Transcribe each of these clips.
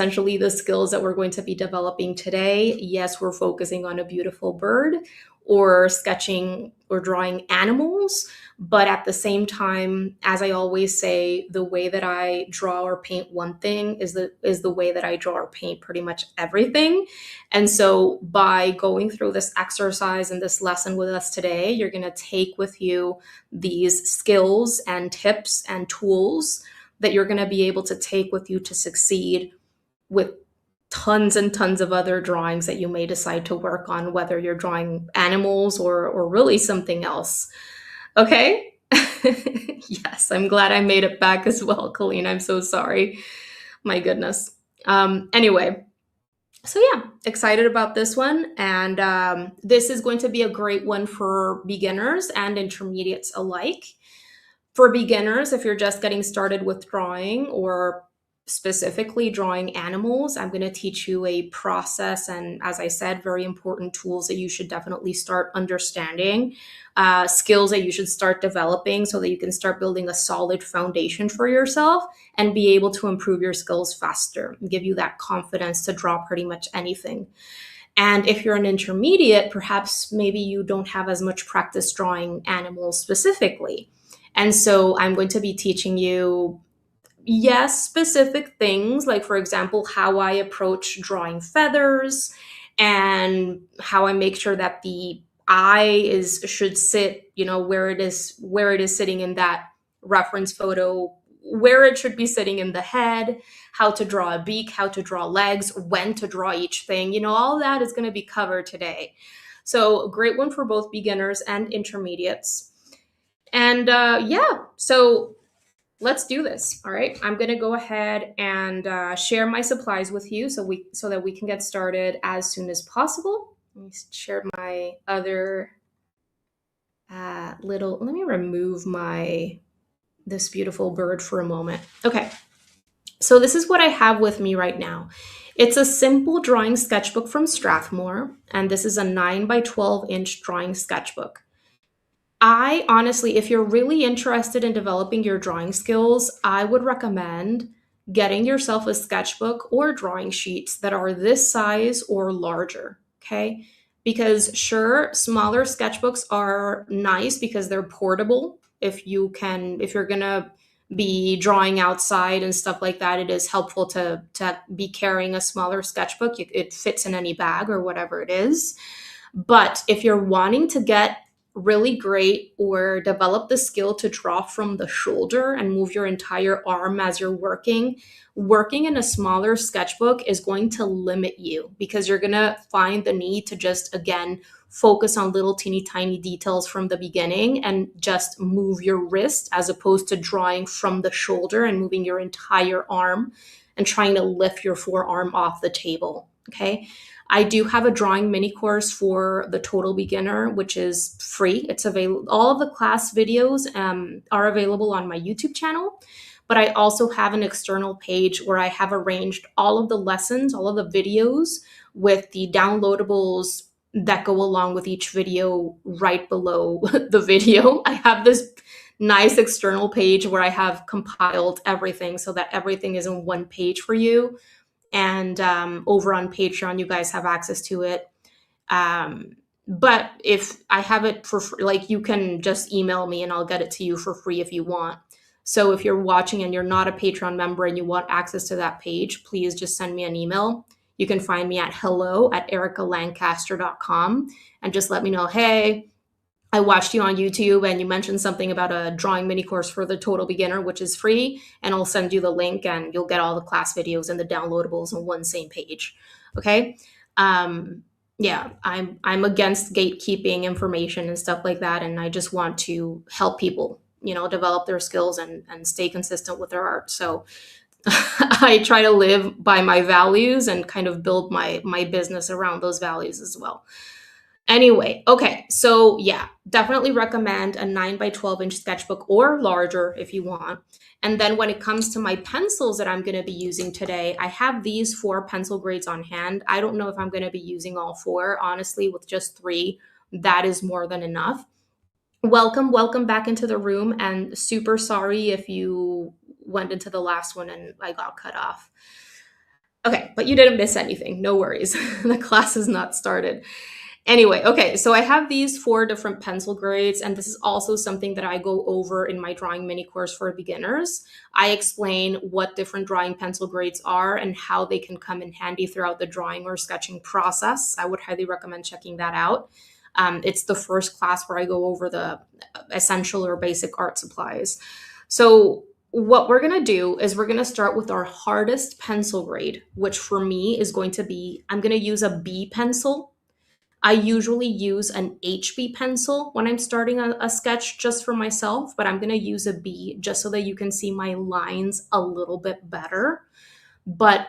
essentially the skills that we're going to be developing today. Yes, we're focusing on a beautiful bird or sketching or drawing animals, but at the same time, as I always say, the way that I draw or paint one thing is the way that I draw or paint pretty much everything. And so by going through this exercise and this lesson with us today, you're going to take with you these skills and tips and tools that you're going to be able to take with you to succeed with tons and tons of other drawings that you may decide to work on, whether you're drawing animals or really something else. Okay? Yes, I'm glad I made it back as well, Colleen. I'm so sorry. My goodness. Anyway, so yeah, excited about this one. And this is going to be a great one for beginners and intermediates alike. For beginners, if you're just getting started with drawing or specifically drawing animals, I'm going to teach you a process and, as I said, very important tools that you should definitely start understanding, skills that you should start developing so that you can start building a solid foundation for yourself and be able to improve your skills faster and give you that confidence to draw pretty much anything. And if you're an intermediate, perhaps maybe you don't have as much practice drawing animals specifically. And so I'm going to be teaching you, yes, specific things, like, for example, how I approach drawing feathers and how I make sure that the eye should sit, where it is sitting in that reference photo, where it should be sitting in the head, how to draw a beak, how to draw legs, when to draw each thing, all that is going to be covered today. So a great one for both beginners and intermediates. And so let's do this. All right, I'm gonna go ahead and share my supplies with you so that we can get started as soon as possible. Let me share my other little. Let me remove this beautiful bird for a moment. Okay, so this is what I have with me right now. It's a simple drawing sketchbook from Strathmore, and this is a 9 by 12-inch drawing sketchbook. I honestly, if you're really interested in developing your drawing skills, I would recommend getting yourself a sketchbook or drawing sheets that are this size or larger, okay? Because sure, smaller sketchbooks are nice because they're portable. If you're gonna be drawing outside and stuff like that, it is helpful to be carrying a smaller sketchbook. It fits in any bag or whatever it is. But if you're wanting to get really great or develop the skill to draw from the shoulder and move your entire arm as you're working in a smaller sketchbook is going to limit you because you're going to find the need to just, again, focus on little teeny tiny details from the beginning and just move your wrist as opposed to drawing from the shoulder and moving your entire arm and trying to lift your forearm off the table. Okay. I do have a drawing mini course for the total beginner, which is free. It's available. All of the class videos are available on my YouTube channel, but I also have an external page where I have arranged all of the lessons, all of the videos with the downloadables that go along with each video right below the video. I have this nice external page where I have compiled everything so that everything is in one page for you. And over on Patreon, you guys have access to it. But if I have it for free, like, you can just email me and I'll get it to you for free if you want. So if you're watching and you're not a Patreon member and you want access to that page, please just send me an email. You can find me at hello@ericalancaster.com and just let me know, hey, I watched you on YouTube and you mentioned something about a drawing mini course for the total beginner, which is free. And I'll send you the link and you'll get all the class videos and the downloadables on one same page. Okay. Yeah, I'm against gatekeeping information and stuff like that. And I just want to help people, develop their skills and stay consistent with their art. So I try to live by my values and kind of build my business around those values as well. Anyway, okay, so yeah, definitely recommend a 9 by 12-inch sketchbook or larger if you want. And then when it comes to my pencils that I'm going to be using today, I have these 4 pencil grades on hand. I don't know if I'm going to be using all 4. Honestly, with just 3, that is more than enough. Welcome back into the room, and super sorry if you went into the last one and I got cut off. Okay, but you didn't miss anything. No worries. The class is not started. Anyway, okay, so I have these four different pencil grades, and this is also something that I go over in my drawing mini course for beginners. I explain what different drawing pencil grades are and how they can come in handy throughout the drawing or sketching process. I would highly recommend checking that out. It's the first class where I go over the essential or basic art supplies. So, what we're going to do is we're going to start with our hardest pencil grade, which for me is going to be, I'm going to use a B pencil. I usually use an HB pencil when I'm starting a sketch just for myself, but I'm going to use a B just so that you can see my lines a little bit better. But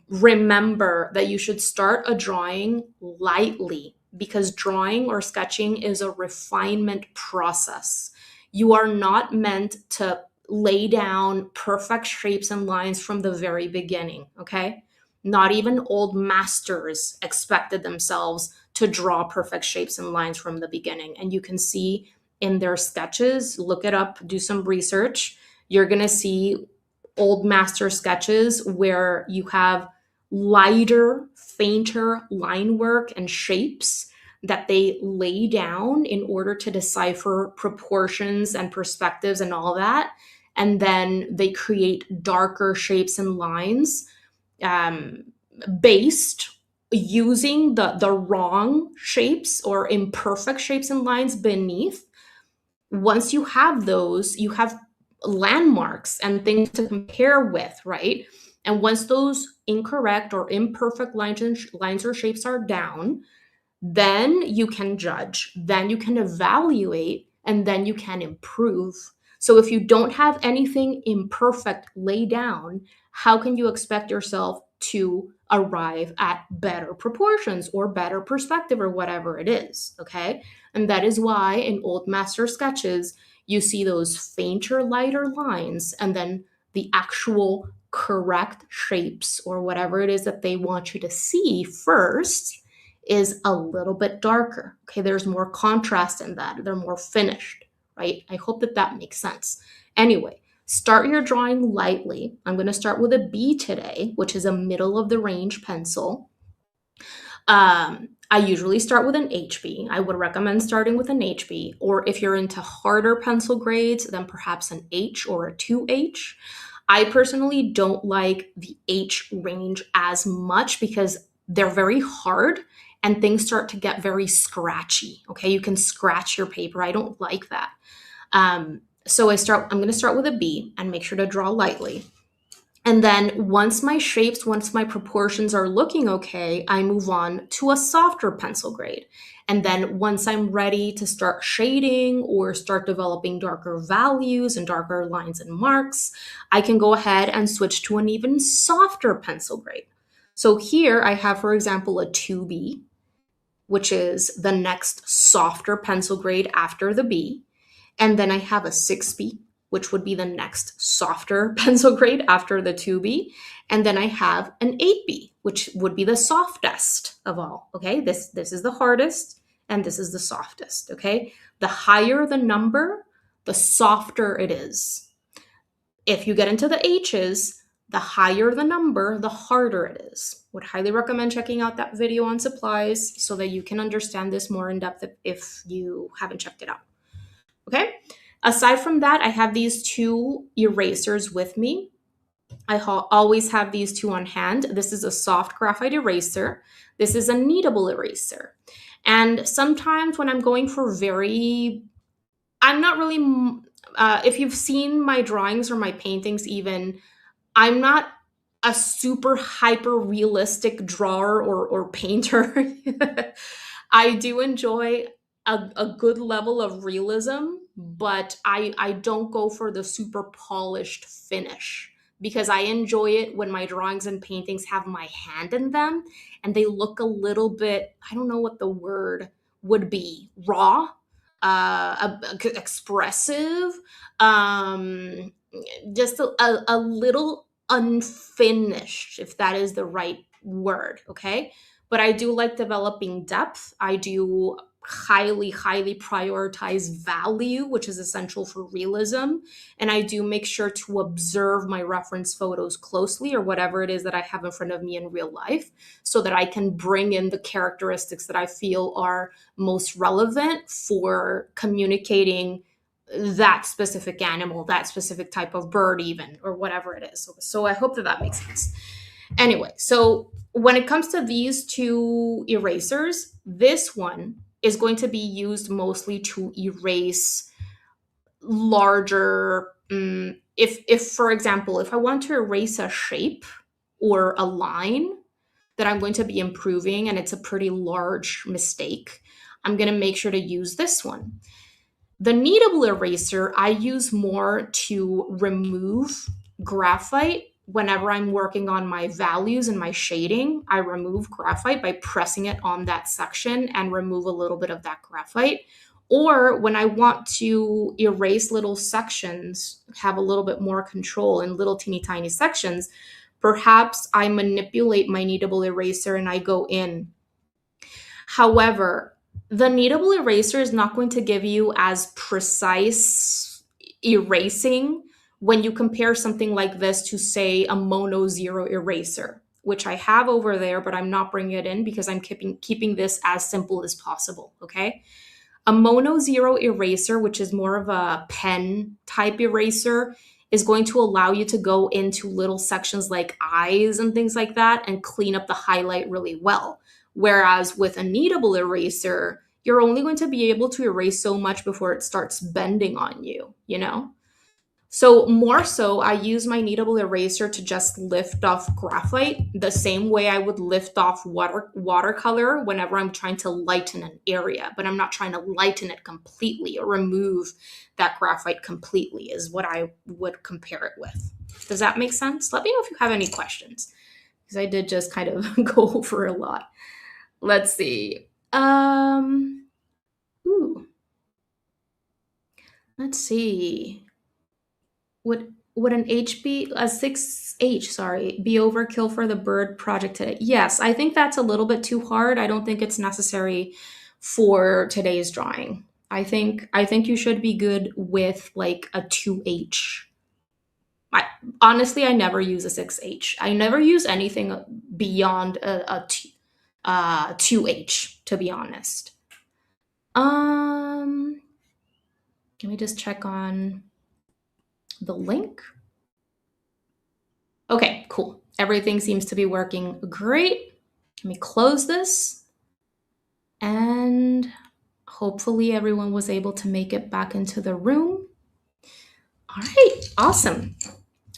remember that you should start a drawing lightly because drawing or sketching is a refinement process. You are not meant to lay down perfect shapes and lines from the very beginning, okay? Not even old masters expected themselves to draw perfect shapes and lines from the beginning. And you can see in their sketches, look it up, do some research. You're going to see old master sketches where you have lighter, fainter line work and shapes that they lay down in order to decipher proportions and perspectives and all that. And then they create darker shapes and lines um, based using the wrong shapes or imperfect shapes and lines beneath. Once you have those, you have landmarks and things to compare with, right? And once those incorrect or imperfect lines or shapes are down, then you can judge, then you can evaluate, and then you can improve. So if you don't have anything imperfect laid down, how can you expect yourself to arrive at better proportions or better perspective or whatever it is? Okay. And that is why in old master sketches, you see those fainter, lighter lines, and then the actual correct shapes or whatever it is that they want you to see first is a little bit darker. Okay, there's more contrast in that. They're more finished, right? I hope that that makes sense. Anyway, start your drawing lightly. I'm going to start with a B today, which is a middle of the range pencil. I usually start with an HB. I would recommend starting with an HB, or if you're into harder pencil grades, then perhaps an H or a 2H. I personally don't like the H range as much because they're very hard and things start to get very scratchy. Okay, you can scratch your paper. I don't like that. So I'm going to start with a B and make sure to draw lightly. And then once my proportions are looking okay, I move on to a softer pencil grade. And then once I'm ready to start shading or start developing darker values and darker lines and marks, I can go ahead and switch to an even softer pencil grade. So here I have, for example, a 2B, which is the next softer pencil grade after the B. And then I have a 6B, which would be the next softer pencil grade after the 2B. And then I have an 8B, which would be the softest of all. Okay, this is the hardest and this is the softest. Okay, the higher the number, the softer it is. If you get into the H's, the higher the number, the harder it is. Would highly recommend checking out that video on supplies so that you can understand this more in depth if you haven't checked it out. Okay. Aside from that, I have these two erasers with me. I always have these two on hand. This is a soft graphite eraser. This is a kneadable eraser. And sometimes when I'm going for I'm not really, if you've seen my drawings or my paintings even, I'm not a super hyper realistic drawer or painter. I do enjoy a good level of realism, but I don't go for the super polished finish because I enjoy it when my drawings and paintings have my hand in them and they look a little bit, I don't know what the word would be, raw, expressive, um, just a little unfinished, if that is the right word. Okay. but I do like developing depth. I do highly prioritize value, which is essential for realism. And I do make sure to observe my reference photos closely, or whatever it is that I have in front of me in real life, so that I can bring in the characteristics that I feel are most relevant for communicating that specific animal, that specific type of bird, even, or whatever it is. So I hope that that makes sense. Anyway, so when it comes to these two erasers, this one is going to be used mostly to erase larger. If for example, if I want to erase a shape or a line that I'm going to be improving and it's a pretty large mistake, I'm going to make sure to use this one. The kneadable eraser I use more to remove graphite. Whenever I'm working on my values and my shading, I remove graphite by pressing it on that section and remove a little bit of that graphite. Or when I want to erase little sections, have a little bit more control in little teeny tiny sections, perhaps I manipulate my kneadable eraser and I go in. However, the kneadable eraser is not going to give you as precise erasing when you compare something like this to, say, a mono zero eraser, which I have over there, but I'm not bringing it in because I'm keeping this as simple as possible, okay? A mono zero eraser, which is more of a pen type eraser, is going to allow you to go into little sections like eyes and things like that and clean up the highlight really well. Whereas with a kneadable eraser, you're only going to be able to erase so much before it starts bending on you, you know? So more so, I use my kneadable eraser to just lift off graphite the same way I would lift off watercolor whenever I'm trying to lighten an area, but I'm not trying to lighten it completely or remove that graphite completely is what I would compare it with. Does that make sense? Let me know if you have any questions, because I did just kind of go over a lot. Let's see. Ooh. Let's see. Would an HB a 6H, sorry, be overkill for the bird project today? Yes, I think that's a little bit too hard. I don't think it's necessary for today's drawing. I think you should be good with like a 2H. I, honestly, I never use a 6H. I never use anything beyond a 2H, to be honest. Let me just check on the link. Okay, cool. Everything seems to be working great. Let me close this. And hopefully everyone was able to make it back into the room. All right, awesome.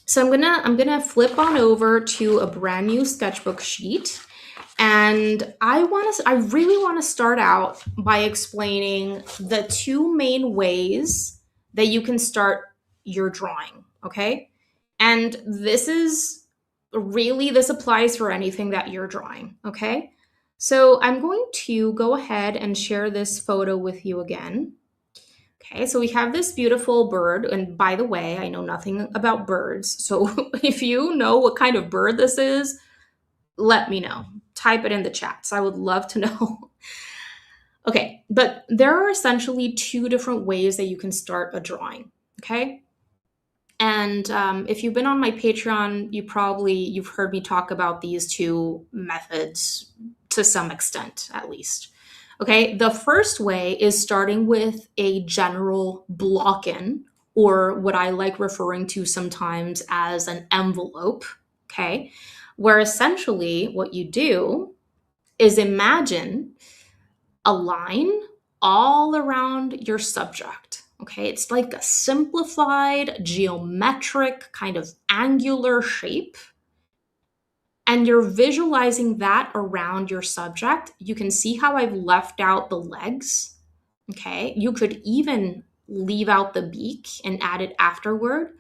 So I'm gonna flip on over to a brand new sketchbook sheet. And I really want to start out by explaining the two main ways that you can start your drawing, okay? And this applies for anything that you're drawing, okay? So I'm going to go ahead and share this photo with you again. Okay, so we have this beautiful bird. And by the way, I know nothing about birds. So if you know what kind of bird this is, let me know. Type it in the chats. I would love to know. Okay, but there are essentially two different ways that you can start a drawing, okay? And if you've been on my Patreon, you've heard me talk about these two methods to some extent, at least. Okay, the first way is starting with a general block-in, or what I like referring to sometimes as an envelope, okay? Where essentially what you do is imagine a line all around your subject. Okay, it's like a simplified geometric kind of angular shape. And you're visualizing that around your subject. You can see how I've left out the legs. Okay, you could even leave out the beak and add it afterward.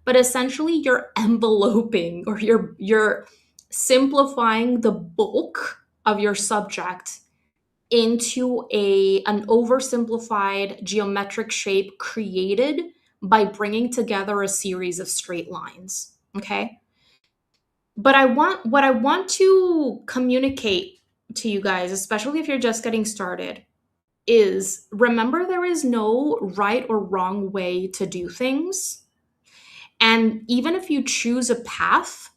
But essentially, you're enveloping, or you're simplifying the bulk of your subject into an oversimplified geometric shape created by bringing together a series of straight lines. Okay? But what I want to communicate to you guys, especially if you're just getting started, is remember there is no right or wrong way to do things. And even if you choose a path,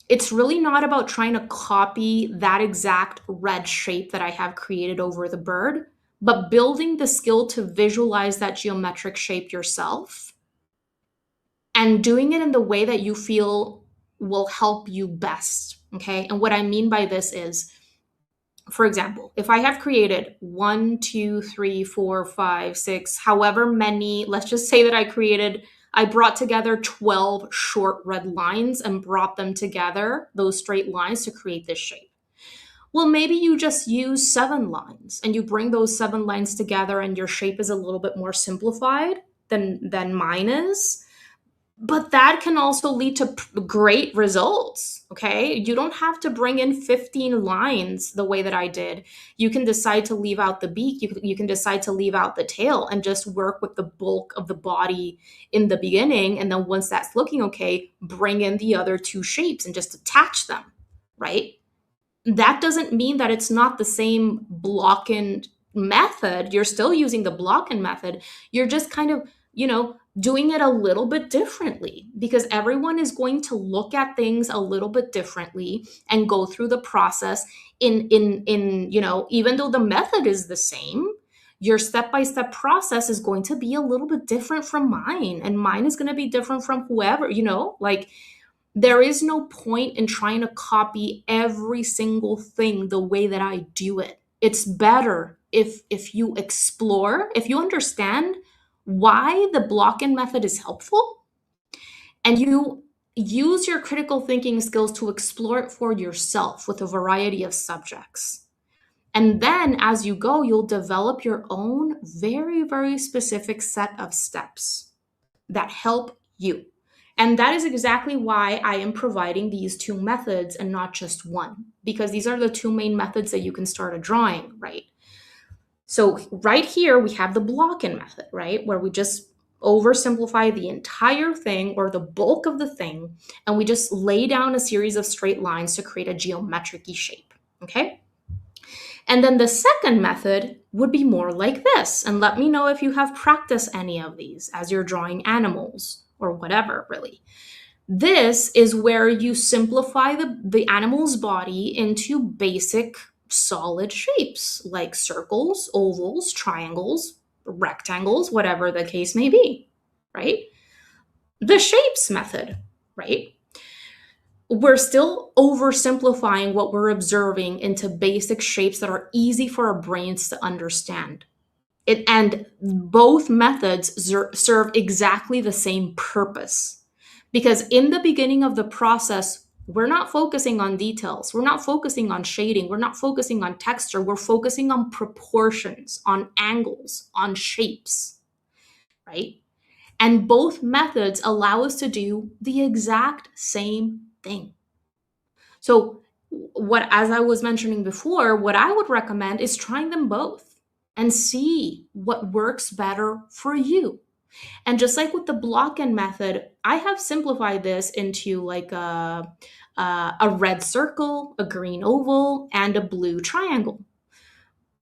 it's really not about trying to copy that exact red shape that I have created over the bird, but building the skill to visualize that geometric shape yourself and doing it in the way that you feel will help you best. Okay. And what I mean by this is, for example, if I have created 1, 2, 3, 4, 5, 6, however many, let's just say that I brought together 12 short red lines and brought them together, those straight lines, to create this shape. Well, maybe you just use 7 lines and you bring those 7 lines together and your shape is a little bit more simplified than mine is. But that can also lead to great results. Okay. You don't have to bring in 15 lines the way that I did. You can decide to leave out the beak. You can decide to leave out the tail and just work with the bulk of the body in the beginning. And then once that's looking okay, bring in the other 2 shapes and just attach them. Right. That doesn't mean that it's not the same block-in method. You're still using the block-in method. You're just kind of, doing it a little bit differently, because everyone is going to look at things a little bit differently and go through the process in even though the method is the same, your step-by-step process is going to be a little bit different from mine, and mine is going to be different from whoever, like there is no point in trying to copy every single thing the way that I do it. It's better if you explore, if you understand why the block-in method is helpful, and you use your critical thinking skills to explore it for yourself with a variety of subjects. And then as you go, you'll develop your own very, very specific set of steps that help you. And that is exactly why I am providing these 2 methods and not just one, because these are the 2 main methods that you can start a drawing, right? So right here, we have the block-in method, right? Where we just oversimplify the entire thing or the bulk of the thing, and we just lay down a series of straight lines to create a geometric shape, okay? And then the second method would be more like this. And let me know if you have practiced any of these as you're drawing animals or whatever, really. This is where you simplify the animal's body into basic solid shapes like circles, ovals, triangles, rectangles, whatever the case may be, right? The shapes method, right? We're still oversimplifying what we're observing into basic shapes that are easy for our brains to understand. And both methods serve exactly the same purpose. Because in the beginning of the process, we're not focusing on details. We're not focusing on shading. We're not focusing on texture. We're focusing on proportions, on angles, on shapes, right? And both methods allow us to do the exact same thing. So as I was mentioning before, what I would recommend is trying them both and see what works better for you. And just like with the block-in method, I have simplified this into like a red circle, a green oval, and a blue triangle.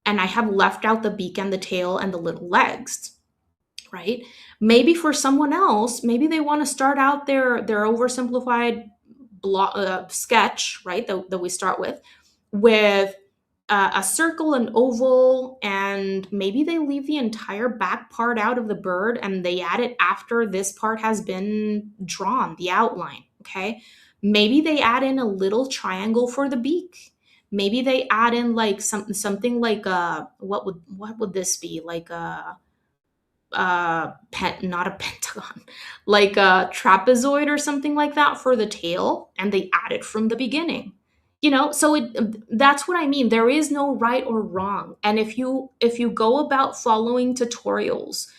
And I have left out the beak and the tail and the little legs, right? Maybe for someone else, maybe they want to start out their oversimplified sketch, right, that we start with a circle, an oval, and maybe they leave the entire back part out of the bird and they add it after this part has been drawn, the outline, okay? Maybe they add in a little triangle for the beak. Maybe they add in like something like what would this be? Like not a pentagon, like a trapezoid or something like that for the tail, and they add it from the beginning. So that's what I mean. There is no right or wrong. And if you go about following tutorials,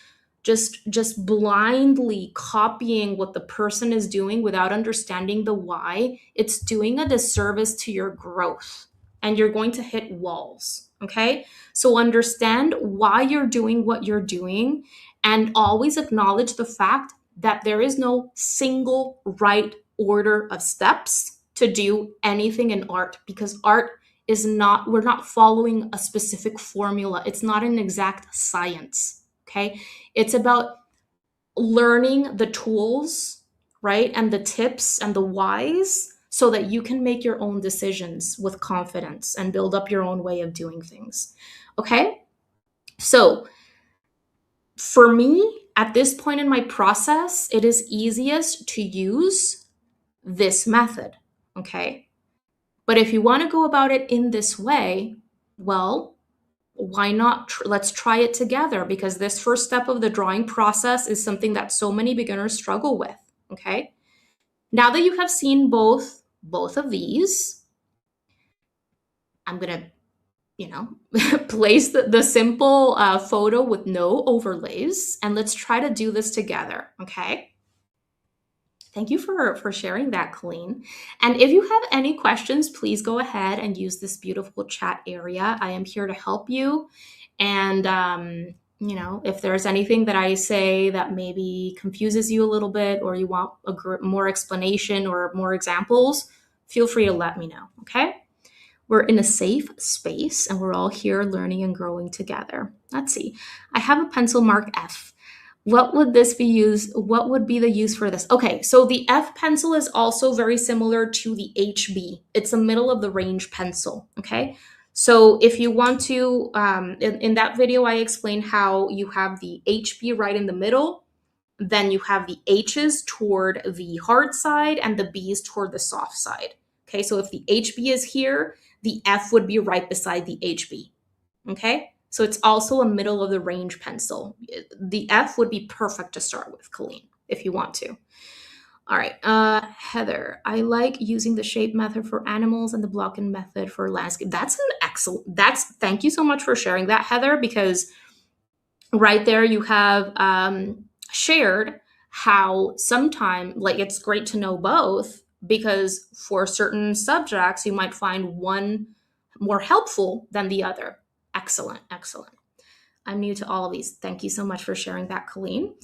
just blindly copying what the person is doing without understanding the why, it's doing a disservice to your growth and you're going to hit walls. Okay? So understand why you're doing what you're doing, and always acknowledge the fact that there is no single right order of steps to do anything in art, because art we're not following a specific formula. It's not an exact science, okay? It's about learning the tools, right? And the tips and the whys so that you can make your own decisions with confidence and build up your own way of doing things. Okay? So, for me, at this point in my process, it is easiest to use this method. Okay? But if you want to go about it in this way, well, why not? Let's try it together, because this first step of the drawing process is something that so many beginners struggle with. Okay. Now that you have seen both of these, I'm going to, place the simple photo with no overlays, and let's try to do this together. Okay. Thank you for sharing that, Colleen. And if you have any questions, please go ahead and use this beautiful chat area. I am here to help you. And, if there's anything that I say that maybe confuses you a little bit, or you want more explanation or more examples, feel free to let me know. Okay. We're in a safe space and we're all here learning and growing together. Let's see. I have a pencil mark F. What would this be used? What would be the use for this? Okay, so the F pencil is also very similar to the HB. It's a middle of the range pencil, okay? So if you want to, in that video, I explained how you have the HB right in the middle, then you have the H's toward the hard side and the B's toward the soft side. Okay, so if the HB is here, the F would be right beside the HB, okay? So it's also a middle of the range pencil. The F would be perfect to start with, Colleen, if you want to. All right, Heather, I like using the shape method for animals and the blocking method for landscape. That's an excellent, thank you so much for sharing that, Heather, because right there you have shared how sometimes, like, it's great to know both, because for certain subjects, you might find one more helpful than the other. Excellent, excellent. I'm new to all of these. Thank you so much for sharing that, Colleen.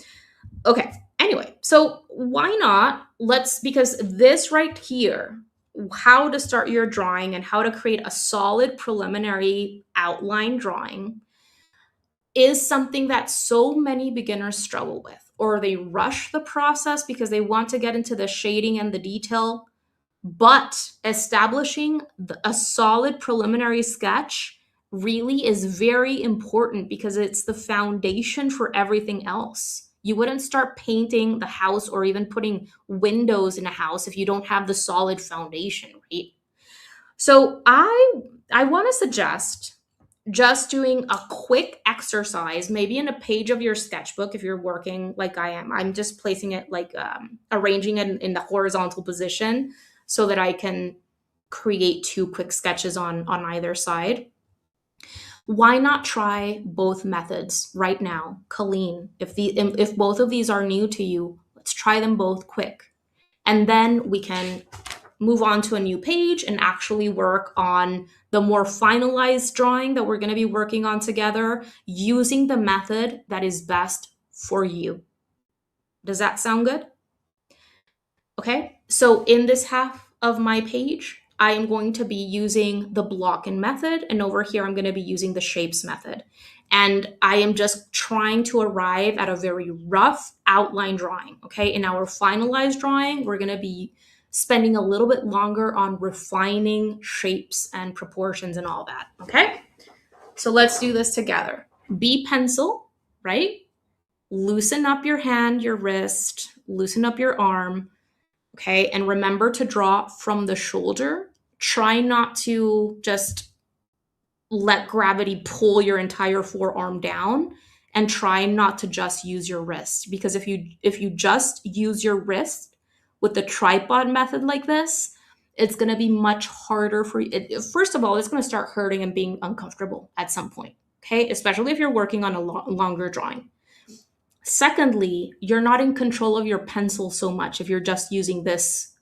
Okay, anyway, so why not, because this right here, how to start your drawing and how to create a solid preliminary outline drawing, is something that so many beginners struggle with, or they rush the process because they want to get into the shading and the detail. But establishing a solid preliminary sketch really is very important, because it's the foundation for everything else. You wouldn't start painting the house or even putting windows in a house if you don't have the solid foundation, right? So I want to suggest just doing a quick exercise, maybe in a page of your sketchbook if you're working like I am. I'm just placing it like arranging it in the horizontal position so that I can create two quick sketches on either side. Why not try both methods right now, Colleen? If both of these are new to you, let's try them both quick. And then we can move on to a new page and actually work on the more finalized drawing that we're going to be working on together, using the method that is best for you. Does that sound good? Okay, so in this half of my page, I am going to be using the blocking method, and over here I'm going to be using the shapes method. And I am just trying to arrive at a very rough outline drawing, okay? In our finalized drawing, we're going to be spending a little bit longer on refining shapes and proportions and all that, okay? So let's do this together. B pencil, right? Loosen up your hand, your wrist, loosen up your arm, okay? And remember to draw from the shoulder. Try not to just let gravity pull your entire forearm down, and try not to just use your wrist, because if you just use your wrist with the tripod method like this, it's going to be much harder for you. First of all, it's going to start hurting and being uncomfortable at some point, okay? Especially if you're working on a longer drawing. Secondly, you're not in control of your pencil so much if you're just using this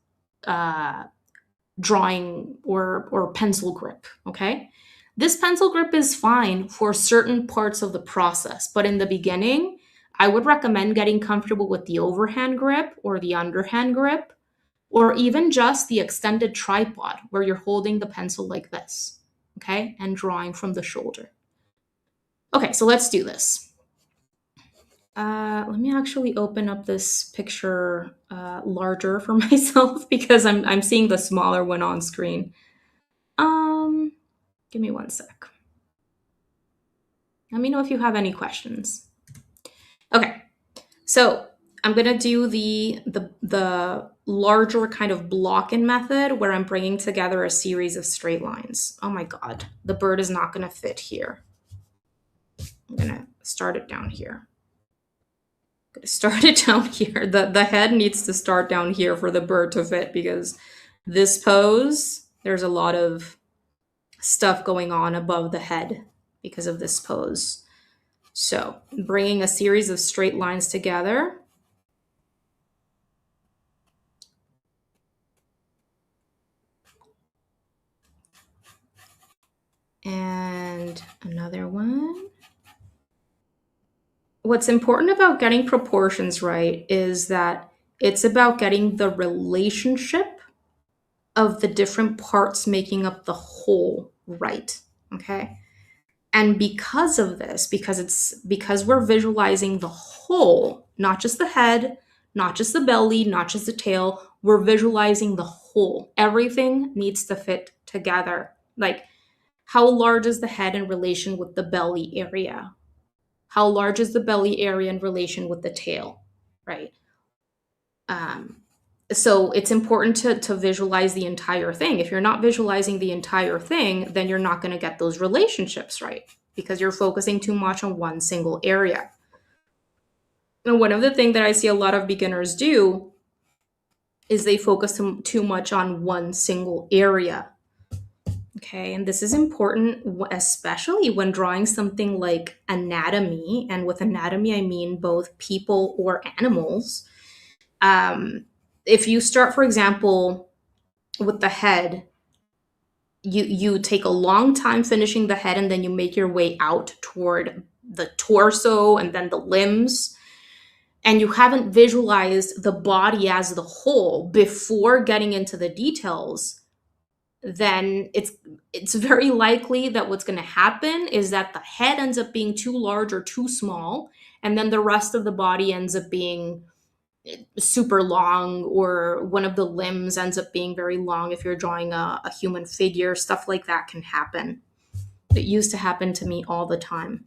drawing or pencil grip, okay? This pencil grip is fine for certain parts of the process, but in the beginning, I would recommend getting comfortable with the overhand grip or the underhand grip, or even just the extended tripod where you're holding the pencil like this, okay, and drawing from the shoulder. Okay, so let's do this. Let me actually open up this picture larger for myself because I'm seeing the smaller one on screen. Give me one sec. Let me know if you have any questions. Okay, so I'm gonna do the larger kind of block-in method where I'm bringing together a series of straight lines. Oh my God, the bird is not gonna fit here. I'm gonna start it down here. I'm gonna start it down here. The head needs to start down here for the bird to fit because this pose, there's a lot of stuff going on above the head because of this pose. So bringing a series of straight lines together. And another one. What's important about getting proportions right is that it's about getting the relationship of the different parts making up the whole right. Okay. And because of this, because we're visualizing the whole, not just the head, not just the belly, not just the tail, we're visualizing the whole. Everything needs to fit together. Like, how large is the head in relation with the belly area? How large is the belly area in relation with the tail, right? So it's important to visualize the entire thing. If you're not visualizing the entire thing, then you're not going to get those relationships right because you're focusing too much on one single area. And one of the things that I see a lot of beginners do is they focus too much on one single area. Okay, and this is important, especially when drawing something like anatomy. And with anatomy, I mean both people or animals. If you start, for example, with the head, you take a long time finishing the head and then you make your way out toward the torso and then the limbs. And you haven't visualized the body as the whole before getting into the details, then it's very likely that what's going to happen is that the head ends up being too large or too small, and then the rest of the body ends up being super long, or one of the limbs ends up being very long if you're drawing a human figure. Stuff like that can happen. It used to happen to me all the time.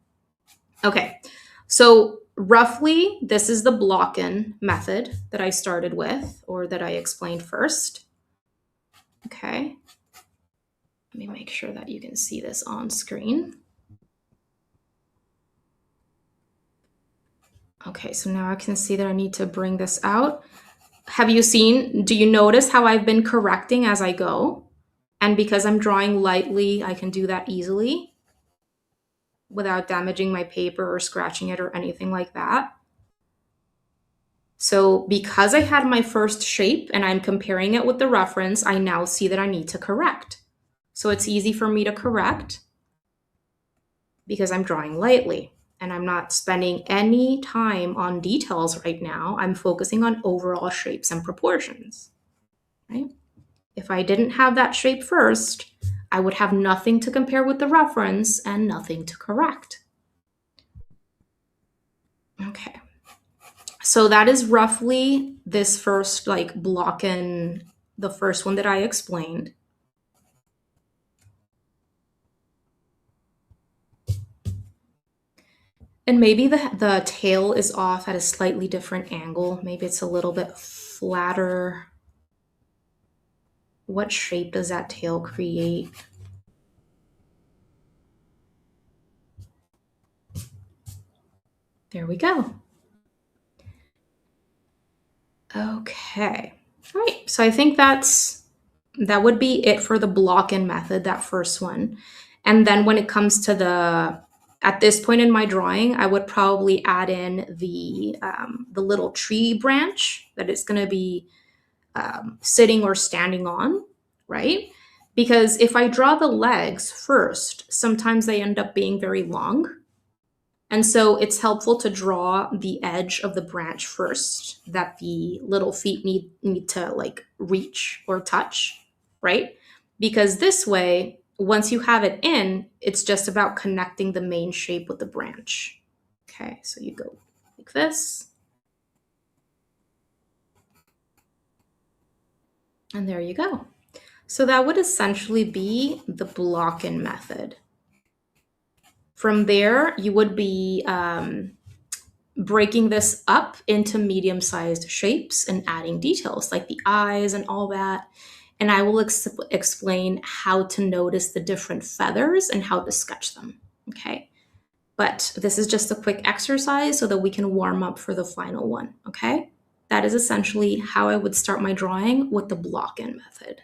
Okay, so roughly this is the block-in method that I started with, or that I explained first. Okay. Let me make sure that you can see this on screen. Okay, so now I can see that I need to bring this out. Do you notice how I've been correcting as I go? And because I'm drawing lightly, I can do that easily without damaging my paper or scratching it or anything like that. So because I had my first shape and I'm comparing it with the reference, I now see that I need to correct. So it's easy for me to correct because I'm drawing lightly and I'm not spending any time on details right now. I'm focusing on overall shapes and proportions, right? If I didn't have that shape first, I would have nothing to compare with the reference and nothing to correct. Okay. So that is roughly this first block in, the first one that I explained. And maybe the tail is off at a slightly different angle. Maybe it's a little bit flatter. What shape does that tail create? There we go. Okay. All right. So I think that would be it for the block-in method, that first one. And then when it comes to at this point in my drawing, I would probably add in the little tree branch that it's going to be sitting or standing on, right? Because if I draw the legs first, sometimes they end up being very long. And so it's helpful to draw the edge of the branch first that the little feet need to reach or touch, right? Because this way, once you have it in, it's just about connecting the main shape with the branch. Okay, so you go like this. And there you go. So that would essentially be the block-in method. From there, you would be breaking this up into medium-sized shapes and adding details like the eyes and all that. And I will explain how to notice the different feathers and how to sketch them. Okay. But this is just a quick exercise so that we can warm up for the final one. Okay. That is essentially how I would start my drawing with the block-in method.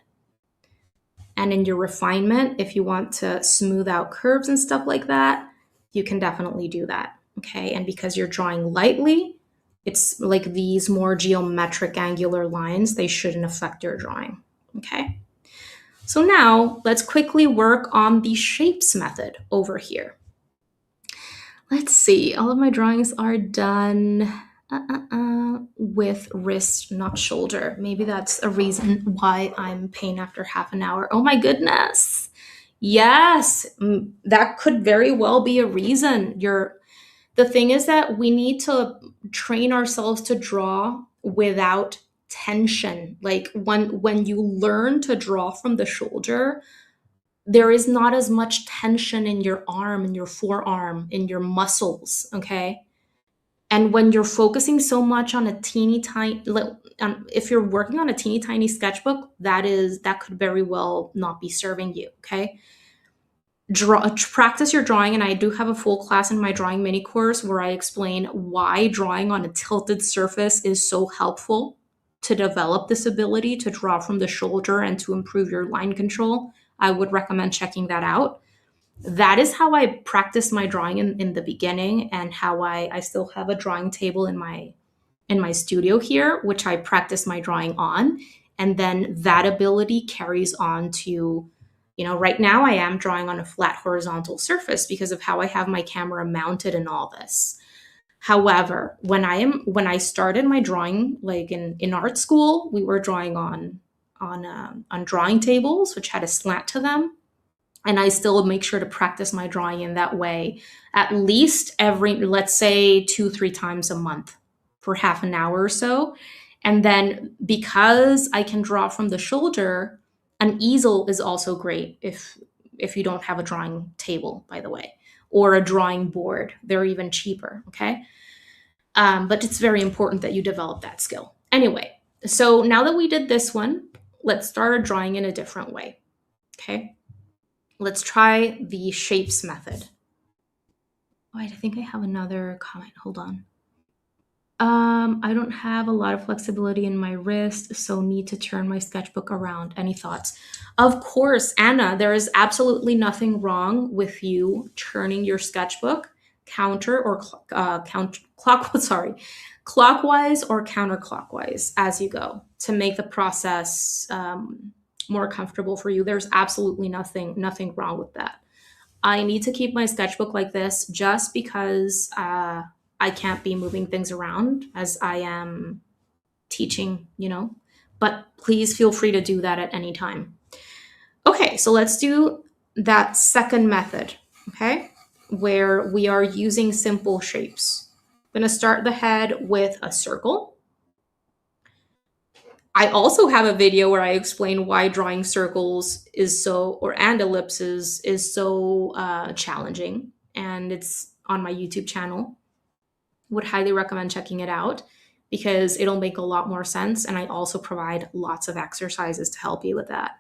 And in your refinement, if you want to smooth out curves and stuff like that, you can definitely do that. Okay. And because you're drawing lightly, it's like these more geometric angular lines, they shouldn't affect your drawing. Okay. So now let's quickly work on the shapes method over here. Let's see. All of my drawings are done with wrist, not shoulder. Maybe that's a reason why I'm pain after half an hour. Oh my goodness. Yes, that could very well be a reason. The thing is that we need to train ourselves to draw without tension. Like when you learn to draw from the shoulder, there is not as much tension in your arm, in your forearm, in your muscles, okay? And when you're focusing so much on a teeny tiny, if you're working on a teeny tiny sketchbook, that could very well not be serving you, okay? Practice your drawing, and I do have a full class in my drawing mini course where I explain why drawing on a tilted surface is so helpful to develop this ability to draw from the shoulder and to improve your line control. I would recommend checking that out. That is how I practiced my drawing in the beginning, and how I still have a drawing table in my studio here, which I practice my drawing on. And then that ability carries on to, right now I am drawing on a flat horizontal surface because of how I have my camera mounted and all this. However, when I started my drawing, like in art school, we were drawing on drawing tables, which had a slant to them. And I still make sure to practice my drawing in that way, at least every, let's say 2-3 times a month for half an hour or so. And then because I can draw from the shoulder, an easel is also great if you don't have a drawing table, by the way, or a drawing board. They're even cheaper, okay? But it's very important that you develop that skill. Anyway, so now that we did this one, let's start drawing in a different way, okay? Let's try the shapes method. Oh, I think I have another comment. Hold on. I don't have a lot of flexibility in my wrist, so need to turn my sketchbook around. Any thoughts? Of course, Anna, there is absolutely nothing wrong with you turning your sketchbook clockwise or counterclockwise as you go to make the process more comfortable for you. There's absolutely nothing wrong with that. I need to keep my sketchbook like this just because I can't be moving things around as I am teaching, but please feel free to do that at any time. Okay, so let's do that second method, okay, where we are using simple shapes. I'm going to start the head with a circle. I also have a video where I explain why drawing circles and ellipses is so challenging, and it's on my YouTube channel. Would highly recommend checking it out because it'll make a lot more sense, and I also provide lots of exercises to help you with that.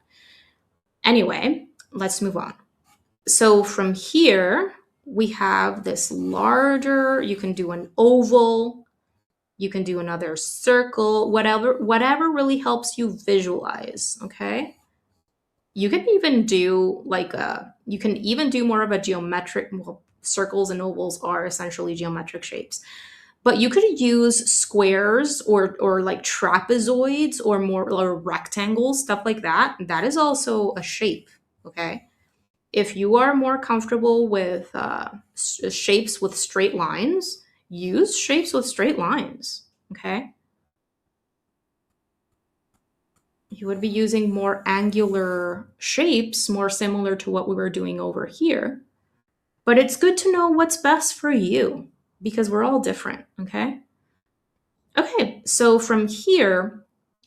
Anyway, let's move on. So from here, we have this larger, you can do an oval, you can do another circle, whatever really helps you visualize, okay? You can even do more of a geometric, well, circles and ovals are essentially geometric shapes. But you could use squares or like trapezoids or rectangles, stuff like that. That is also a shape, okay? If you are more comfortable with shapes with straight lines, use shapes with straight lines, okay? You would be using more angular shapes, more similar to what we were doing over here. But it's good to know what's best for you because we're all different, okay? Okay, so from here,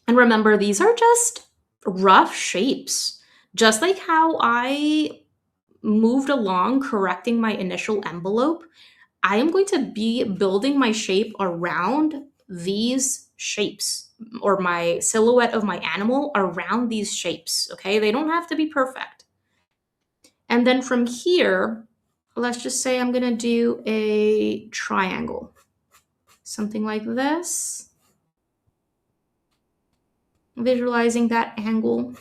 and remember, these are just rough shapes. Just like how I moved along correcting my initial envelope, I am going to be building my shape around these shapes or my silhouette of my animal around these shapes, okay? They don't have to be perfect. And then from here, let's just say I'm gonna do a triangle, something like this. Visualizing that angle.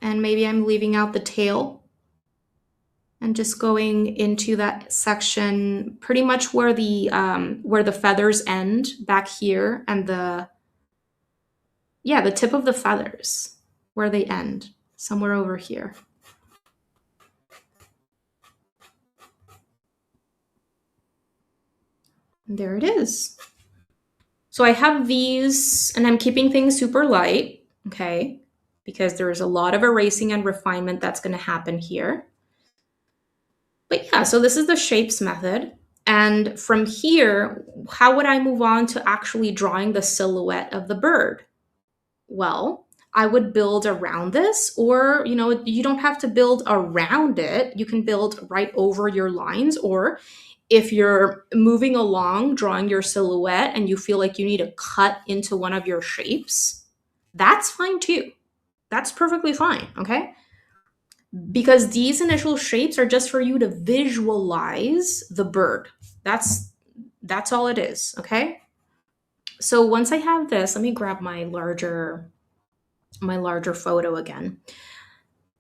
And maybe I'm leaving out the tail and just going into that section pretty much where the feathers end back here and the tip of the feathers where they end somewhere over here. And there it is. So I have these and I'm keeping things super light, okay? Because there's a lot of erasing and refinement that's going to happen here. But yeah, so this is the shapes method. And from here, how would I move on to actually drawing the silhouette of the bird? Well, I would build around this, or, you don't have to build around it. You can build right over your lines, or if you're moving along, drawing your silhouette, and you feel like you need to cut into one of your shapes, that's fine too. That's perfectly fine, okay? Because these initial shapes are just for you to visualize the bird. That's all it is, okay? So once I have this, let me grab my larger photo again.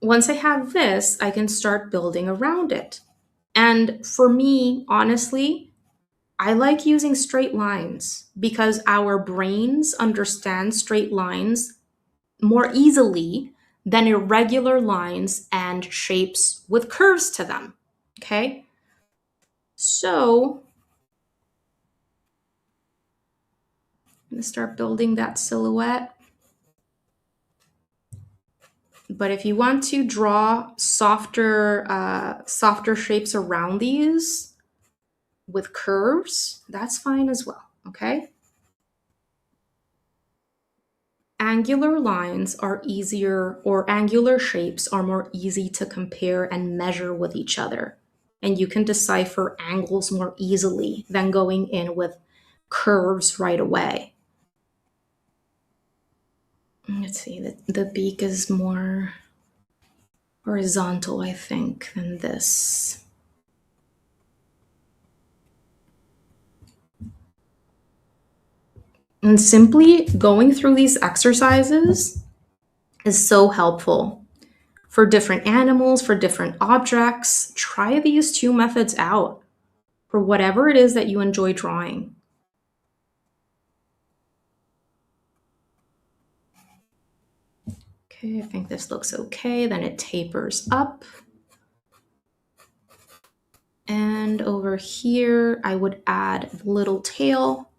Once I have this, I can start building around it. And for me, honestly, I like using straight lines because our brains understand straight lines more easily than irregular lines and shapes with curves to them. Okay? So I'm going to start building that silhouette. But if you want to draw softer shapes around these with curves, that's fine as well, okay? Angular lines are easier, or angular shapes are more easy to compare and measure with each other. And you can decipher angles more easily than going in with curves right away. Let's see, the beak is more horizontal, I think, than this. And simply going through these exercises is so helpful for different animals, for different objects. Try these two methods out for whatever it is that you enjoy drawing. Okay, I think this looks okay. Then it tapers up. And over here, I would add a little tail,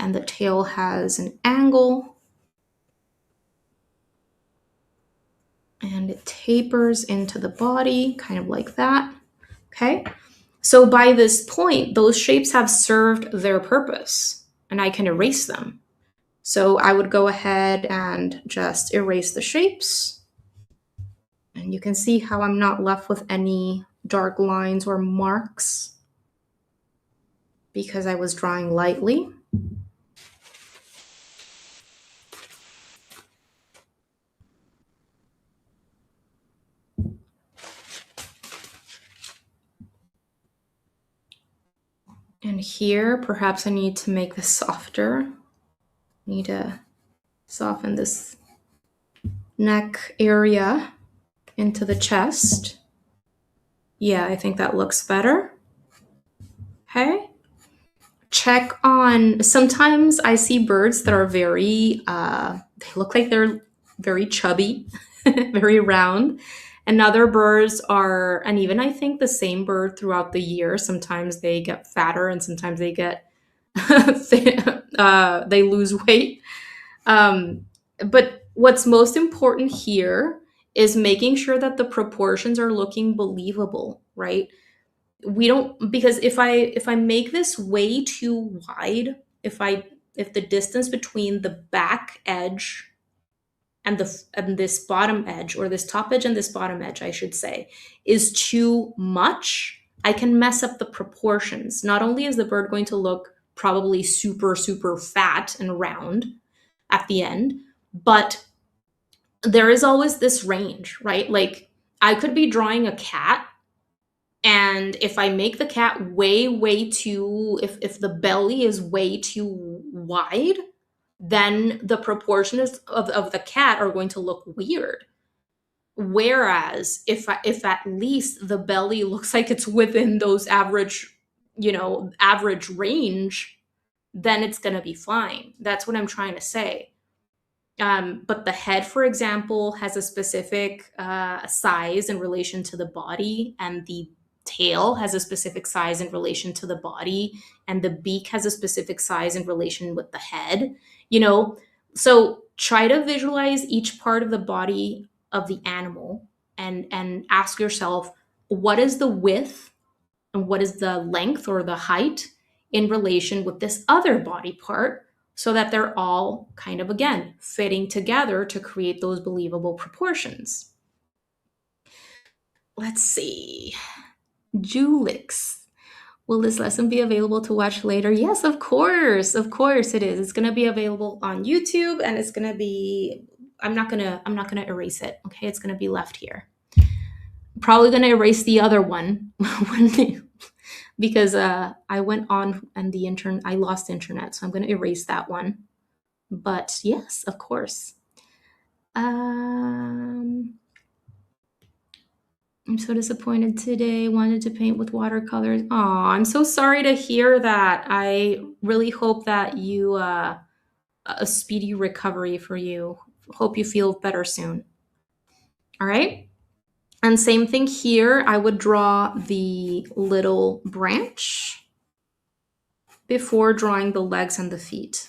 and the tail has an angle. And it tapers into the body, kind of like that. Okay, so by this point, those shapes have served their purpose, and I can erase them. So I would go ahead and just erase the shapes. And you can see how I'm not left with any dark lines or marks because I was drawing lightly. And here, perhaps I need to make this softer. I need to soften this neck area into the chest. Yeah, I think that looks better. Okay. Check on, sometimes I see birds that are very, they look like they're very chubby, very round. And other birds are, and even I think the same bird throughout the year, sometimes they get fatter and sometimes they get, they lose weight. um, but what's most important here is making sure that the proportions are looking believable, right? We don't, because if I make this way too wide, if the distance between the back edge and this bottom edge, or this top edge and this bottom edge, I should say, is too much, I can mess up the proportions. Not only is the bird going to look probably super, super fat and round at the end, but there is always this range, right? Like, I could be drawing a cat, and if I make the cat way, way too, if the belly is way too wide, then the proportions of the cat are going to look weird. Whereas if at least the belly looks like it's within those average, average range, then it's going to be fine. That's what I'm trying to say. But the head, for example, has a specific size in relation to the body, and the tail has a specific size in relation to the body, and the beak has a specific size in relation with the head. You know, so try to visualize each part of the body of the animal, and ask yourself, what is the width and what is the length or the height in relation with this other body part, so that they're all kind of, again, fitting together to create those believable proportions. Let's see. Julix. Will this lesson be available to watch later? Yes, of course. Of course it is. It's going to be available on YouTube, and it's going to be, I'm not going to erase it. Okay? It's going to be left here. Probably going to erase the other one because I went on and I lost internet, so I'm going to erase that one. But yes, of course. I'm so disappointed today. Wanted to paint with watercolors. Oh, I'm so sorry to hear that. I really hope that you a speedy recovery for you. Hope you feel better soon. All right. And same thing here. I would draw the little branch before drawing the legs and the feet.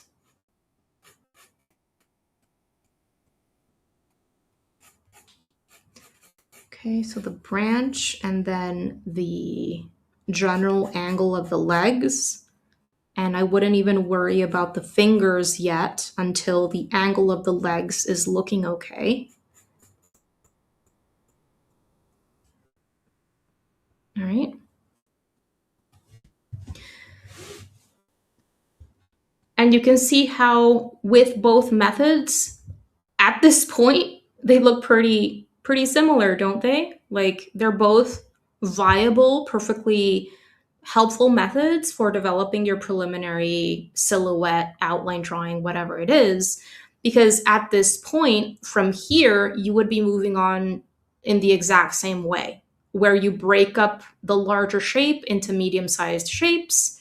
Okay, so the branch and then the general angle of the legs. And I wouldn't even worry about the fingers yet until the angle of the legs is looking okay. All right. And you can see how with both methods, at this point, they look pretty similar, don't they? Like, they're both viable, perfectly helpful methods for developing your preliminary silhouette, outline drawing, whatever it is. Because at this point, from here, you would be moving on in the exact same way, where you break up the larger shape into medium-sized shapes.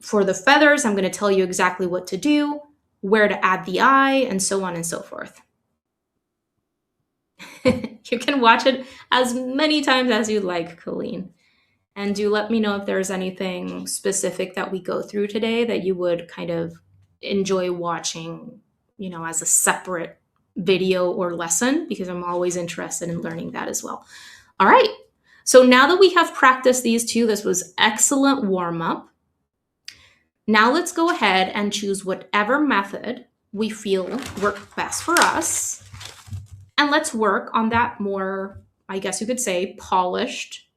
For the feathers, I'm going to tell you exactly what to do, where to add the eye, and so on and so forth. You can watch it as many times as you like, Colleen. And do let me know if there's anything specific that we go through today that you would kind of enjoy watching, as a separate video or lesson, because I'm always interested in learning that as well. All right. So now that we have practiced these two, this was excellent warm-up. Now let's go ahead and choose whatever method we feel worked best for us. And let's work on that more, I guess you could say, polished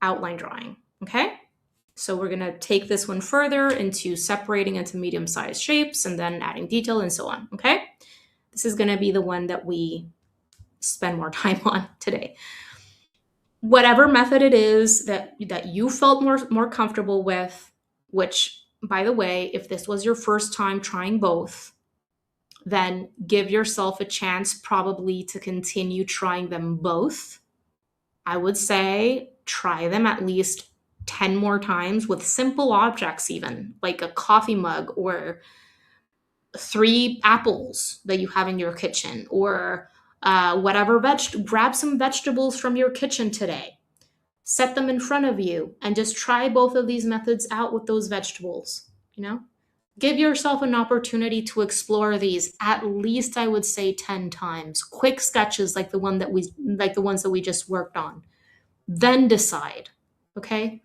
outline drawing, okay? So we're gonna take this one further into separating into medium-sized shapes and then adding detail and so on, okay? This is gonna be the one that we spend more time on today. Whatever method it is that you felt more comfortable with, which, by the way, if this was your first time trying both, then give yourself a chance probably to continue trying them both. I would say try them at least 10 more times with simple objects, even like a coffee mug or 3 apples that you have in your kitchen, or whatever grab some vegetables from your kitchen today. Set them in front of you and just try both of these methods out with those vegetables, Give yourself an opportunity to explore these at least, I would say, 10 times. Quick sketches like the ones that we just worked on. Then decide. Okay?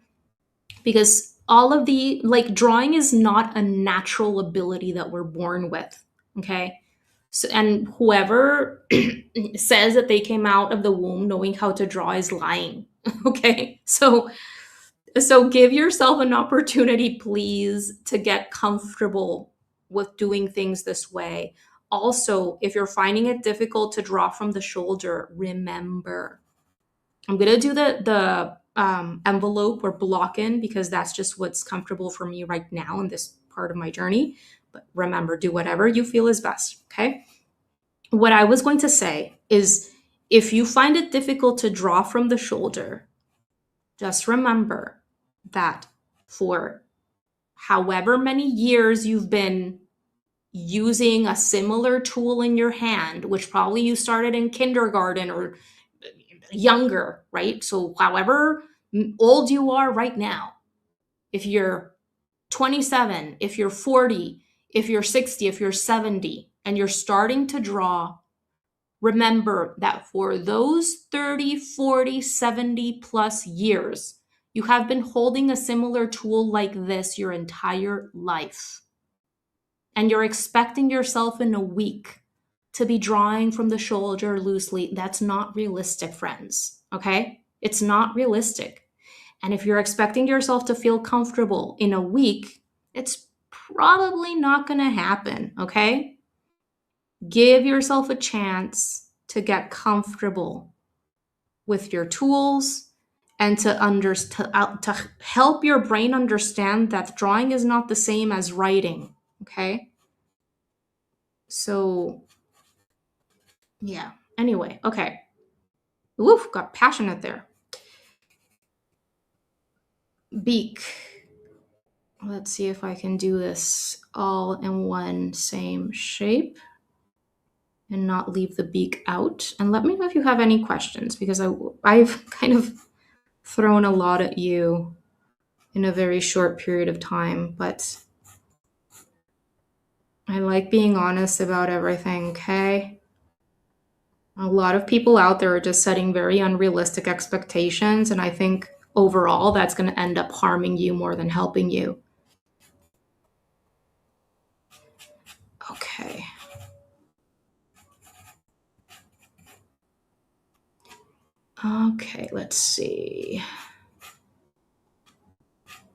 Because all of the like drawing is not a natural ability that we're born with. Okay? So, and whoever says that they came out of the womb knowing how to draw is lying. Okay? So give yourself an opportunity, please, to get comfortable with doing things this way. Also, if you're finding it difficult to draw from the shoulder, remember, I'm gonna do the envelope or block in because that's just what's comfortable for me right now in this part of my journey. But remember, do whatever you feel is best. Okay. What I was going to say is, if you find it difficult to draw from the shoulder, just remember that for however many years you've been using a similar tool in your hand, which probably you started in kindergarten or younger, right? So, however old you are right now, if you're 27, if you're 40, if you're 60, if you're 70, and you're starting to draw, remember that for those 30, 40, 70 plus years, you have been holding a similar tool like this your entire life. And you're expecting yourself in a week to be drawing from the shoulder loosely. That's not realistic, friends. Okay? It's not realistic. And if you're expecting yourself to feel comfortable in a week, it's probably not going to happen. Okay? Give yourself a chance to get comfortable with your tools and to help your brain understand that drawing is not the same as writing. Okay? So, yeah. Anyway, okay. Woof, got passionate there. Beak. Let's see if I can do this all in one same shape and not leave the beak out. And let me know if you have any questions, because I've kind of thrown a lot at you in a very short period of time, but I like being honest about everything, okay? A lot of people out there are just setting very unrealistic expectations, and I think overall that's going to end up harming you more than helping you. Okay. Okay, let's see.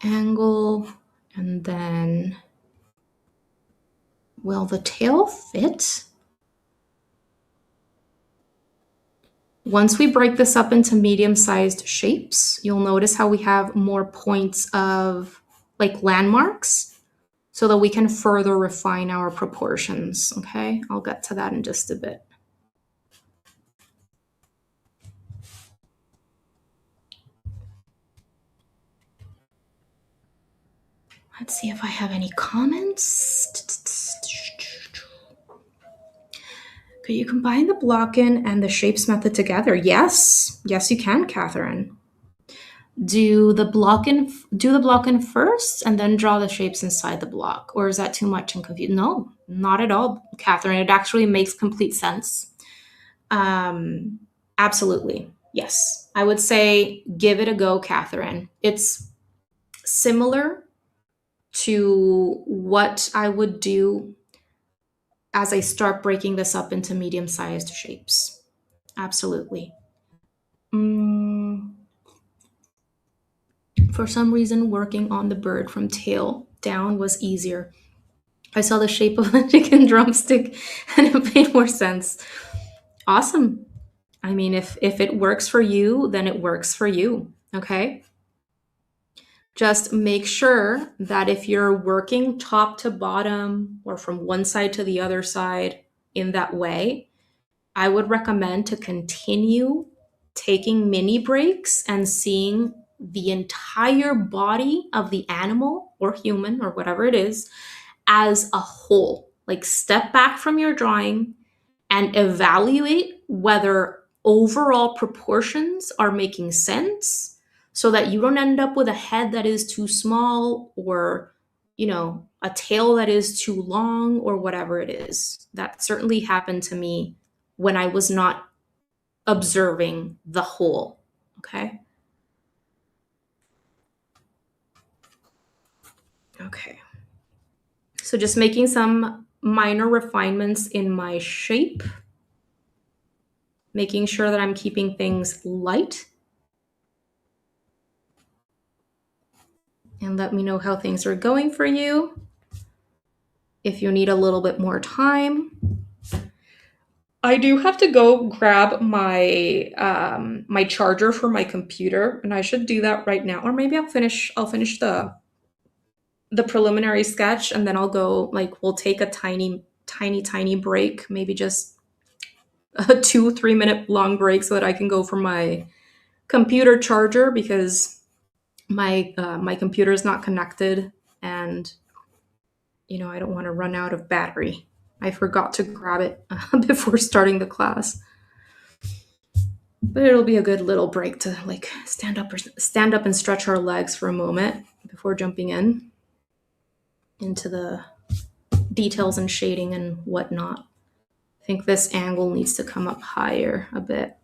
Angle, and then, will the tail fit? Once we break this up into medium-sized shapes, you'll notice how we have more points of like landmarks so that we can further refine our proportions, okay? I'll get to that in just a bit. Let's see if I have any comments. Could you combine the block-in and the shapes method together? Yes. Yes, you can, Catherine. Do the block-in first and then draw the shapes inside the block, or is that too much and confusing? No, not at all, Catherine. It actually makes complete sense. Absolutely. Yes. I would say give it a go, Catherine. It's similar to what I would do as I start breaking this up into medium-sized shapes. Absolutely. For some reason, working on the bird from tail down was easier. I saw the shape of a chicken drumstick and it made more sense. Awesome. I mean, if it works for you, then it works for you. Okay. Just make sure that if you're working top to bottom or from one side to the other side in that way, I would recommend to continue taking mini breaks and seeing the entire body of the animal or human or whatever it is as a whole. Like, step back from your drawing and evaluate whether overall proportions are making sense so that you don't end up with a head that is too small or, a tail that is too long or whatever it is. That certainly happened to me when I was not observing the whole. Okay. Okay. So just making some minor refinements in my shape, making sure that I'm keeping things light. And let me know how things are going for you. If you need a little bit more time. I do have to go grab my charger for my computer, and I should do that right now. Or maybe I'll finish the preliminary sketch, and then I'll go, like, we'll take a tiny break, maybe just a 2-3 minute long break so that I can go for my computer charger, because my computer is not connected, and I don't want to run out of battery. I forgot to grab it before starting the class. But it'll be a good little break to, like, stand up and stretch our legs for a moment before jumping into the details and shading and whatnot. I think this angle needs to come up higher a bit.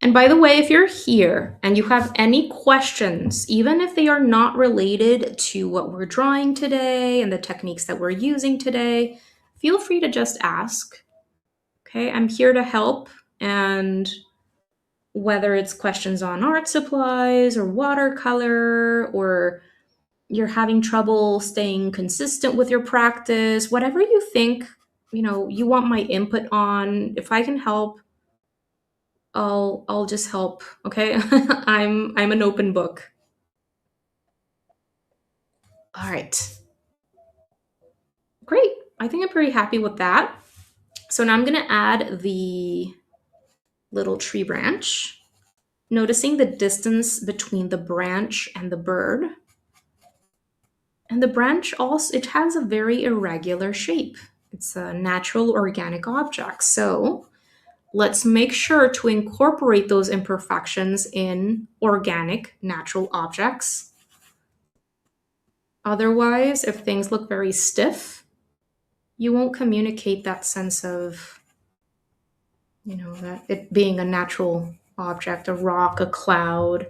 And by the way, if you're here and you have any questions, even if they are not related to what we're drawing today and the techniques that we're using today, feel free to just ask. Okay, I'm here to help. And whether it's questions on art supplies or watercolor, or you're having trouble staying consistent with your practice, whatever you think, you want my input on, if I can help, I'll just help. Okay. I'm an open book. All right. Great. I think I'm pretty happy with that. So now I'm going to add the little tree branch, noticing the distance between the branch and the bird. And the branch also, it has a very irregular shape. It's a natural organic object. So let's make sure to incorporate those imperfections in organic, natural objects. Otherwise, if things look very stiff, you won't communicate that sense of, that it being a natural object, a rock, a cloud,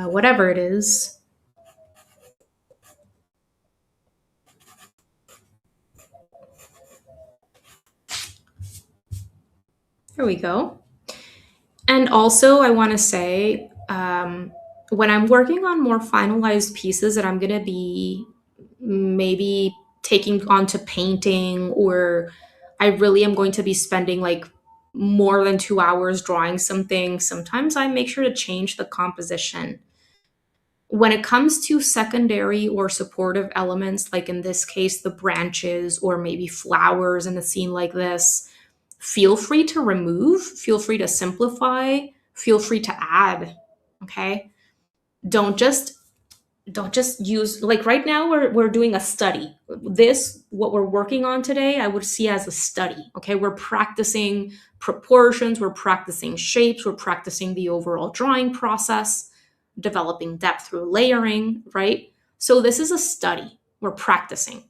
whatever it is. There we go. And also, I want to say, when I'm working on more finalized pieces that I'm going to be maybe taking onto painting, or I really am going to be spending like more than 2 hours drawing something, sometimes I make sure to change the composition. When it comes to secondary or supportive elements, like in this case, the branches or maybe flowers in a scene like this, feel free to remove, feel free to simplify, feel free to add. Okay. Don't just use, like, right now we're doing a study. What we're working on today, I would see as a study. Okay. We're practicing proportions, we're practicing shapes, we're practicing the overall drawing process, developing depth through layering, right? So this is a study. We're practicing.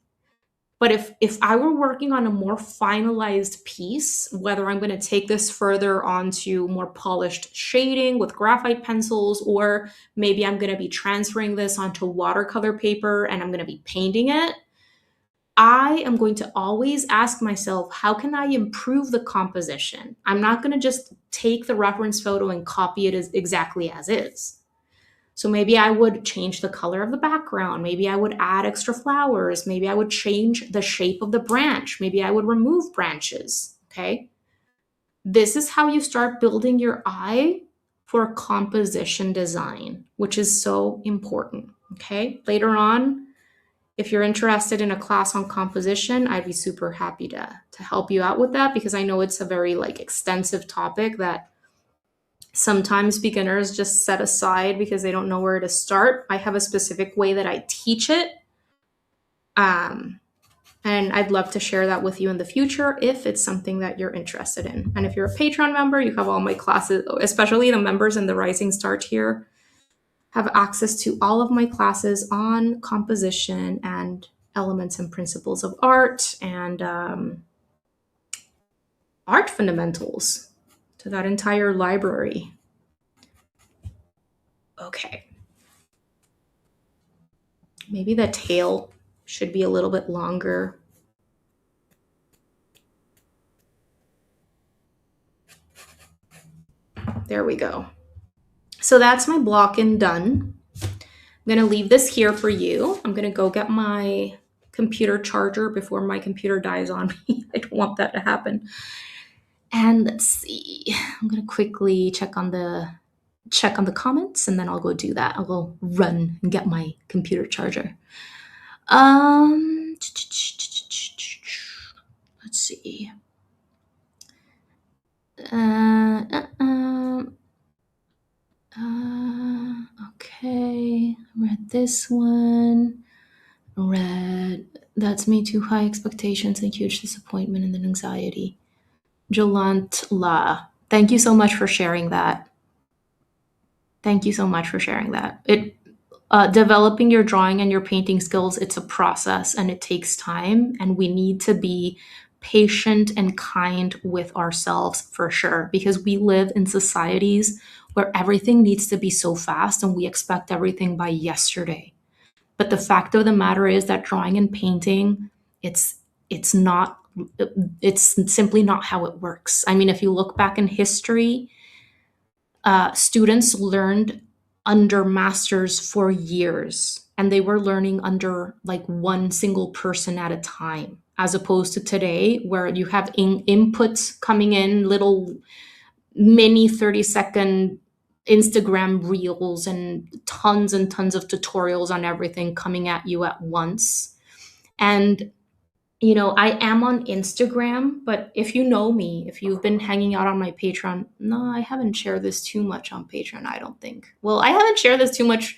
But if I were working on a more finalized piece, whether I'm going to take this further onto more polished shading with graphite pencils, or maybe I'm going to be transferring this onto watercolor paper and I'm going to be painting it, I am going to always ask myself, how can I improve the composition? I'm not going to just take the reference photo and copy it exactly as is. So maybe I would change the color of the background. Maybe I would add extra flowers. Maybe I would change the shape of the branch. Maybe I would remove branches. Okay. This is how you start building your eye for composition design, which is so important. Okay. Later on, if you're interested in a class on composition, I'd be super happy to help you out with that, because I know it's a very extensive topic that sometimes beginners just set aside because they don't know where to start. I have a specific way that I teach it. And I'd love to share that with you in the future if it's something that you're interested in. And if you're a Patreon member, you have all my classes, especially the members in the Rising Star tier, have access to all of my classes on composition and elements and principles of art and art fundamentals, to that entire library. Okay. Maybe the tail should be a little bit longer. There we go. So that's my block-in done. I'm going to leave this here for you. I'm going to go get my computer charger before my computer dies on me. I don't want that to happen. And let's see. I'm going to quickly check on the comments, and then I'll go do that. I'll go run and get my computer charger. Let's see. Okay, read this one. Read, that's me, too high expectations and huge disappointment and then anxiety. Jalant La, thank you so much for sharing that. Thank you so much for sharing that. Developing your drawing and your painting skills, it's a process and it takes time, and we need to be patient and kind with ourselves for sure, because we live in societies where everything needs to be so fast and we expect everything by yesterday. But the fact of the matter is that drawing and painting, it's not it's simply not how it works. I mean, if you look back in history, students learned under masters for years, and they were learning under like one single person at a time, as opposed to today where you have inputs coming in, little mini 30-second Instagram reels and tons of tutorials on everything coming at you at once. And I am on Instagram, but if you know me, if you've been hanging out on my Patreon, no, I haven't shared this too much on Patreon, I don't think. Well, I haven't shared this too much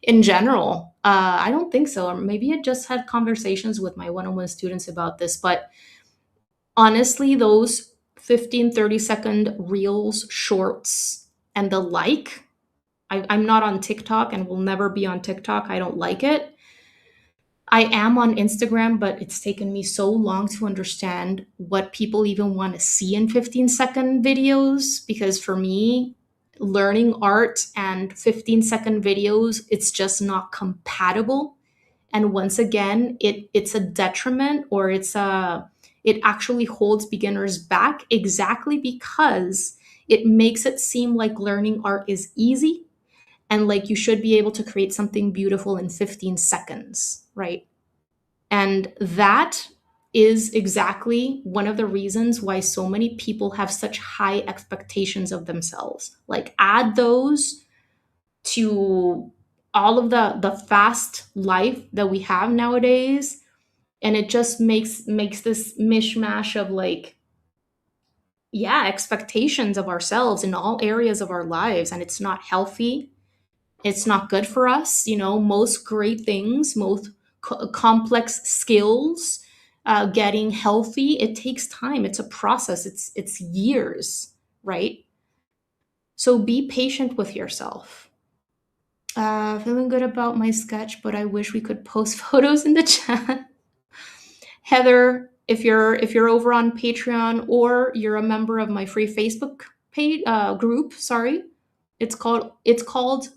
in general. I don't think so. Or maybe I just had conversations with my one-on-one students about this. But honestly, those 15, 30-second reels, shorts, and the like, I'm not on TikTok and will never be on TikTok. I don't like it. I am on Instagram, but it's taken me so long to understand what people even want to see in 15-second videos, because for me, learning art and 15-second videos, it's just not compatible. And once again, it's a detriment, or it actually holds beginners back, exactly because it makes it seem like learning art is easy and like you should be able to create something beautiful in 15 seconds, right? And that is exactly one of the reasons why so many people have such high expectations of themselves. Like, add those to all of the fast life that we have nowadays, and it just makes this mishmash of like, yeah, expectations of ourselves in all areas of our lives, and it's not healthy. It's not good for us. Most great things, most complex skills, getting healthy, it takes time. It's a process. It's years, right? So be patient with yourself. Feeling good about my sketch, but I wish we could post photos in the chat. Heather, if you're over on Patreon, or you're a member of my free Facebook page group, sorry, it's called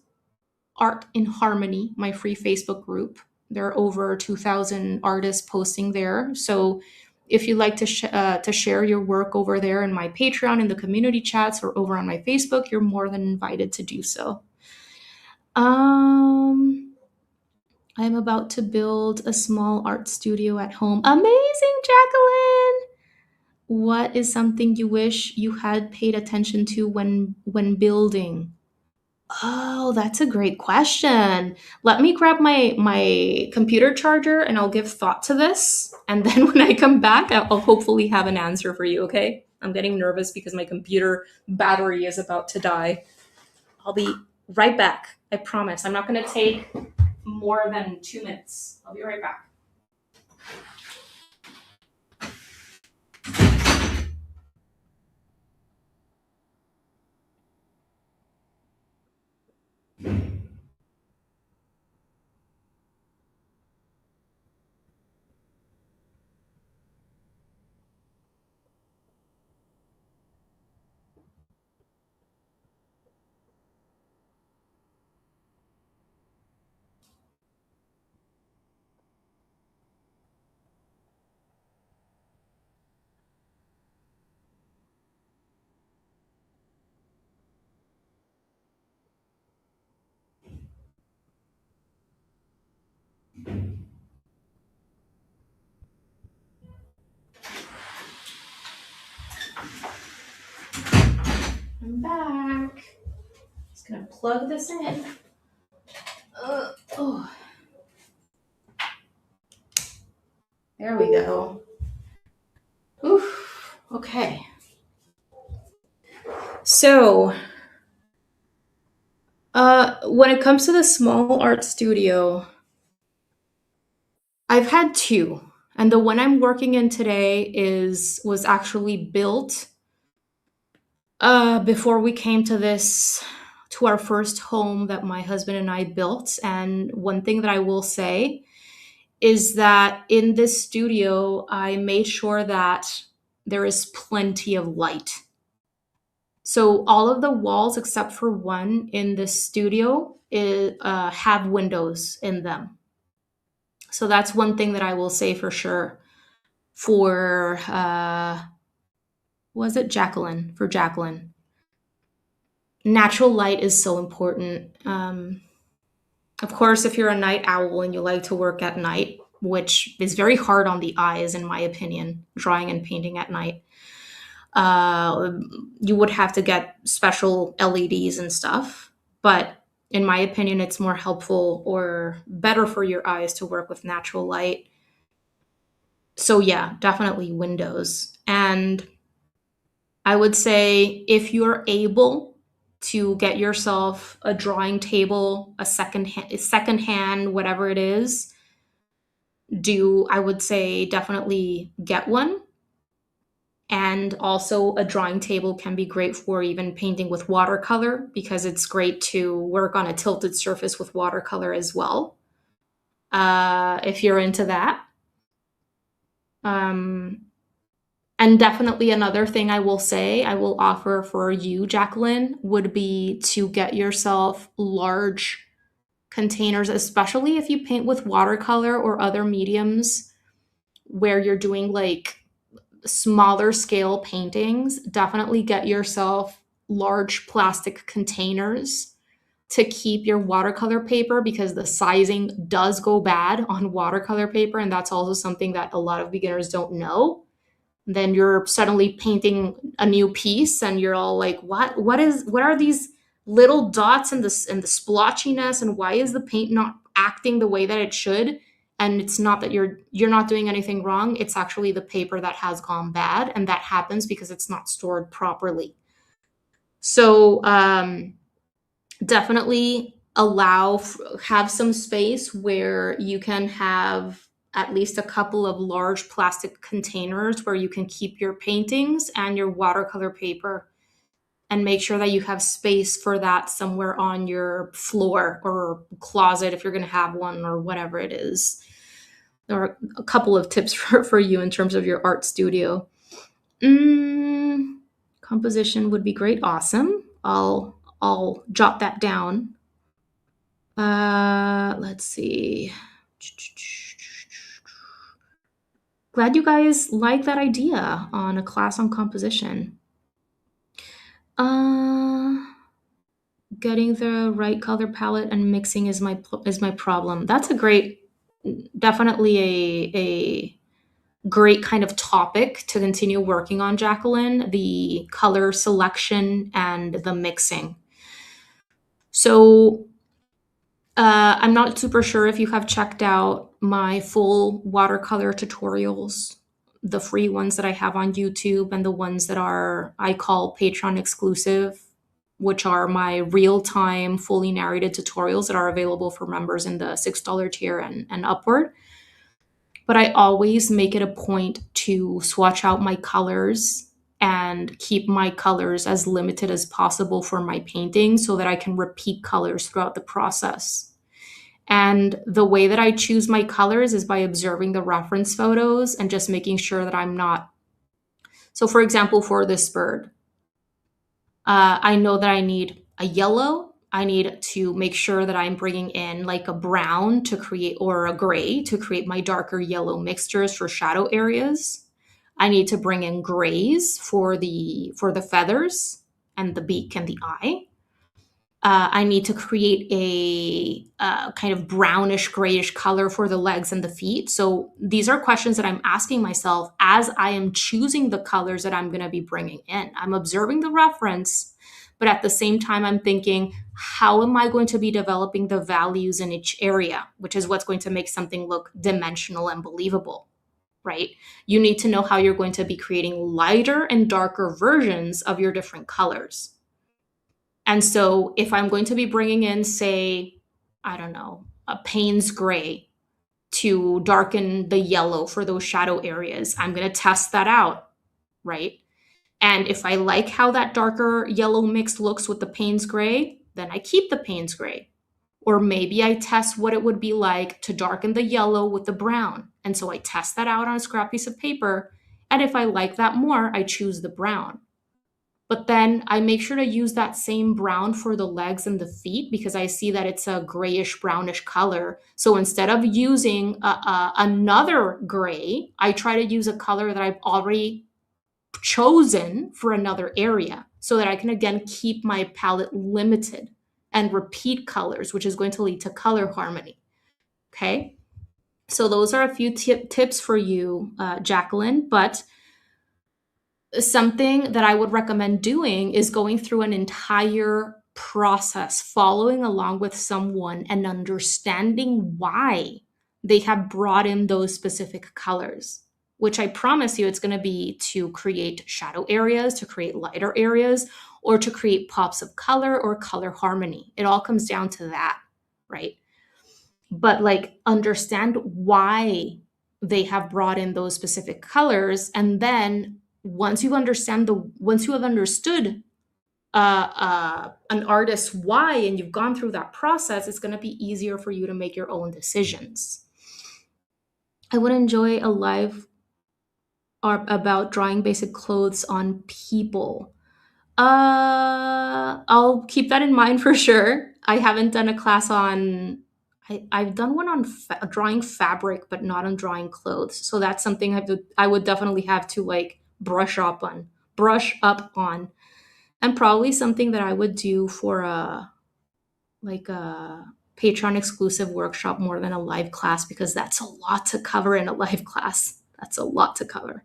Art in Harmony, my free Facebook group. There are over 2,000 artists posting there. So if you'd like to share your work over there in my Patreon, in the community chats, or over on my Facebook, you're more than invited to do so. I'm about to build a small art studio at home. Amazing, Jacqueline! What is something you wish you had paid attention to when building? Oh, that's a great question. Let me grab my computer charger and I'll give thought to this. And then when I come back, I'll hopefully have an answer for you, okay? I'm getting nervous because my computer battery is about to die. I'll be right back. I promise. I'm not going to take more than 2 minutes. I'll be right back. plug this in. Oh, there we go. Oof. Okay. So, when it comes to the small art studio, I've had two, and the one I'm working in today is was actually built before we came to our first home that my husband and I built. And one thing that I will say is that in this studio, I made sure that there is plenty of light. So all of the walls except for one in this studio have windows in them. So that's one thing that I will say for sure. For was it Jacqueline? For Jacqueline, natural light is so important. Of course, if you're a night owl and you like to work at night, which is very hard on the eyes, in my opinion, drawing and painting at night, uh, you would have to get special LEDs and stuff. But in my opinion, it's more helpful or better for your eyes to work with natural light. So, yeah, definitely windows. And I would say if you're able to get yourself a drawing table, a second hand, whatever it is, I would say definitely get one. And also, a drawing table can be great for even painting with watercolor because it's great to work on a tilted surface with watercolor as well. If you're into that. Um, and definitely another thing I will say, I will offer for you, Jacqueline, would be to get yourself large containers, especially if you paint with watercolor or other mediums where you're doing like smaller scale paintings. Definitely get yourself large plastic containers to keep your watercolor paper because the sizing does go bad on watercolor paper. And that's also something that a lot of beginners don't know. Then you're suddenly painting a new piece and you're all like, what are these little dots and the splotchiness, and why is the paint not acting the way that it should? And it's not that you're not doing anything wrong, it's actually the paper that has gone bad, and that happens because it's not stored properly. So definitely have some space where you can have at least a couple of large plastic containers where you can keep your paintings and your watercolor paper, and make sure that you have space for that somewhere on your floor or closet if you're going to have one, or whatever it is. There are a couple of tips for you in terms of your art studio. Composition would be great. Awesome. I'll jot that down. Let's see. Glad you guys like that idea on a class on composition. Getting the right color palette and mixing is my problem. That's definitely a great kind of topic to continue working on, Jacqueline. The color selection and the mixing. So I'm not super sure if you have checked out my full watercolor tutorials, the free ones that I have on YouTube and the ones that I call Patreon exclusive, which are my real-time, fully narrated tutorials that are available for members in the $6 tier and upward. But I always make it a point to swatch out my colors and keep my colors as limited as possible for my painting so that I can repeat colors throughout the process. And the way that I choose my colors is by observing the reference photos and just making sure that I'm not. So for example, for this bird, I know that I need a yellow. I need to make sure that I'm bringing in like a brown to create, or a gray to create my darker yellow mixtures for shadow areas. I need to bring in grays for the feathers and the beak and the eye. I need to create a kind of brownish grayish color for the legs and the feet. So these are questions that I'm asking myself as I am choosing the colors that I'm going to be bringing in. I'm observing the reference, but at the same time, I'm thinking, how am I going to be developing the values in each area, which is what's going to make something look dimensional and believable, right? You need to know how you're going to be creating lighter and darker versions of your different colors. And so if I'm going to be bringing in, say, I don't know, a Payne's gray to darken the yellow for those shadow areas, I'm going to test that out, right? And if I like how that darker yellow mix looks with the Payne's gray, then I keep the Payne's gray. Or maybe I test what it would be like to darken the yellow with the brown. And so I test that out on a scrap piece of paper. And if I like that more, I choose the brown. But then I make sure to use that same brown for the legs and the feet because I see that it's a grayish brownish color. So instead of using another gray, I try to use a color that I've already chosen for another area so that I can again keep my palette limited and repeat colors, which is going to lead to color harmony. Okay. So those are a few tips for you, Jacqueline, but something that I would recommend doing is going through an entire process, following along with someone and understanding why they have brought in those specific colors, which I promise you it's going to be to create shadow areas, to create lighter areas, or to create pops of color or color harmony. It all comes down to that, right? But like understand why they have brought in those specific colors, and then once you have understood an artist's why and you've gone through that process, it's going to be easier for you to make your own decisions. I would enjoy a live art about drawing basic clothes on people. I'll keep that in mind for sure. I haven't done a class on. I've done one on drawing fabric, but not on drawing clothes. So that's something I would definitely have to like brush up on, and probably something that I would do for a Patreon exclusive workshop more than a live class because that's a lot to cover in a live class. That's a lot to cover.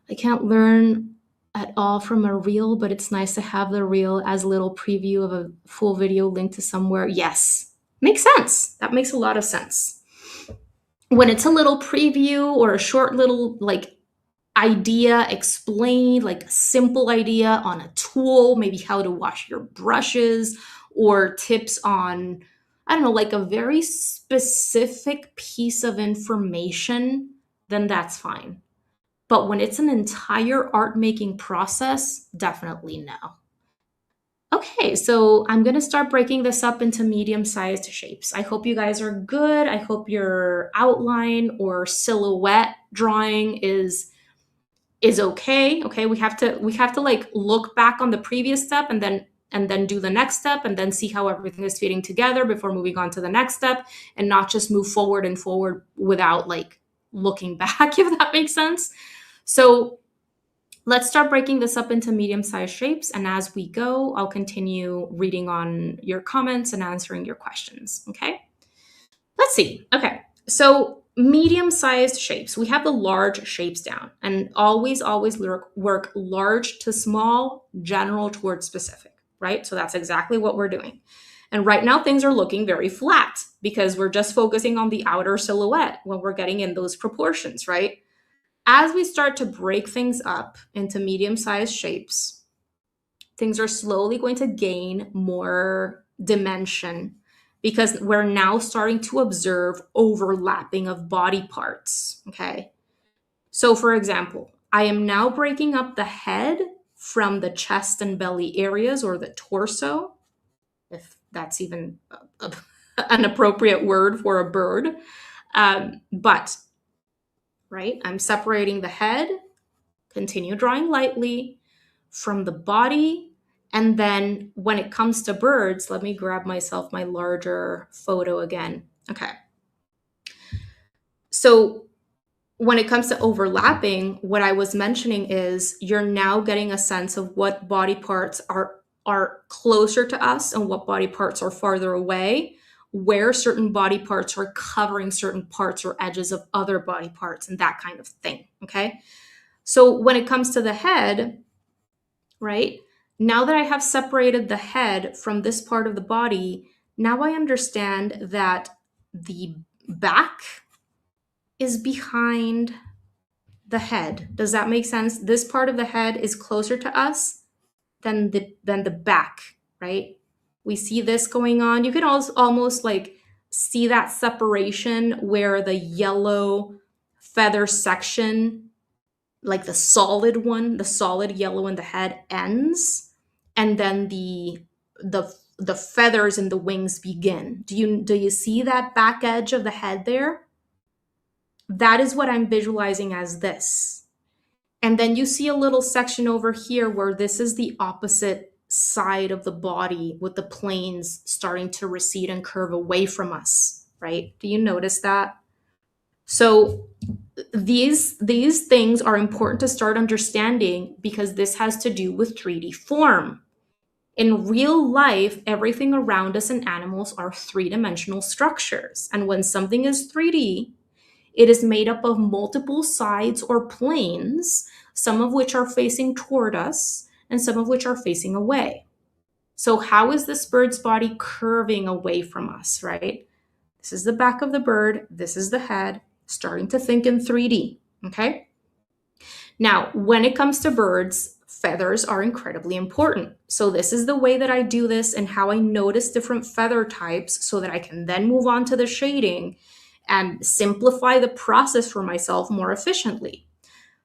I can't learn at all from a reel, but it's nice to have the reel as a little preview of a full video linked to somewhere. Yes, makes sense. That makes a lot of sense. When it's a little preview or a short little like idea explained, like a simple idea on a tool, maybe how to wash your brushes or tips on, I don't know, like a very specific piece of information, then that's fine. But when it's an entire art making process, definitely no. Okay, so I'm going to start breaking this up into medium-sized shapes. I hope you guys are good. I hope your outline or silhouette drawing is okay. Okay, we have to like look back on the previous step and then do the next step and then see how everything is fitting together before moving on to the next step and not just move forward and forward without like looking back, if that makes sense. So let's start breaking this up into medium-sized shapes. And as we go, I'll continue reading on your comments and answering your questions. Okay. Let's see. Okay. So medium-sized shapes. We have the large shapes down and always work large to small, general towards specific, right? So that's exactly what we're doing. And right now things are looking very flat because we're just focusing on the outer silhouette when we're getting in those proportions, right? As we start to break things up into medium-sized shapes, things are slowly going to gain more dimension because we're now starting to observe overlapping of body parts, okay? So for example, I am now breaking up the head from the chest and belly areas or the torso, if that's even an appropriate word for a bird. But right? I'm separating the head, continue drawing lightly from the body. And then when it comes to birds, let me grab myself my larger photo again. Okay. So when it comes to overlapping, what I was mentioning is you're now getting a sense of what body parts are closer to us and what body parts are farther away, where certain body parts are covering certain parts or edges of other body parts and that kind of thing, okay? So when it comes to the head, right, Now that I have separated the head from this part of the body, now I understand that the back is behind the head. Does that make sense? This part of the head is closer to us than the back, right? We see this going on. You can also almost like see that separation where the yellow feather section, like the solid one, the solid yellow in the head ends, and then the feathers in the wings begin. Do you see that back edge of the head there? That is what I'm visualizing as this. And then you see a little section over here where this is the opposite side of the body with the planes starting to recede and curve away from us, right? Do you notice that? So these things are important to start understanding because this has to do with 3D form. In real life, everything around us and animals are three-dimensional structures. And when something is 3D, it is made up of multiple sides or planes, some of which are facing toward us and some of which are facing away. So how is this bird's body curving away from us, right? This is the back of the bird. This is the head, starting to think in 3D, okay? Now, when it comes to birds, feathers are incredibly important. So this is the way that I do this and how I notice different feather types so that I can then move on to the shading and simplify the process for myself more efficiently.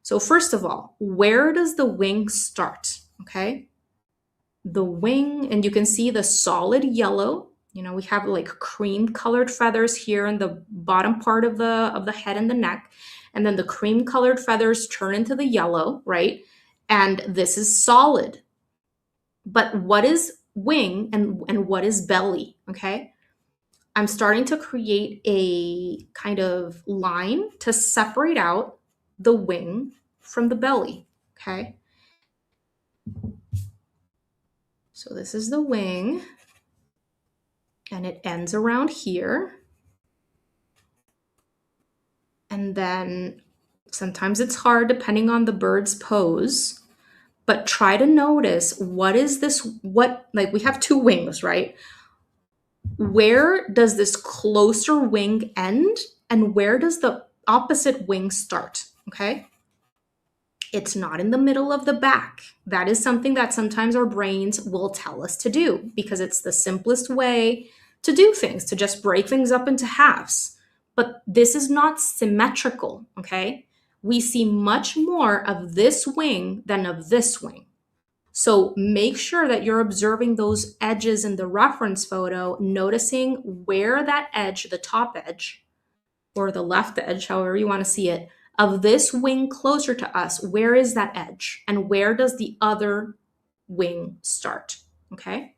So first of all, where does the wing start? Okay. The wing, and you can see the solid yellow. We have like cream colored feathers here in the bottom part of the head and the neck. And then the cream colored feathers turn into the yellow, right? And this is solid. But what is wing and what is belly? Okay. I'm starting to create a kind of line to separate out the wing from the belly, okay? So this is the wing, and it ends around here. And then sometimes it's hard depending on the bird's pose, but try to notice like we have two wings, right? Where does this closer wing end and where does the opposite wing start? Okay. It's not in the middle of the back. That is something that sometimes our brains will tell us to do because it's the simplest way to do things, to just break things up into halves. But this is not symmetrical, okay? We see much more of this wing than of this wing. So make sure that you're observing those edges in the reference photo, noticing where that edge, the top edge, or the left edge, however you want to see it, of this wing closer to us, where is that edge? And where does the other wing start? Okay?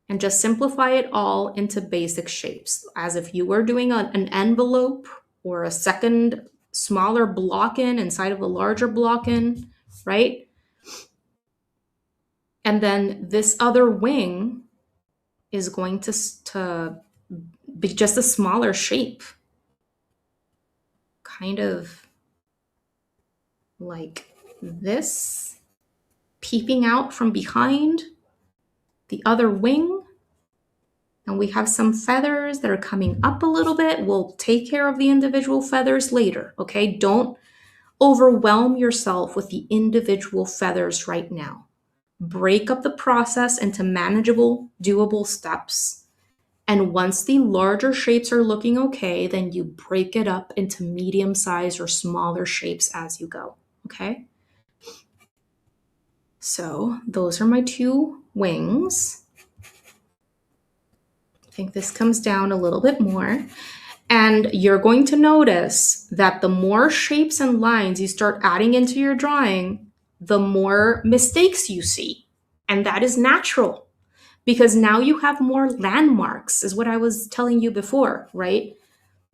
And just simplify it all into basic shapes, as if you were doing an envelope or a second smaller block-in inside of a larger block-in, right? And then this other wing is going to be just a smaller shape. Kind of like this, peeping out from behind the other wing. And we have some feathers that are coming up a little bit. We'll take care of the individual feathers later, okay? Don't overwhelm yourself with the individual feathers right now. Break up the process into manageable, doable steps. And once the larger shapes are looking okay, then you break it up into medium-sized or smaller shapes as you go, okay? So those are my two wings. I think this comes down a little bit more. And you're going to notice that the more shapes and lines you start adding into your drawing, the more mistakes you see. And that is natural because now you have more landmarks, is what I was telling you before, right?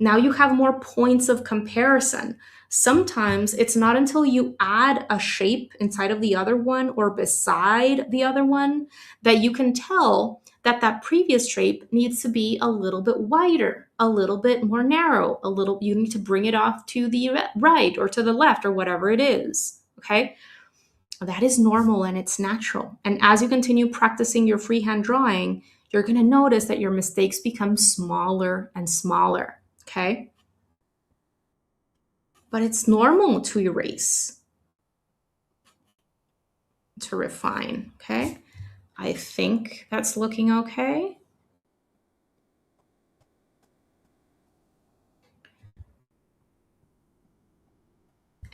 Now you have more points of comparison. Sometimes it's not until you add a shape inside of the other one or beside the other one that you can tell that that previous shape needs to be a little bit wider, a little bit more narrow, you need to bring it off to the right or to the left or whatever it is, okay? That is normal and it's natural. And as you continue practicing your freehand drawing, you're going to notice that your mistakes become smaller and smaller. Okay. But it's normal to erase, to refine. Okay. I think that's looking okay.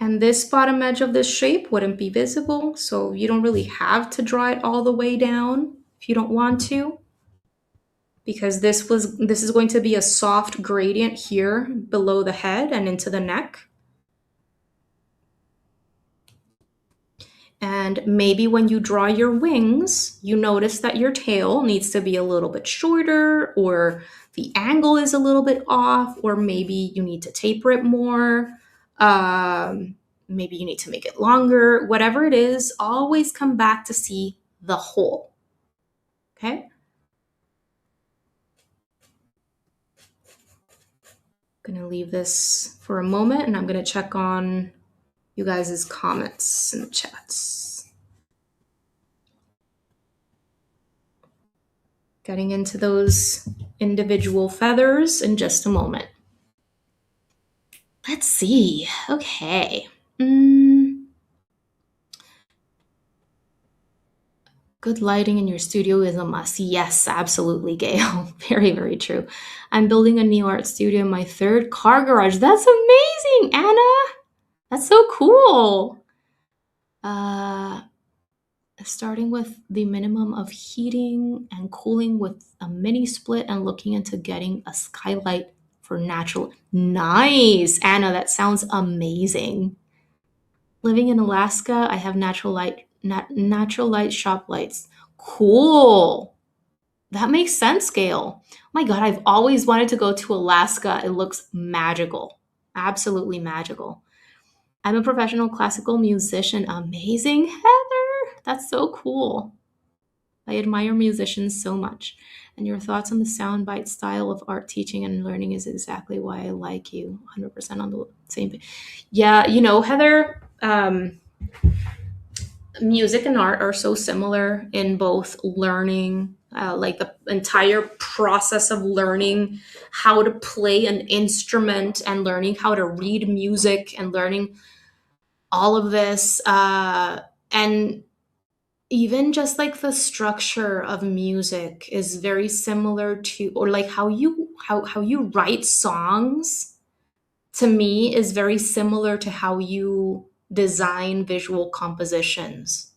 And this bottom edge of this shape wouldn't be visible, so you don't really have to draw it all the way down if you don't want to, because this is going to be a soft gradient here below the head and into the neck. And maybe when you draw your wings, you notice that your tail needs to be a little bit shorter, or the angle is a little bit off, or maybe you need to taper it more. Maybe you need to make it longer. Whatever it is, always come back to see the whole. Okay? Gonna leave this for a moment and I'm gonna check on you guys' comments in the chats. Getting into those individual feathers in just a moment. Let's see. Okay. Good lighting in your studio is a must. Yes, absolutely, Gail. Very, very true. I'm building a new art studio in my third car garage. That's amazing, Anna. That's so cool. Starting with the minimum of heating and cooling with a mini split and looking into getting a skylight for natural. Nice, Anna. That sounds amazing. Living in Alaska, I have natural light shop lights. Cool. That makes sense, Gail. Oh my God, I've always wanted to go to Alaska. It looks magical. Absolutely magical. I'm a professional classical musician. Amazing, Heather. That's so cool. I admire musicians so much. And your thoughts on the soundbite style of art teaching and learning is exactly why I like you. 100% on the same page. Yeah, Heather, music and art are so similar in both learning, like the entire process of learning how to play an instrument and learning how to read music and learning all of this. And even just like the structure of music is very similar to, or like how you write songs, to me is very similar to how you design visual compositions,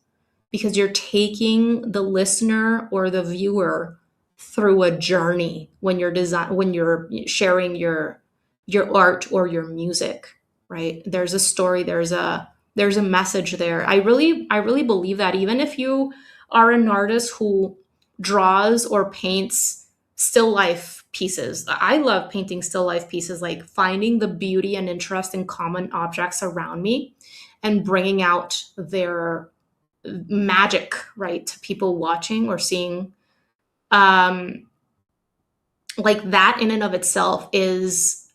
because you're taking the listener or the viewer through a journey when you're sharing your art or your music, right? There's a story, there's a message there. I really believe that even if you are an artist who draws or paints still life pieces, I love painting still life pieces, like finding the beauty and interest in common objects around me and bringing out their magic, right, to people watching or seeing. um like that in and of itself is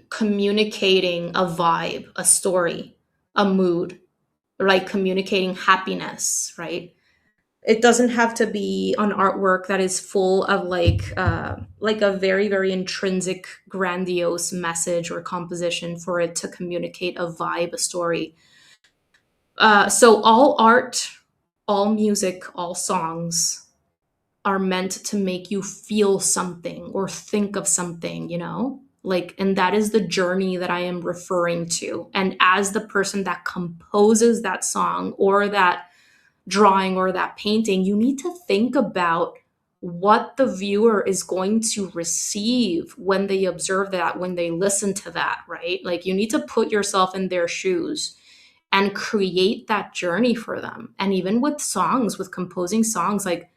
communicating a vibe, a story, a mood, like communicating happiness, right? It doesn't have to be an artwork that is full of like a very, very intrinsic grandiose message or composition for it to communicate a vibe, a story. So all art, all music, all songs are meant to make you feel something or think of something, like, and that is the journey that I am referring to. And as the person that composes that song or that drawing or that painting, you need to think about what the viewer is going to receive when they observe that, when they listen to that, right? Like, you need to put yourself in their shoes and create that journey for them. And even with songs, with composing songs, like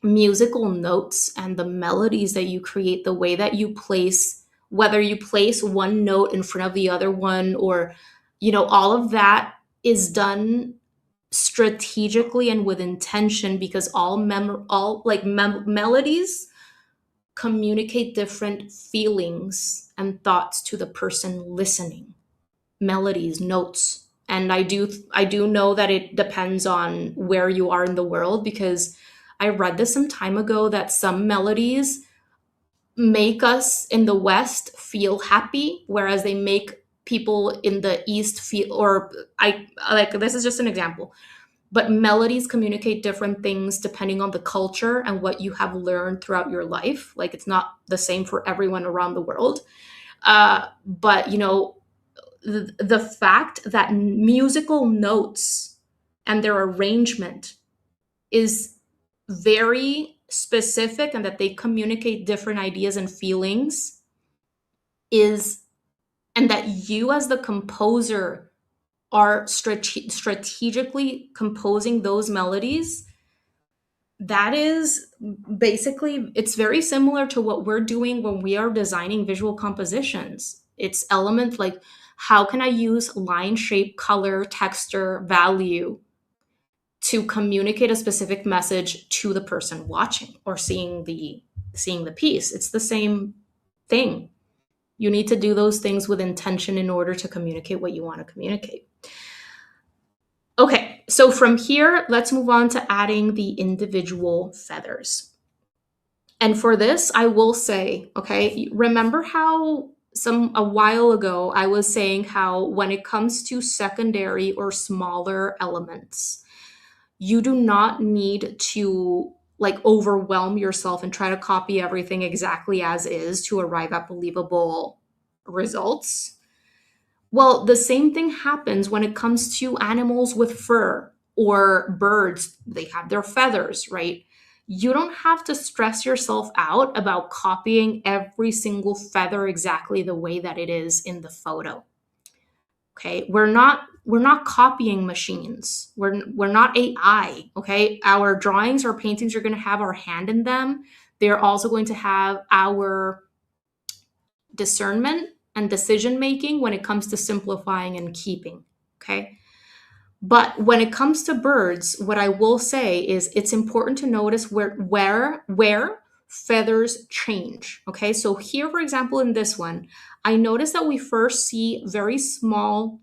musical notes and the melodies that you create, the way that you place, whether you place one note in front of the other one, or, all of that is done strategically and with intention, because melodies communicate different feelings and thoughts to the person listening. Melodies, notes, And I do know that it depends on where you are in the world, because I read this some time ago that some melodies make us in the West feel happy, whereas they make people in the East feel, or I like, this is just an example, but melodies communicate different things depending on the culture and what you have learned throughout your life. Like, it's not the same for everyone around the world. But the fact that musical notes and their arrangement is very specific and that they communicate different ideas and feelings is, and that you as the composer are strategically composing those melodies, that is basically, it's very similar to what we're doing when we are designing visual compositions. It's elements like, how can I use line, shape, color, texture, value to communicate a specific message to the person watching or seeing the piece. It's the same thing. You need to do those things with intention in order to communicate what you want to communicate. Okay, so from here, let's move on to adding the individual feathers. And for this, I will say, okay, remember how a while ago I was saying how when it comes to secondary or smaller elements, you do not need to like overwhelm yourself and try to copy everything exactly as is to arrive at believable results. Well, the same thing happens when it comes to animals with fur or birds. They have their feathers, right? You don't have to stress yourself out about copying every single feather exactly the way that it is in the photo. Okay, we're not copying machines. We're not AI. Okay, our drawings or paintings are going to have our hand in them. They're also going to have our discernment and decision making when it comes to simplifying and keeping. Okay, but when it comes to birds, what I will say is it's important to notice where feathers change. Okay, so here, for example, in this one, I noticed that we first see very small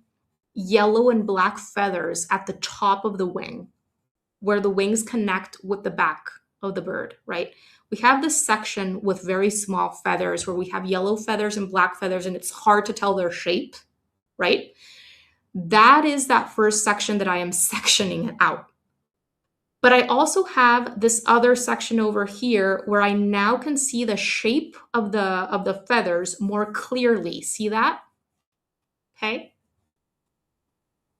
yellow and black feathers at the top of the wing, where the wings connect with the back of the bird, right? We have this section with very small feathers where we have yellow feathers and black feathers, and it's hard to tell their shape, right? That is that first section that I am sectioning out. But I also have this other section over here where I now can see the shape of the feathers more clearly. See that? Okay.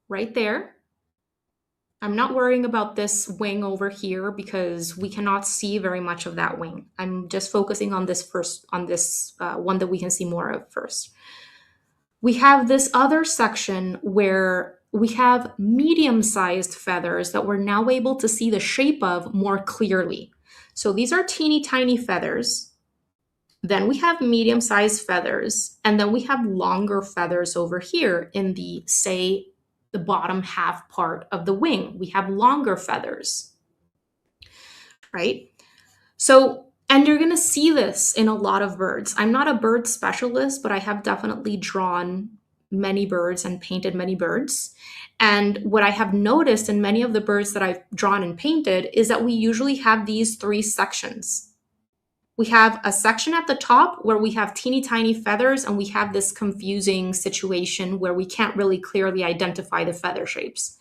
Right there. I'm not worrying about this wing over here because we cannot see very much of that wing. I'm just focusing on this one that we can see more of first. We have this other section where we have medium-sized feathers that we're now able to see the shape of more clearly. So these are teeny tiny feathers. Then we have medium-sized feathers, and then we have longer feathers over here in the bottom half part of the wing. We have longer feathers, right? So, and you're going to see this in a lot of birds. I'm not a bird specialist, but I have definitely drawn many birds and painted many birds. And what I have noticed in many of the birds that I've drawn and painted is that we usually have these three sections. We have a section at the top where we have teeny tiny feathers, and we have this confusing situation where we can't really clearly identify the feather shapes.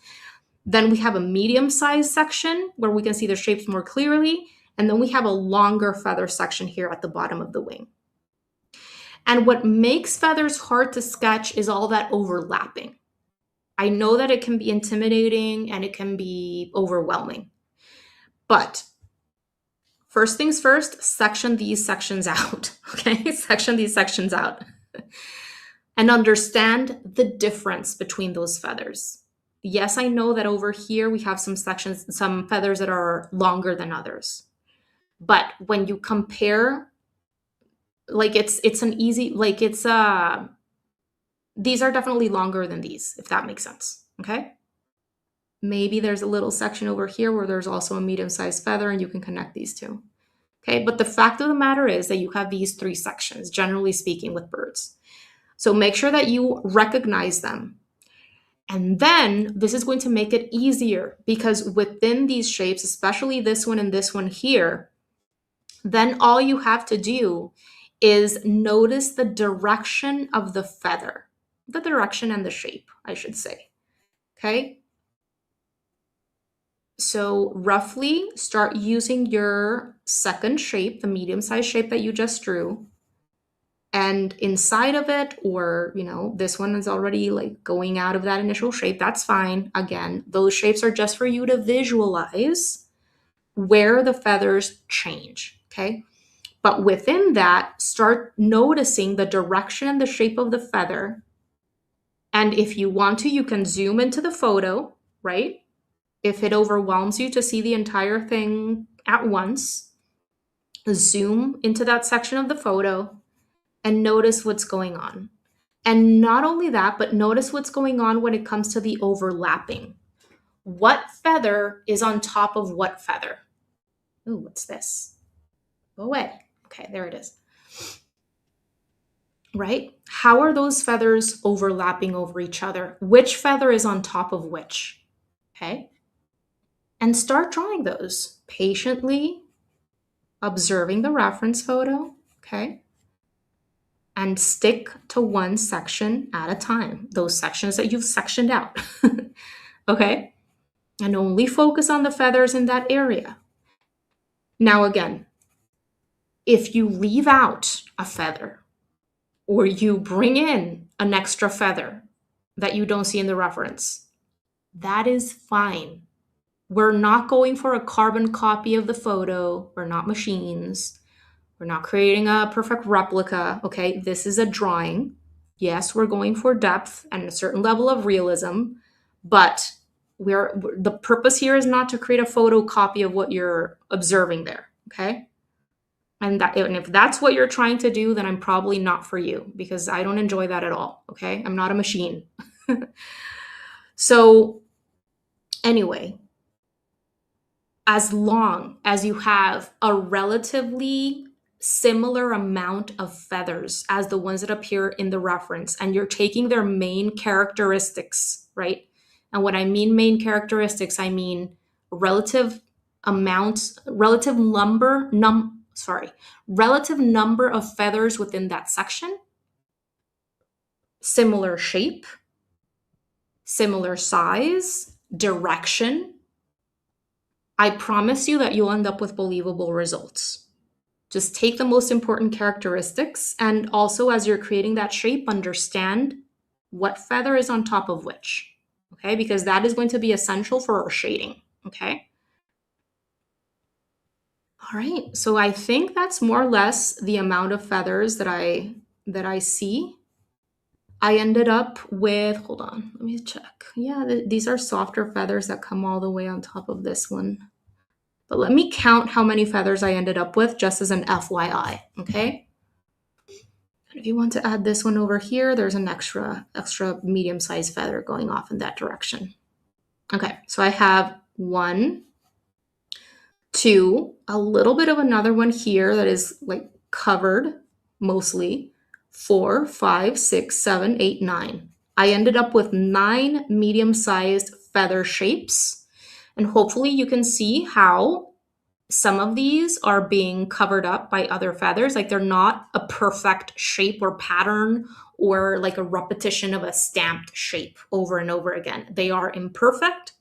Then we have a medium-sized section where we can see the shapes more clearly, and then we have a longer feather section here at the bottom of the wing. And what makes feathers hard to sketch is all that overlapping. I know that it can be intimidating and it can be overwhelming, but first things first, section these sections out, okay? Section these sections out and understand the difference between those feathers. Yes, I know that over here we have some feathers that are longer than others. But when you compare, like these are definitely longer than these, if that makes sense, okay? Maybe there's a little section over here where there's also a medium-sized feather and you can connect these two. Okay, but the fact of the matter is that you have these three sections, generally speaking, with birds. So make sure that you recognize them. And then this is going to make it easier because within these shapes, especially this one and this one here, then all you have to do is notice the direction of the feather, the direction and the shape, I should say. Okay. So roughly start using your second shape, the medium-sized shape that you just drew. And inside of it, or, this one is already like going out of that initial shape, that's fine. Again, those shapes are just for you to visualize where the feathers change. Okay. But within that, start noticing the direction and the shape of the feather. And if you want to, you can zoom into the photo, right? If it overwhelms you to see the entire thing at once, zoom into that section of the photo and notice what's going on. And not only that, but notice what's going on when it comes to the overlapping. What feather is on top of what feather? Ooh, what's this? Go away. Okay, there it is. Right? How are those feathers overlapping over each other? Which feather is on top of which? Okay. And start drawing those patiently, observing the reference photo. Okay. And stick to one section at a time, those sections that you've sectioned out. Okay. And only focus on the feathers in that area. Now, again, if you leave out a feather or you bring in an extra feather that you don't see in the reference, that is fine. We're not going for a carbon copy of the photo. We're not machines. We're not creating a perfect replica. Okay, this is a drawing. Yes, we're going for depth and a certain level of realism, but the purpose here is not to create a photocopy of what you're observing there. Okay. And if that's what you're trying to do, then I'm probably not for you because I don't enjoy that at all. Okay. I'm not a machine. So anyway, as long as you have a relatively similar amount of feathers as the ones that appear in the reference, and you're taking their main characteristics, right? And when I mean main characteristics, I mean relative amounts, relative number of feathers within that section, similar shape, similar size, direction. I promise you that you'll end up with believable results. Just take the most important characteristics, and also as you're creating that shape, understand what feather is on top of which, okay? Because that is going to be essential for our shading, okay? All right, so I think that's more or less the amount of feathers that I see. I ended up with, hold on, let me check. Yeah, these are softer feathers that come all the way on top of this one. But let me count how many feathers I ended up with just as an FYI, okay? And if you want to add this one over here, there's an extra medium-sized feather going off in that direction. Okay, so I have 1, 2, a little bit of another one here that is like covered mostly, 4, 5, 6, 7, 8, 9. I ended up with 9 medium-sized feather shapes. And hopefully you can see how some of these are being covered up by other feathers. Like they're not a perfect shape or pattern or like a repetition of a stamped shape over and over again. They are imperfect.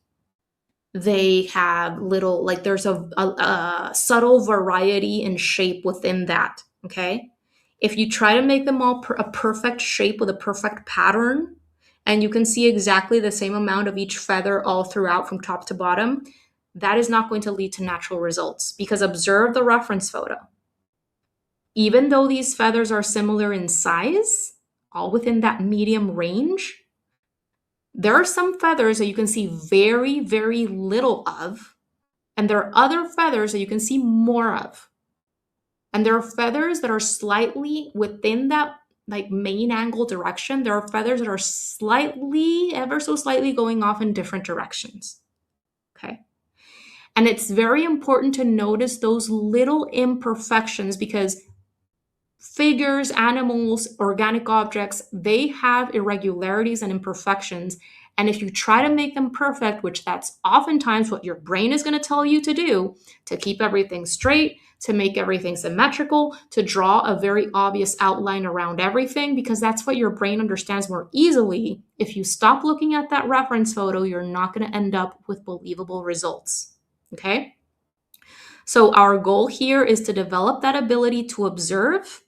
They have little, like there's a subtle variety in shape within that, okay? If you try to make them all a perfect shape with a perfect pattern, and you can see exactly the same amount of each feather all throughout from top to bottom, that is not going to lead to natural results, because observe the reference photo. Even though these feathers are similar in size, all within that medium range, there are some feathers that you can see very, very little of, and there are other feathers that you can see more of. And there are feathers that are slightly within that like main angle direction. There are feathers that are slightly, ever so slightly going off in different directions. Okay. And it's very important to notice those little imperfections, because Figures, animals, organic objects, they have irregularities and imperfections. And if you try to make them perfect, which that's oftentimes what your brain is going to tell you to do, to keep everything straight, to make everything symmetrical, to draw a very obvious outline around everything, because that's what your brain understands more easily. If you stop looking at that reference photo, you're not going to end up with believable results. Okay? So our goal here is to develop that ability to observe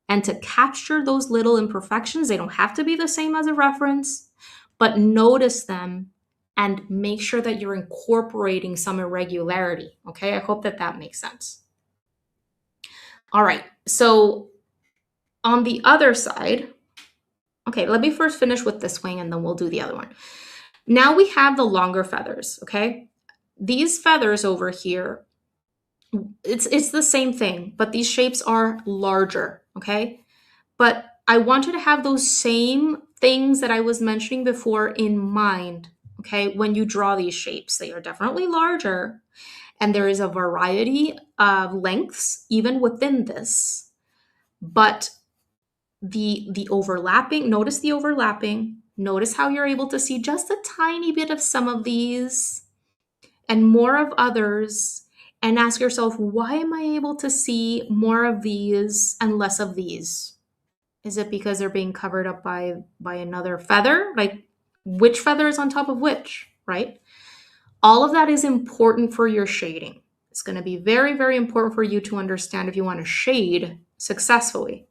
and to capture those little imperfections. They don't have to be the same as a reference, but notice them and make sure that you're incorporating some irregularity. Okay, I hope that that makes sense. All right, so on the other side, okay, let me first finish with this wing and then we'll do the other one. Now we have the longer feathers, okay? These feathers over here, it's the same thing, but these shapes are larger, okay? But I want you to have those same things that I was mentioning before in mind, okay, when you draw these shapes. They are definitely larger, and there is a variety of lengths even within this. But the overlapping, notice the overlapping, notice how you're able to see just a tiny bit of some of these and more of others, and ask yourself, why am I able to see more of these and less of these? Is it because they're being covered up by another feather? Like, which feather is on top of which, right? All of that is important for your shading. It's going to be very, very important for you to understand if you want to shade successfully.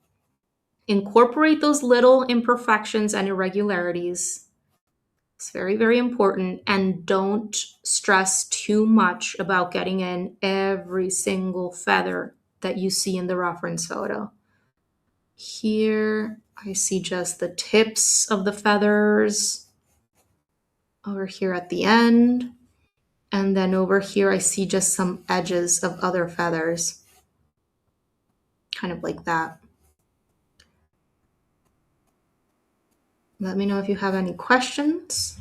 Incorporate those little imperfections and irregularities. It's very, very important. And don't stress too much about getting in every single feather that you see in the reference photo. Here, I see just the tips of the feathers. Over here at the end. And then over here, I see just some edges of other feathers. Kind of like that. Let me know if you have any questions.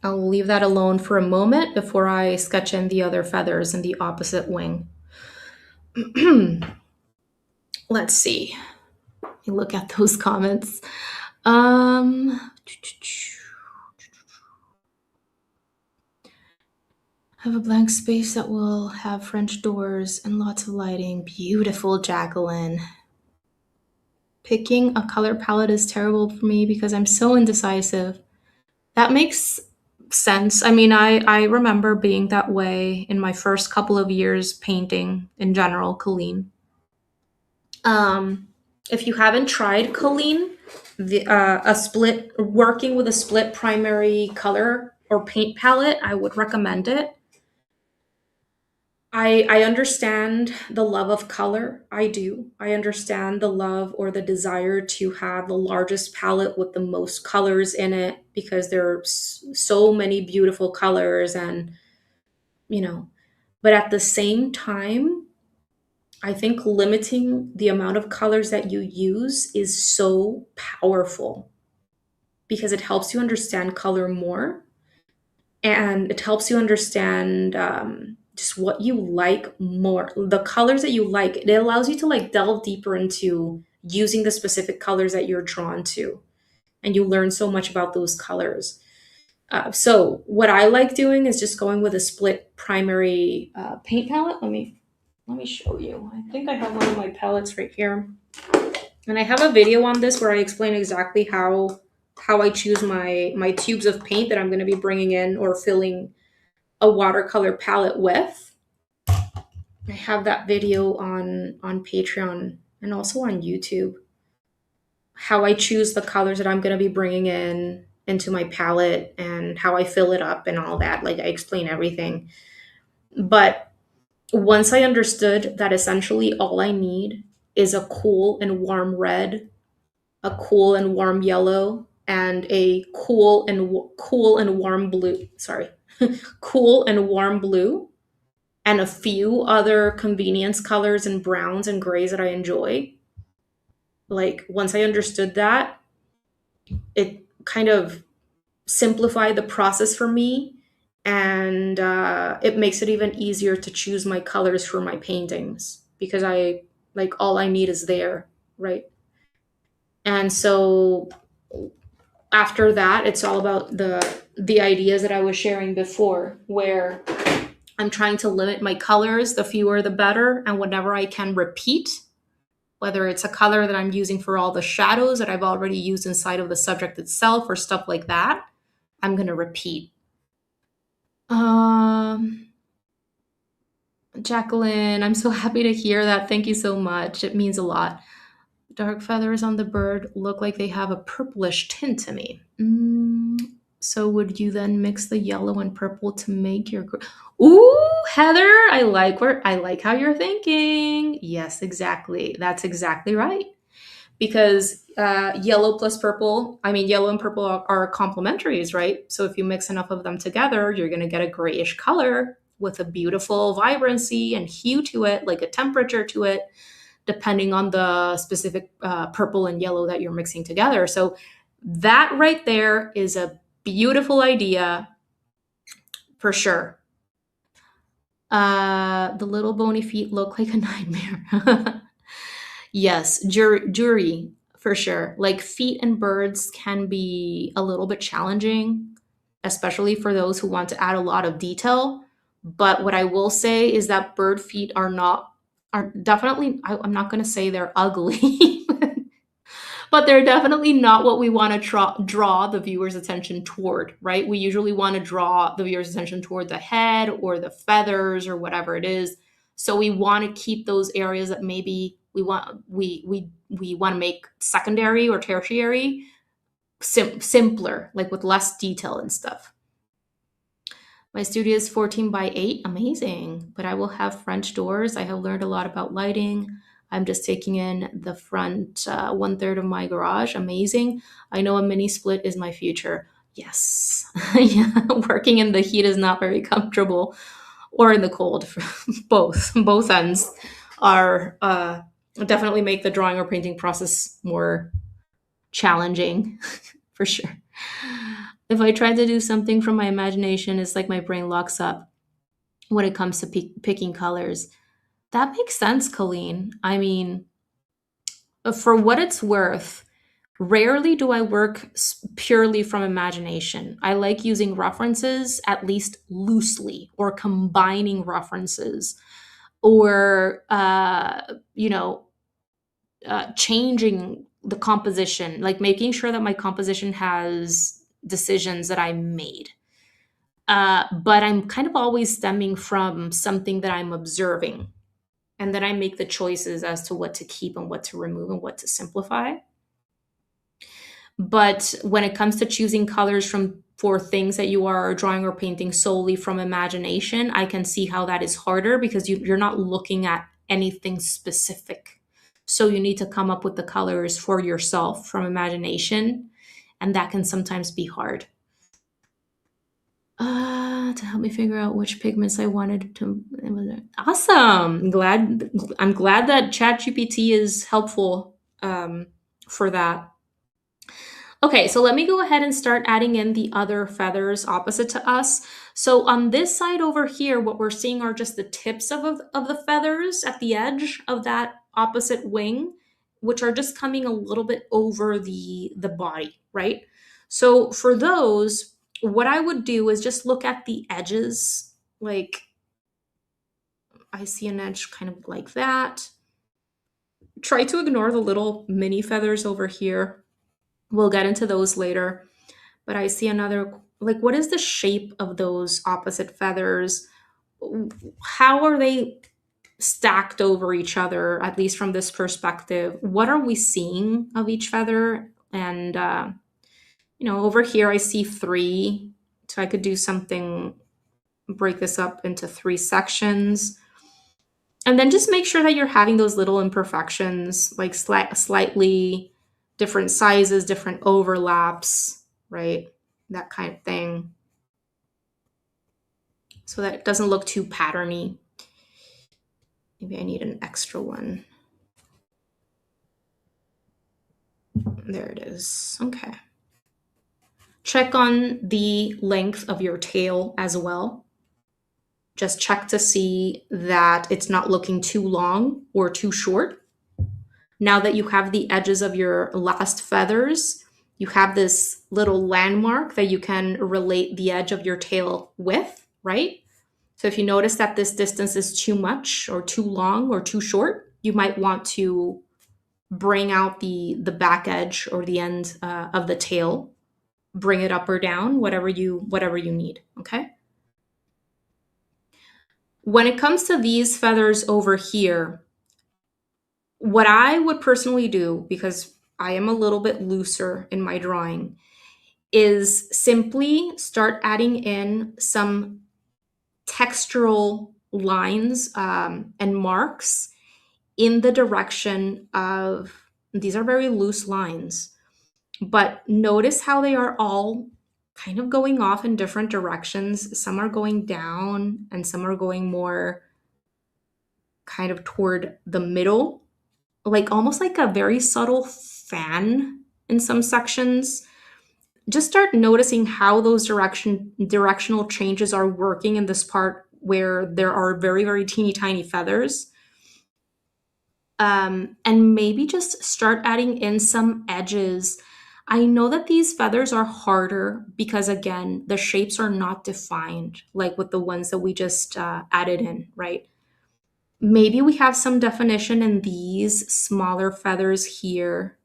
I'll leave that alone for a moment before I sketch in the other feathers in the opposite wing. Let's see. Let me look at those comments. Have a blank space that will have French doors and lots of lighting. Beautiful, Jacqueline. Picking a color palette is terrible for me because I'm so indecisive. That makes sense. I mean, I remember being that way in my first couple of years painting in general, Colleen. If you haven't tried Colleen, working with a split primary color or paint palette, I would recommend it. I understand the love of color. I do. I understand the love or the desire to have the largest palette with the most colors in it because there's so many beautiful colors and, but at the same time, I think limiting the amount of colors that you use is so powerful because it helps you understand color more and it helps you understand just what you like more, the colors that you like. It allows you to like delve deeper into using the specific colors that you're drawn to, and you learn so much about those colors. So what I like doing is just going with a split primary paint palette. Let me show you. I think I have one of my palettes right here, and I have a video on this where I explain exactly how I choose my tubes of paint that I'm going to be bringing in or filling a watercolor palette with. I have that video on Patreon and also on YouTube. How I choose the colors that I'm going to be bringing in into my palette and how I fill it up and all that. Like I explain everything. But once I understood that essentially all I need is a cool and warm red, a cool and warm yellow, and a cool and warm blue. Sorry, cool and warm blue, and a few other convenience colors and browns and grays that I enjoy. Like once I understood that, it kind of simplified the process for me And it makes it even easier to choose my colors for my paintings because I like all I need is there, right? And so after that, it's all about the ideas that I was sharing before, where I'm trying to limit my colors, the fewer the better, and whenever I can repeat, whether it's a color that I'm using for all the shadows that I've already used inside of the subject itself or stuff like that, I'm going to repeat. Um Jacqueline, I'm so happy to hear that. Thank you so much. It means a lot. Dark feathers on the bird look like they have a purplish tint to me. So would you then mix the yellow and purple to make your Ooh, Heather, I like how you're thinking. Yes, exactly. That's exactly right. Because yellow plus purple, I mean, yellow and purple are complementaries, right? So if you mix enough of them together, you're going to get a grayish color with a beautiful vibrancy and hue to it, like a temperature to it, depending on the specific purple and yellow that you're mixing together. So that right there is a beautiful idea for sure. The little bony feet look like a nightmare. Yes, jury for sure. Like feet and birds can be a little bit challenging, especially for those who want to add a lot of detail. But what I will say is that bird feet are definitely I'm not going to say they're ugly, but they're definitely not what we want to draw the viewer's attention toward, right? We usually want to draw the viewer's attention toward the head or the feathers or whatever it is. So we want to keep those areas that maybe we want to make secondary or tertiary simpler, like with less detail and stuff. My studio is 14 by 8. Amazing. But I will have French doors. I have learned a lot about lighting. I'm just taking in the front 1/3 of my garage. Amazing. I know a mini split is my future. Yes. Yeah. Working in the heat is not very comfortable or in the cold. Both ends are definitely make the drawing or painting process more challenging for sure. If I try to do something from my imagination, it's like my brain locks up when it comes to picking colors. That makes sense, Colleen. I mean, for what it's worth, rarely do I work purely from imagination. I like using references, at least loosely, or combining references, or, changing the composition, like making sure that my composition has decisions that I made. But I'm kind of always stemming from something that I'm observing. And then I make the choices as to what to keep and what to remove and what to simplify. But when it comes to choosing colors for things that you are drawing or painting solely from imagination, I can see how that is harder because you're not looking at anything specific. So you need to come up with the colors for yourself from imagination, and that can sometimes be hard. To help me figure out which pigments I wanted to. Awesome. I'm glad that ChatGPT is helpful for that. Okay, so let me go ahead and start adding in the other feathers opposite to us. So on this side over here, what we're seeing are just the tips of the feathers at the edge of that opposite wing, which are just coming a little bit over the body, right? So for those, what I would do is just look at the edges, like I see an edge kind of like that. Try to ignore the little mini feathers over here. We'll get into those later. But I see another, like, what is the shape of those opposite feathers? How are they stacked over each other, at least from this perspective? What are we seeing of each feather? And, over here I see three. So I could do something, break this up into three sections. And then just make sure that you're having those little imperfections, like slightly different sizes, different overlaps, right? That kind of thing. So that it doesn't look too patterny. Maybe I need an extra one. There it is. Okay. Check on the length of your tail as well. Just check to see that it's not looking too long or too short. Now that you have the edges of your last feathers, you have this little landmark that you can relate the edge of your tail with, right? So if you notice that this distance is too much or too long or too short, you might want to bring out the back edge or the end of the tail, bring it up or down, whatever you need. Okay. When it comes to these feathers over here, what I would personally do, because I am a little bit looser in my drawing, is simply start adding in some textural lines and marks in the direction of, these are very loose lines, but notice how they are all kind of going off in different directions. Some are going down and some are going more kind of toward the middle, like almost like a very subtle fan in some sections. Just start noticing how those directional changes are working in this part where there are very, very teeny tiny feathers. And maybe just start adding in some edges. I know that these feathers are harder because, again, the shapes are not defined like with the ones that we just added in, right? Maybe we have some definition in these smaller feathers here.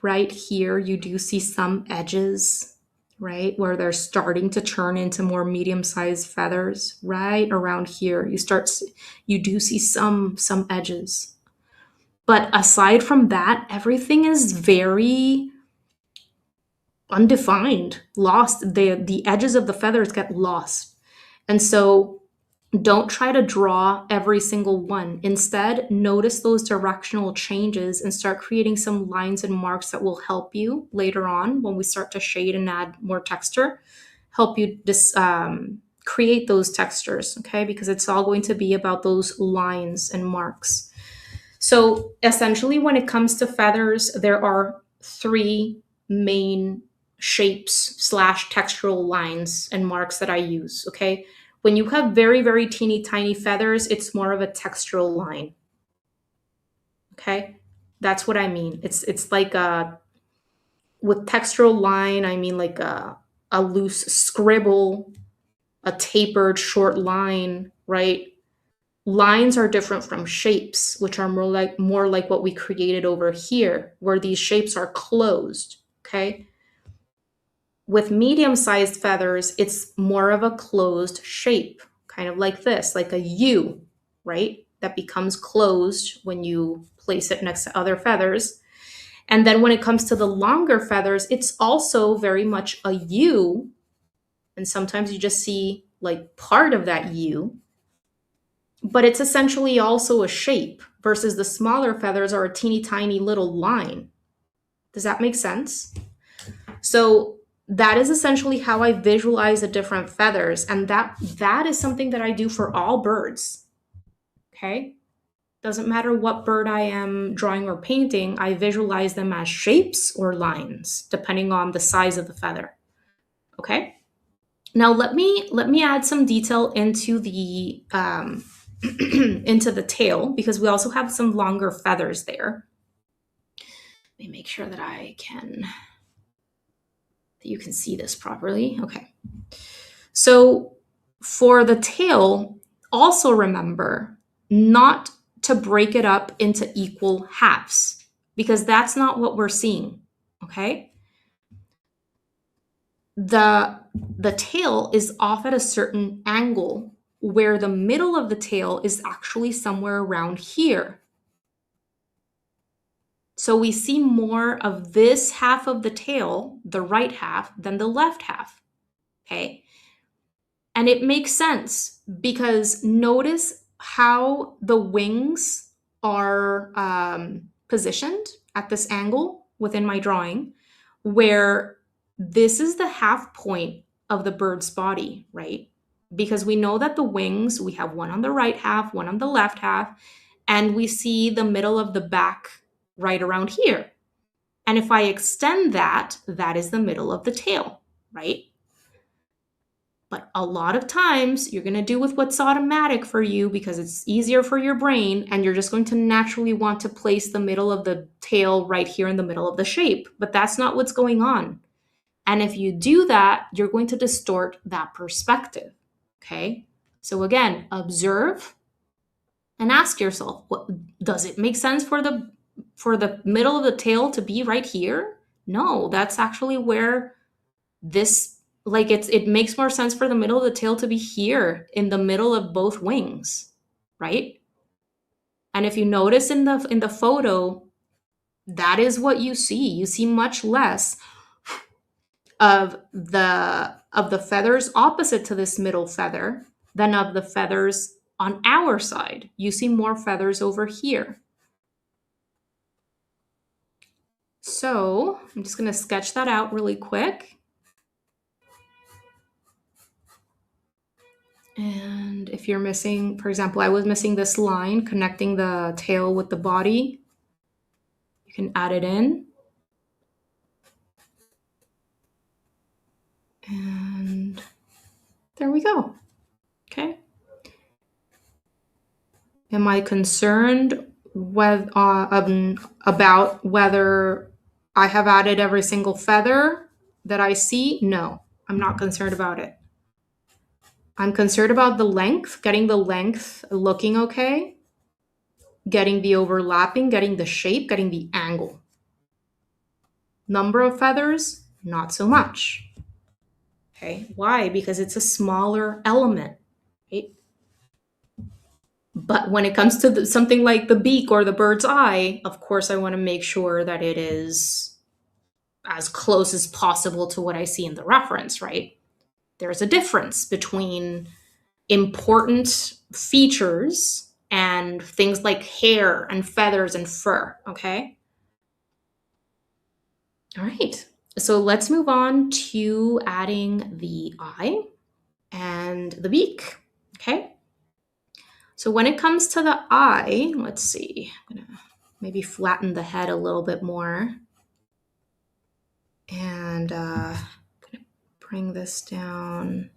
Right here, you do see some edges, right? Where they're starting to turn into more medium-sized feathers. Right around here, you do see some edges. But aside from that, everything is very undefined, lost. The edges of the feathers get lost. And so don't try to draw every single one. Instead, notice those directional changes and start creating some lines and marks that will help you later on when we start to shade and add more texture, help you create those textures, okay? Because it's all going to be about those lines and marks. So essentially, when it comes to feathers, there are three main shapes / textural lines and marks that I use, okay? When you have very, very teeny tiny feathers, it's more of a textural line. Okay? That's what I mean. It's like with textural line, I mean like a loose scribble, a tapered short line, right? Lines are different from shapes, which are more like what we created over here, where these shapes are closed, okay? With medium-sized feathers, it's more of a closed shape, kind of like this, like a U, right? That becomes closed when you place it next to other feathers. And then when it comes to the longer feathers, it's also very much a U. And sometimes you just see like part of that U, but it's essentially also a shape versus the smaller feathers are a teeny tiny little line. Does that make sense? So that is essentially how I visualize the different feathers. And that is something that I do for all birds. Okay? Doesn't matter what bird I am drawing or painting, I visualize them as shapes or lines, depending on the size of the feather. Okay? Now let me add some detail into the into the tail, because we also have some longer feathers there. Let me make sure that you can see this properly. Okay. So for the tail, also remember not to break it up into equal halves, because that's not what we're seeing, okay? The tail is off at a certain angle where the middle of the tail is actually somewhere around here. So we see more of this half of the tail, the right half, than the left half, okay? And it makes sense because notice how the wings are positioned at this angle within my drawing, where this is the half point of the bird's body, right? Because we know that the wings, we have one on the right half, one on the left half, and we see the middle of the back right around here. And if I extend that, that is the middle of the tail, right? But a lot of times you're going to do with what's automatic for you because it's easier for your brain, and you're just going to naturally want to place the middle of the tail right here in the middle of the shape. But that's not what's going on. And if you do that, you're going to distort that perspective. Okay? So again, observe and ask yourself, what does it make sense for the middle of the tail to be right here? No, that's actually where this, like, it makes more sense for the middle of the tail to be here in the middle of both wings, right? And if you notice in the photo, that is what you see. You see much less of the feathers opposite to this middle feather than of the feathers on our side. You see more feathers over here. So I'm just going to sketch that out really quick. And if you're missing, for example, I was missing this line connecting the tail with the body, you can add it in. And there we go. Okay. Am I concerned about whether I have added every single feather that I see? No, I'm not concerned about it. I'm concerned about the length, getting the length looking okay, getting the overlapping, getting the shape, getting the angle. Number of feathers, not so much. Okay, why? Because it's a smaller element, right? But when it comes to something like the beak or the bird's eye, of course, I want to make sure that it is as close as possible to what I see in the reference, right? There's a difference between important features and things like hair and feathers and fur, okay? All right, so let's move on to adding the eye and the beak, okay? So when it comes to the eye, let's see, I'm gonna maybe flatten the head a little bit more. And I'm gonna bring this down.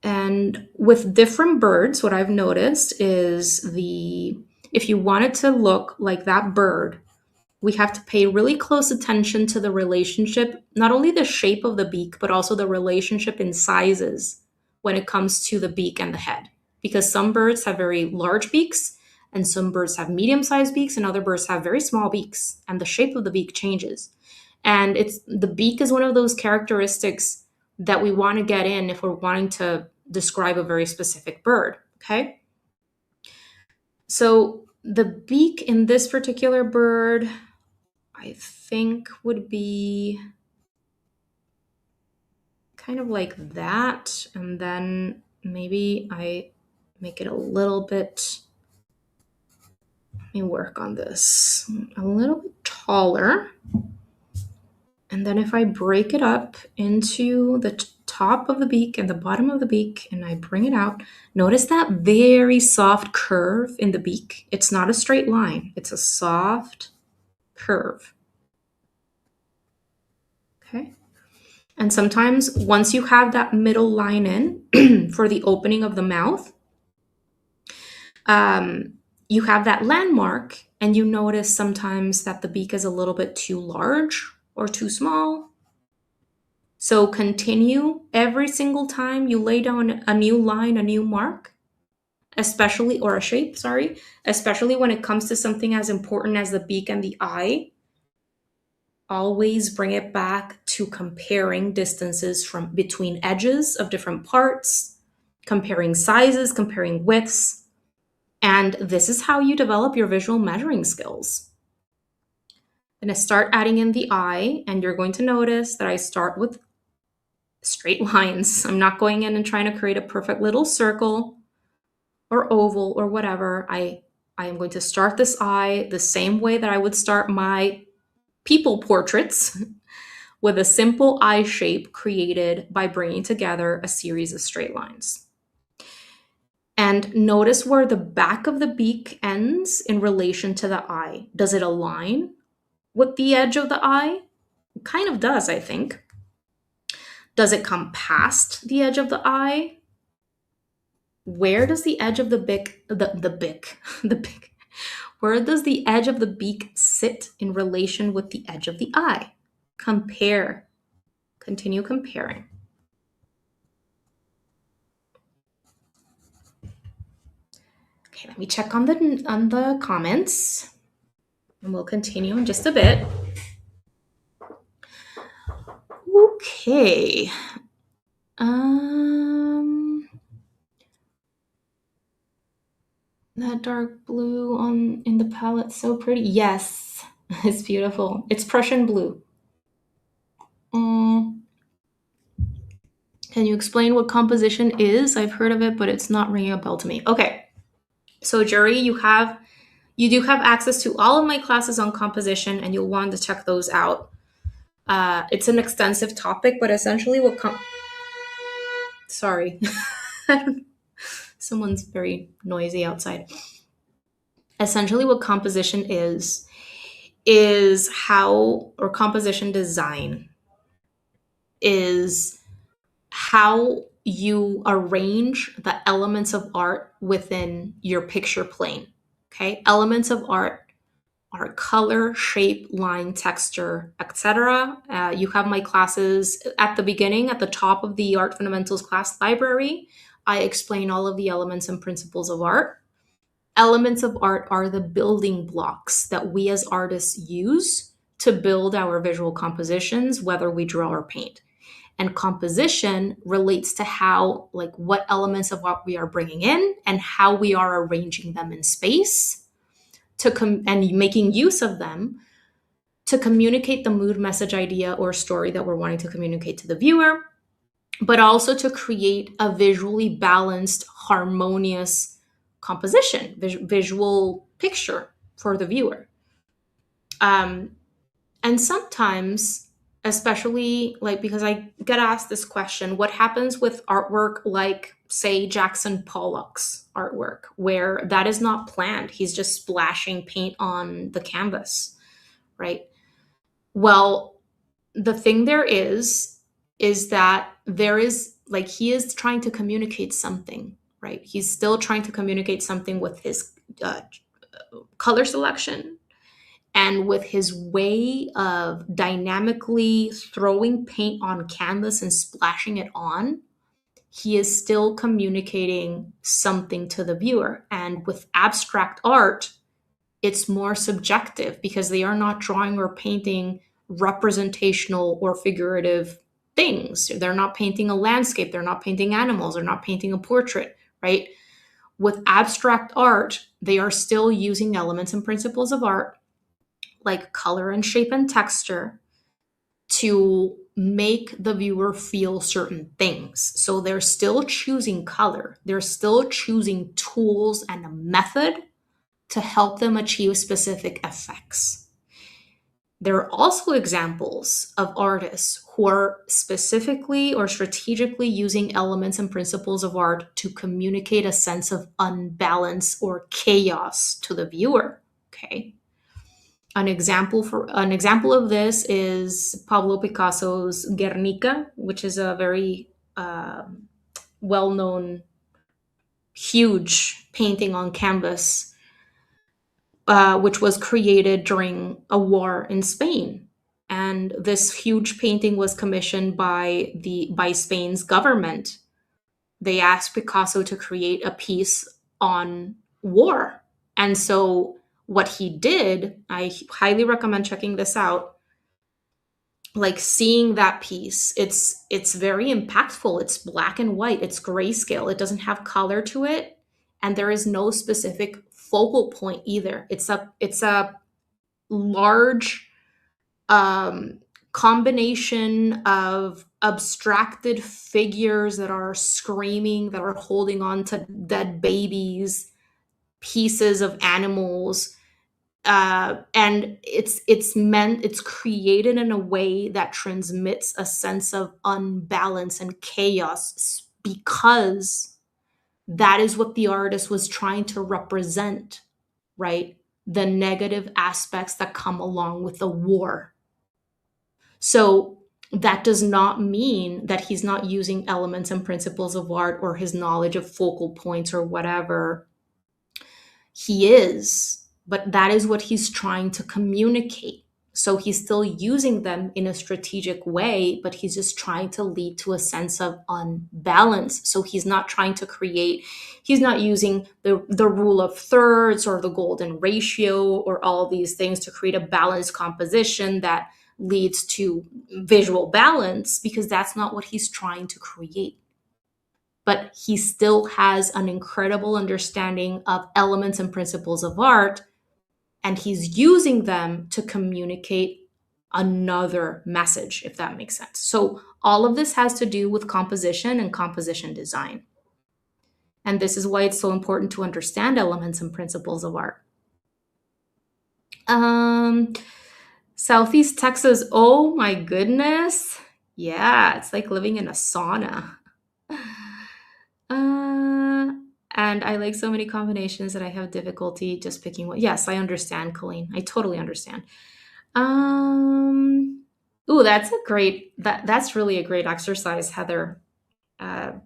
And with different birds, what I've noticed is if you want it to look like that bird, we have to pay really close attention to the relationship, not only the shape of the beak, but also the relationship in sizes when it comes to the beak and the head. Because some birds have very large beaks, and some birds have medium-sized beaks, and other birds have very small beaks, and the shape of the beak changes. And the beak is one of those characteristics that we want to get in if we're wanting to describe a very specific bird, okay? So the beak in this particular bird, I think, would be kind of like that. And then maybe I make it a little bit, let me work on this, a little bit taller. And then if I break it up into the top of the beak and the bottom of the beak and I bring it out, notice that very soft curve in the beak. It's not a straight line, it's a soft curve. Okay. And sometimes once you have that middle line in for the opening of the mouth, you have that landmark and you notice sometimes that the beak is a little bit too large or too small. So continue every single time you lay down a new line, a new mark, especially, or a shape, sorry, especially when it comes to something as important as the beak and the eye. Always bring it back to comparing distances from between edges of different parts, comparing sizes, comparing widths. And this is how you develop your visual measuring skills. I'm going to start adding in the eye, and you're going to notice that I start with straight lines. I'm not going in and trying to create a perfect little circle or oval or whatever. I am going to start this eye the same way that I would start my people portraits, with a simple eye shape created by bringing together a series of straight lines. And notice where the back of the beak ends in relation to the eye. Does it align with the edge of the eye? It kind of does, I think. Does it come past the edge of the eye? Where does the edge of the beak, the beak, the beak, where does the edge of the beak sit in relation with the edge of the eye? Compare. Continue comparing. Okay, let me check on the comments, and we'll continue in just a bit. Okay. That dark blue on in the palette, so pretty. Yes, it's beautiful. It's Prussian blue. Mm. Can you explain what composition is? I've heard of it, but it's not ringing a bell to me. Okay, so Jury, you do have access to all of my classes on composition, and you'll want to check those out. It's an extensive topic, but essentially sorry, someone's very noisy outside. Essentially, what composition is how, or composition design is how you arrange the elements of art within your picture plane. Okay, elements of art are color, shape, line, texture, etc. You have my classes at the beginning, at the top of the Art Fundamentals class library. I explain all of the elements and principles of art. Elements of art are the building blocks that we as artists use to build our visual compositions, whether we draw or paint. And composition relates to how, like, what elements of what we are bringing in and how we are arranging them in space and making use of them to communicate the mood, message, idea, or story that we're wanting to communicate to the viewer, but also to create a visually balanced, harmonious composition, visual picture for the viewer. And sometimes, especially like because I get asked this question, what happens with artwork like, say, Jackson Pollock's artwork, where that is not planned? He's just splashing paint on the canvas, right? Well, the thing there is that there is, like, he is trying to communicate something, right? He's still trying to communicate something with his color selection and with his way of dynamically throwing paint on canvas and splashing it on. He is still communicating something to the viewer. And with abstract art, it's more subjective because they are not drawing or painting representational or figurative things. They're not painting a landscape, they're not painting animals, they're not painting a portrait, right? With abstract art, they are still using elements and principles of art like color and shape and texture to make the viewer feel certain things. So they're still choosing color, they're still choosing tools and a method to help them achieve specific effects. There are also examples of artists who are specifically or strategically using elements and principles of art to communicate a sense of unbalance or chaos to the viewer. Okay. An example of this is Pablo Picasso's Guernica, which is a very well-known, huge painting on canvas, which was created during a war in Spain. And this huge painting was commissioned by Spain's government. They asked Picasso to create a piece on war. And so what he did, I highly recommend checking this out. Like, seeing that piece, it's very impactful. It's black and white, it's grayscale, it doesn't have color to it, and there is no specific focal point either. It's a large combination of abstracted figures that are screaming, that are holding on to dead babies, pieces of animals, and it's created in a way that transmits a sense of unbalance and chaos because That is what the artist was trying to represent, right? The negative aspects that come along with the war. So that does not mean that he's not using elements and principles of art or his knowledge of focal points or whatever. He is, but that is what he's trying to communicate. So he's still using them in a strategic way, but he's just trying to lead to a sense of unbalance. So he's not trying to create, he's not using the rule of thirds or the golden ratio or all these things to create a balanced composition that leads to visual balance, because that's not what he's trying to create. But he still has an incredible understanding of elements and principles of art, and he's using them to communicate another message, if that makes sense. So all of this has to do with composition and composition design. And this is why it's so important to understand elements and principles of art. Southeast Texas, oh my goodness. Yeah, it's like living in a sauna. And I like so many combinations that I have difficulty just picking one. Yes, I understand, Colleen. I totally understand. Ooh, that's really a great exercise, Heather.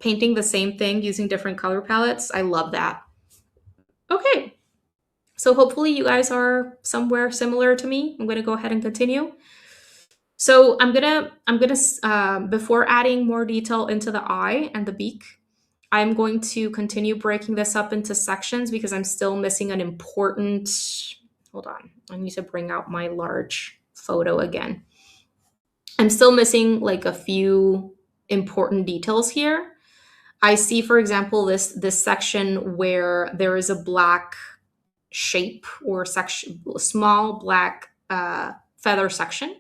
Painting the same thing using different color palettes. I love that. Okay. So hopefully you guys are somewhere similar to me. I'm going to go ahead and continue. So before adding more detail into the eye and the beak, I'm going to continue breaking this up into sections because I'm still missing an important, hold on, I need to bring out my large photo again. I'm still missing like a few important details here. I see, for example, this section where there is a black shape or section, small black feather section.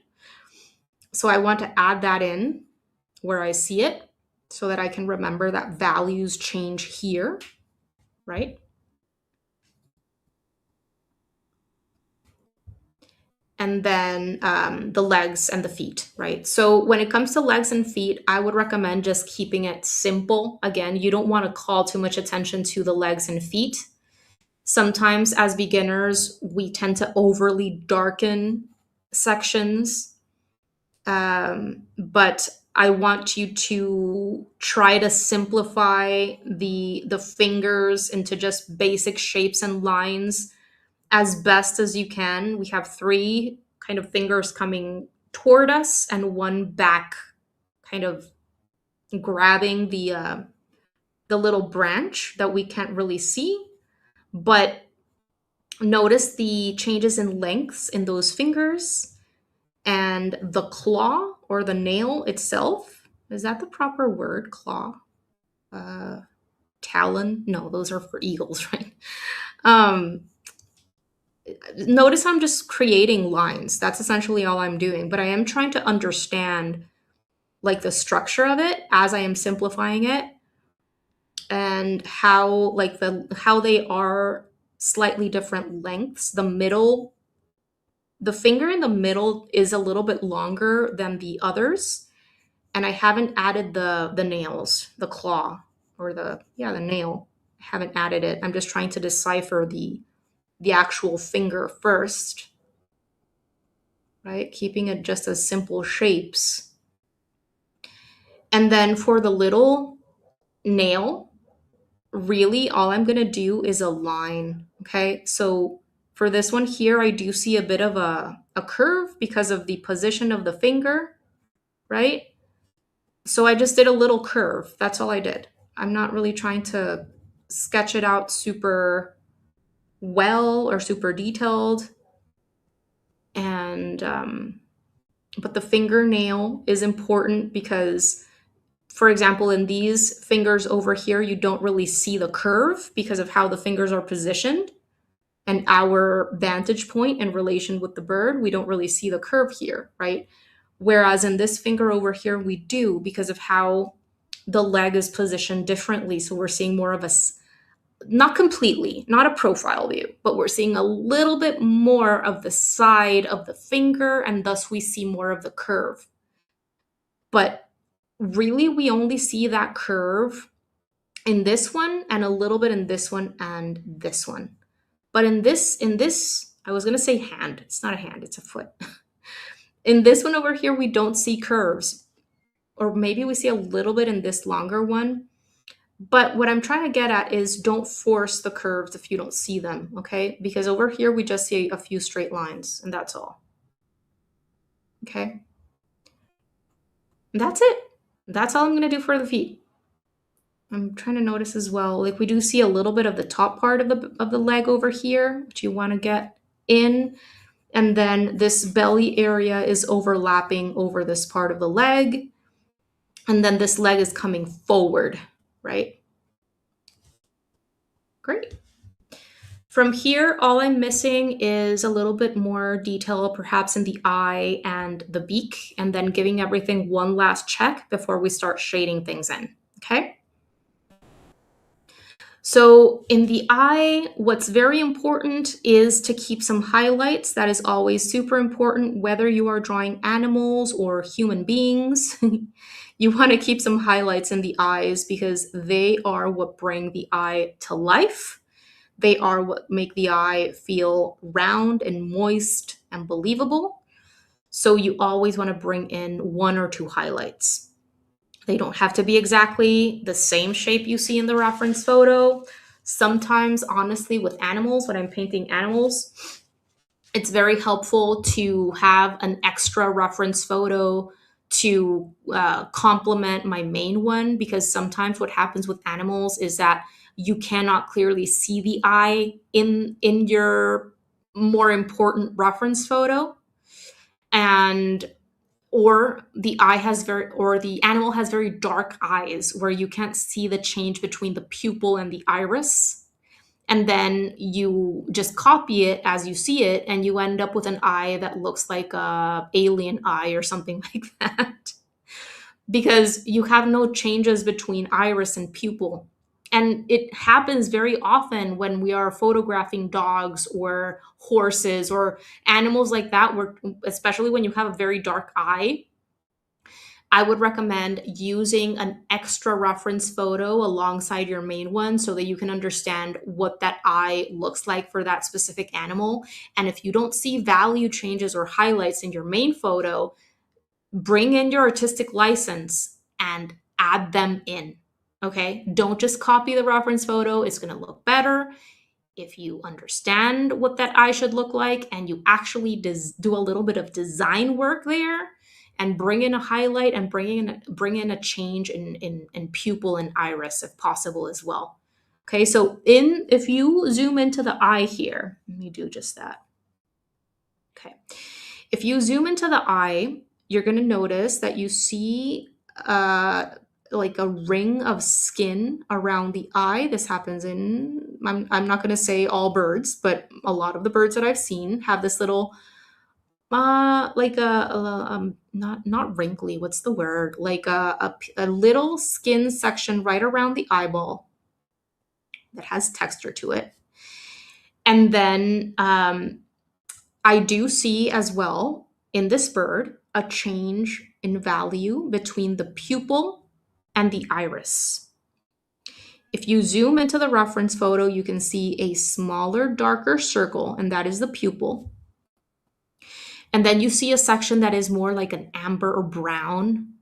So I want to add that in where I see it so that I can remember that values change here, right? And then the legs and the feet, right? So when it comes to legs and feet, I would recommend just keeping it simple. Again, you don't want to call too much attention to the legs and feet. Sometimes as beginners, we tend to overly darken sections. But I want you to try to simplify the fingers into just basic shapes and lines as best as you can. We have 3 kind of fingers coming toward us and one back kind of grabbing the little branch that we can't really see. But notice the changes in lengths in those fingers and the claw or the nail itself. Is that the proper word? Claw? Talon? No, those are for eagles, right? Notice I'm just creating lines. That's essentially all I'm doing, but I am trying to understand like the structure of it as I am simplifying it, and how they are slightly different lengths. The finger in the middle is a little bit longer than the others, and I haven't added the nails, the claw or the nail. I haven't added it. I'm just trying to decipher the actual finger first, right? Keeping it just as simple shapes. And then for the little nail, really all I'm going to do is a line, okay? So for this one here, I do see a bit of a curve because of the position of the finger, right? So I just did a little curve. That's all I did. I'm not really trying to sketch it out super well or super detailed. And but the fingernail is important because, for example, in these fingers over here, you don't really see the curve because of how the fingers are positioned and our vantage point in relation with the bird. We don't really see the curve here, right? Whereas in this finger over here, we do because of how the leg is positioned differently. So we're seeing more of not completely, not a profile view, but we're seeing a little bit more of the side of the finger, and thus we see more of the curve. But really, we only see that curve in this one and a little bit in this one and this one. But in this, I was gonna say hand. It's not a hand, it's a foot. In this one over here, we don't see curves. Or maybe we see a little bit in this longer one. But what I'm trying to get at is don't force the curves if you don't see them, okay? Because over here, we just see a few straight lines, and that's all. Okay? And that's it. That's all I'm gonna do for the feet. I'm trying to notice as well, like we do see a little bit of the top part of the leg over here, which you want to get in. And then this belly area is overlapping over this part of the leg. And then this leg is coming forward, right? Great. From here, all I'm missing is a little bit more detail, perhaps in the eye and the beak, and then giving everything one last check before we start shading things in, okay? So in the eye, what's very important is to keep some highlights. That is always super important, whether you are drawing animals or human beings. You want to keep some highlights in the eyes because they are what bring the eye to life. They are what make the eye feel round and moist and believable. So you always want to bring in one or two highlights. They don't have to be exactly the same shape you see in the reference photo. Sometimes, honestly, with animals, when I'm painting animals, it's very helpful to have an extra reference photo to complement my main one, because sometimes what happens with animals is that you cannot clearly see the eye in your more important reference photo, and or the animal has very dark eyes where you can't see the change between the pupil and the iris, and then you just copy it as you see it and you end up with an eye that looks like a alien eye or something like that, because you have no changes between iris and pupil. And it happens very often when we are photographing dogs or horses or animals like that, where especially when you have a very dark eye, I would recommend using an extra reference photo alongside your main one so that you can understand what that eye looks like for that specific animal. And if you don't see value changes or highlights in your main photo, bring in your artistic license and add them in. Okay? Don't just copy the reference photo. It's going to look better if you understand what that eye should look like and you actually do a little bit of design work there and bring in a highlight and bring in a change in pupil and iris if possible as well. Okay, so if you zoom into the eye here, let me do just that. Okay, if you zoom into the eye, you're going to notice that you see like a ring of skin around the eye. This happens in, I'm not going to say all birds, but a lot of the birds that I've seen have this little like not wrinkly, what's the word, like a little skin section right around the eyeball that has texture to it. And then I do see as well in this bird a change in value between the pupil and the iris. If you zoom into the reference photo, you can see a smaller, darker circle, and that is the pupil. And then you see a section that is more like an amber or brown.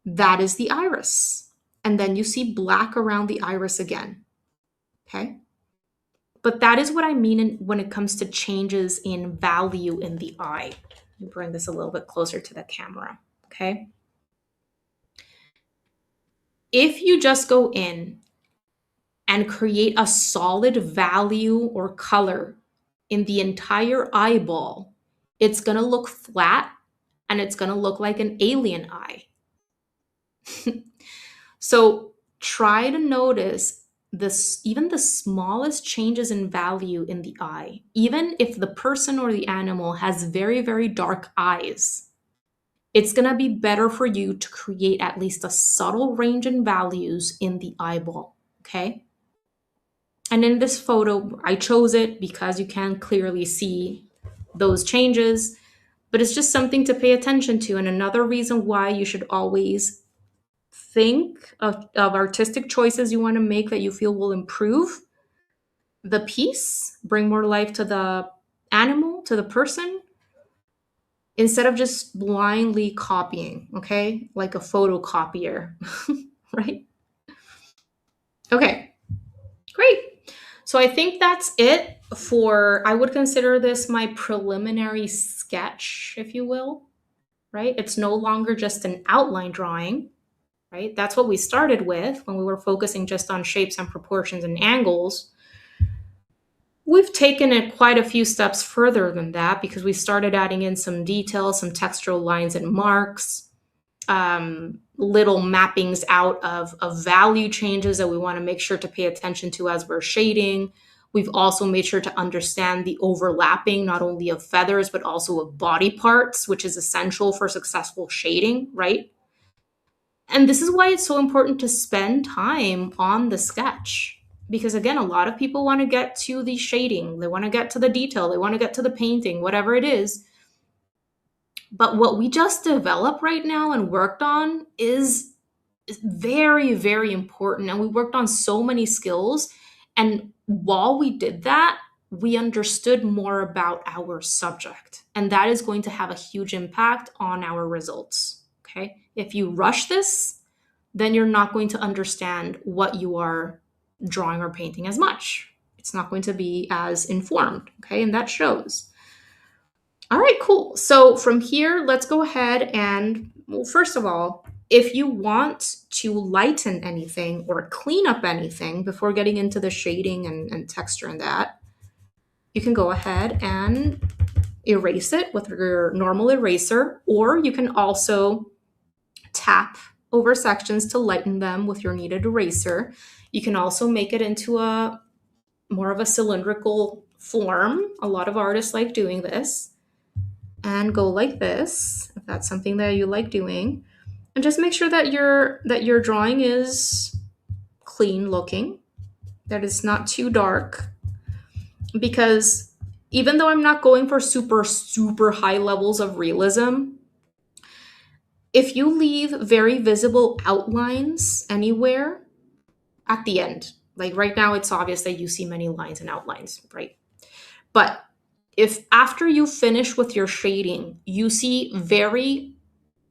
That is the iris. And then you see black around the iris again. Okay? But that is what I mean when it comes to changes in value in the eye. Let me bring this a little bit closer to the camera. Okay? If you just go in and create a solid value or color in the entire eyeball, it's going to look flat and it's going to look like an alien eye. So try to notice this, even the smallest changes in value in the eye, even if the person or the animal has very, very dark eyes. It's going to be better for you to create at least a subtle range in values in the eyeball, okay? And in this photo, I chose it because you can clearly see those changes, but it's just something to pay attention to. And another reason why you should always think of artistic choices you want to make that you feel will improve the piece, bring more life to the animal, to the person, instead of just blindly copying, okay? Like a photocopier, right? Okay, great. So I think that's it for, I would consider this my preliminary sketch, if you will, right? It's no longer just an outline drawing, right? That's what we started with when we were focusing just on shapes and proportions and angles. We've taken it quite a few steps further than that because we started adding in some details, some textural lines and marks, little mappings out of value changes that we want to make sure to pay attention to as we're shading. We've also made sure to understand the overlapping, not only of feathers, but also of body parts, which is essential for successful shading, right? And this is why it's so important to spend time on the sketch. Because again, a lot of people want to get to the shading, they want to get to the detail, they want to get to the painting, whatever it is. But what we just developed right now and worked on is very, very important. And we worked on so many skills. And while we did that, we understood more about our subject. And that is going to have a huge impact on our results. Okay. If you rush this, then you're not going to understand what you are drawing or painting as much. It's not going to be as informed. Okay. And that shows. All right, cool. So from here, let's go ahead and, well, first of all, if you want to lighten anything or clean up anything before getting into the shading and texture and that, you can go ahead and erase it with your normal eraser, or you can also tap over sections to lighten them with your kneaded eraser. You can also make it into a more of a cylindrical form. A lot of artists like doing this. And go like this, if that's something that you like doing. And just make sure that your drawing is clean looking, that it's not too dark. Because even though I'm not going for super, super high levels of realism, if you leave very visible outlines anywhere at the end, like right now, it's obvious that you see many lines and outlines, right? But if after you finish with your shading, you see very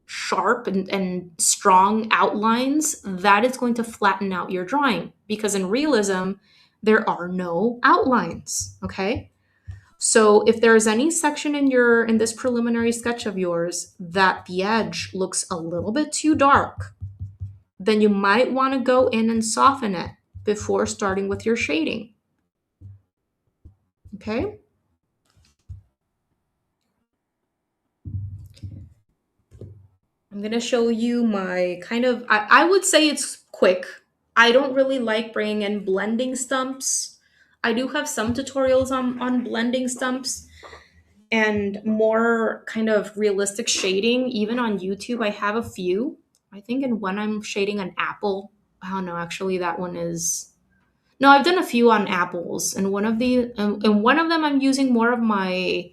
sharp and strong outlines, that is going to flatten out your drawing, because in realism, there are no outlines, okay? So if there's any section in this preliminary sketch of yours that the edge looks a little bit too dark, then you might want to go in and soften it before starting with your shading. Okay? I'm going to show you my kind of, I would say it's quick. I don't really like bringing in blending stumps. I do have some tutorials on blending stumps and more kind of realistic shading. Even on YouTube, I have a few. I think in one I'm shading an apple. Oh no, actually that one is, no, I've done a few on apples. And one of them I'm using more of my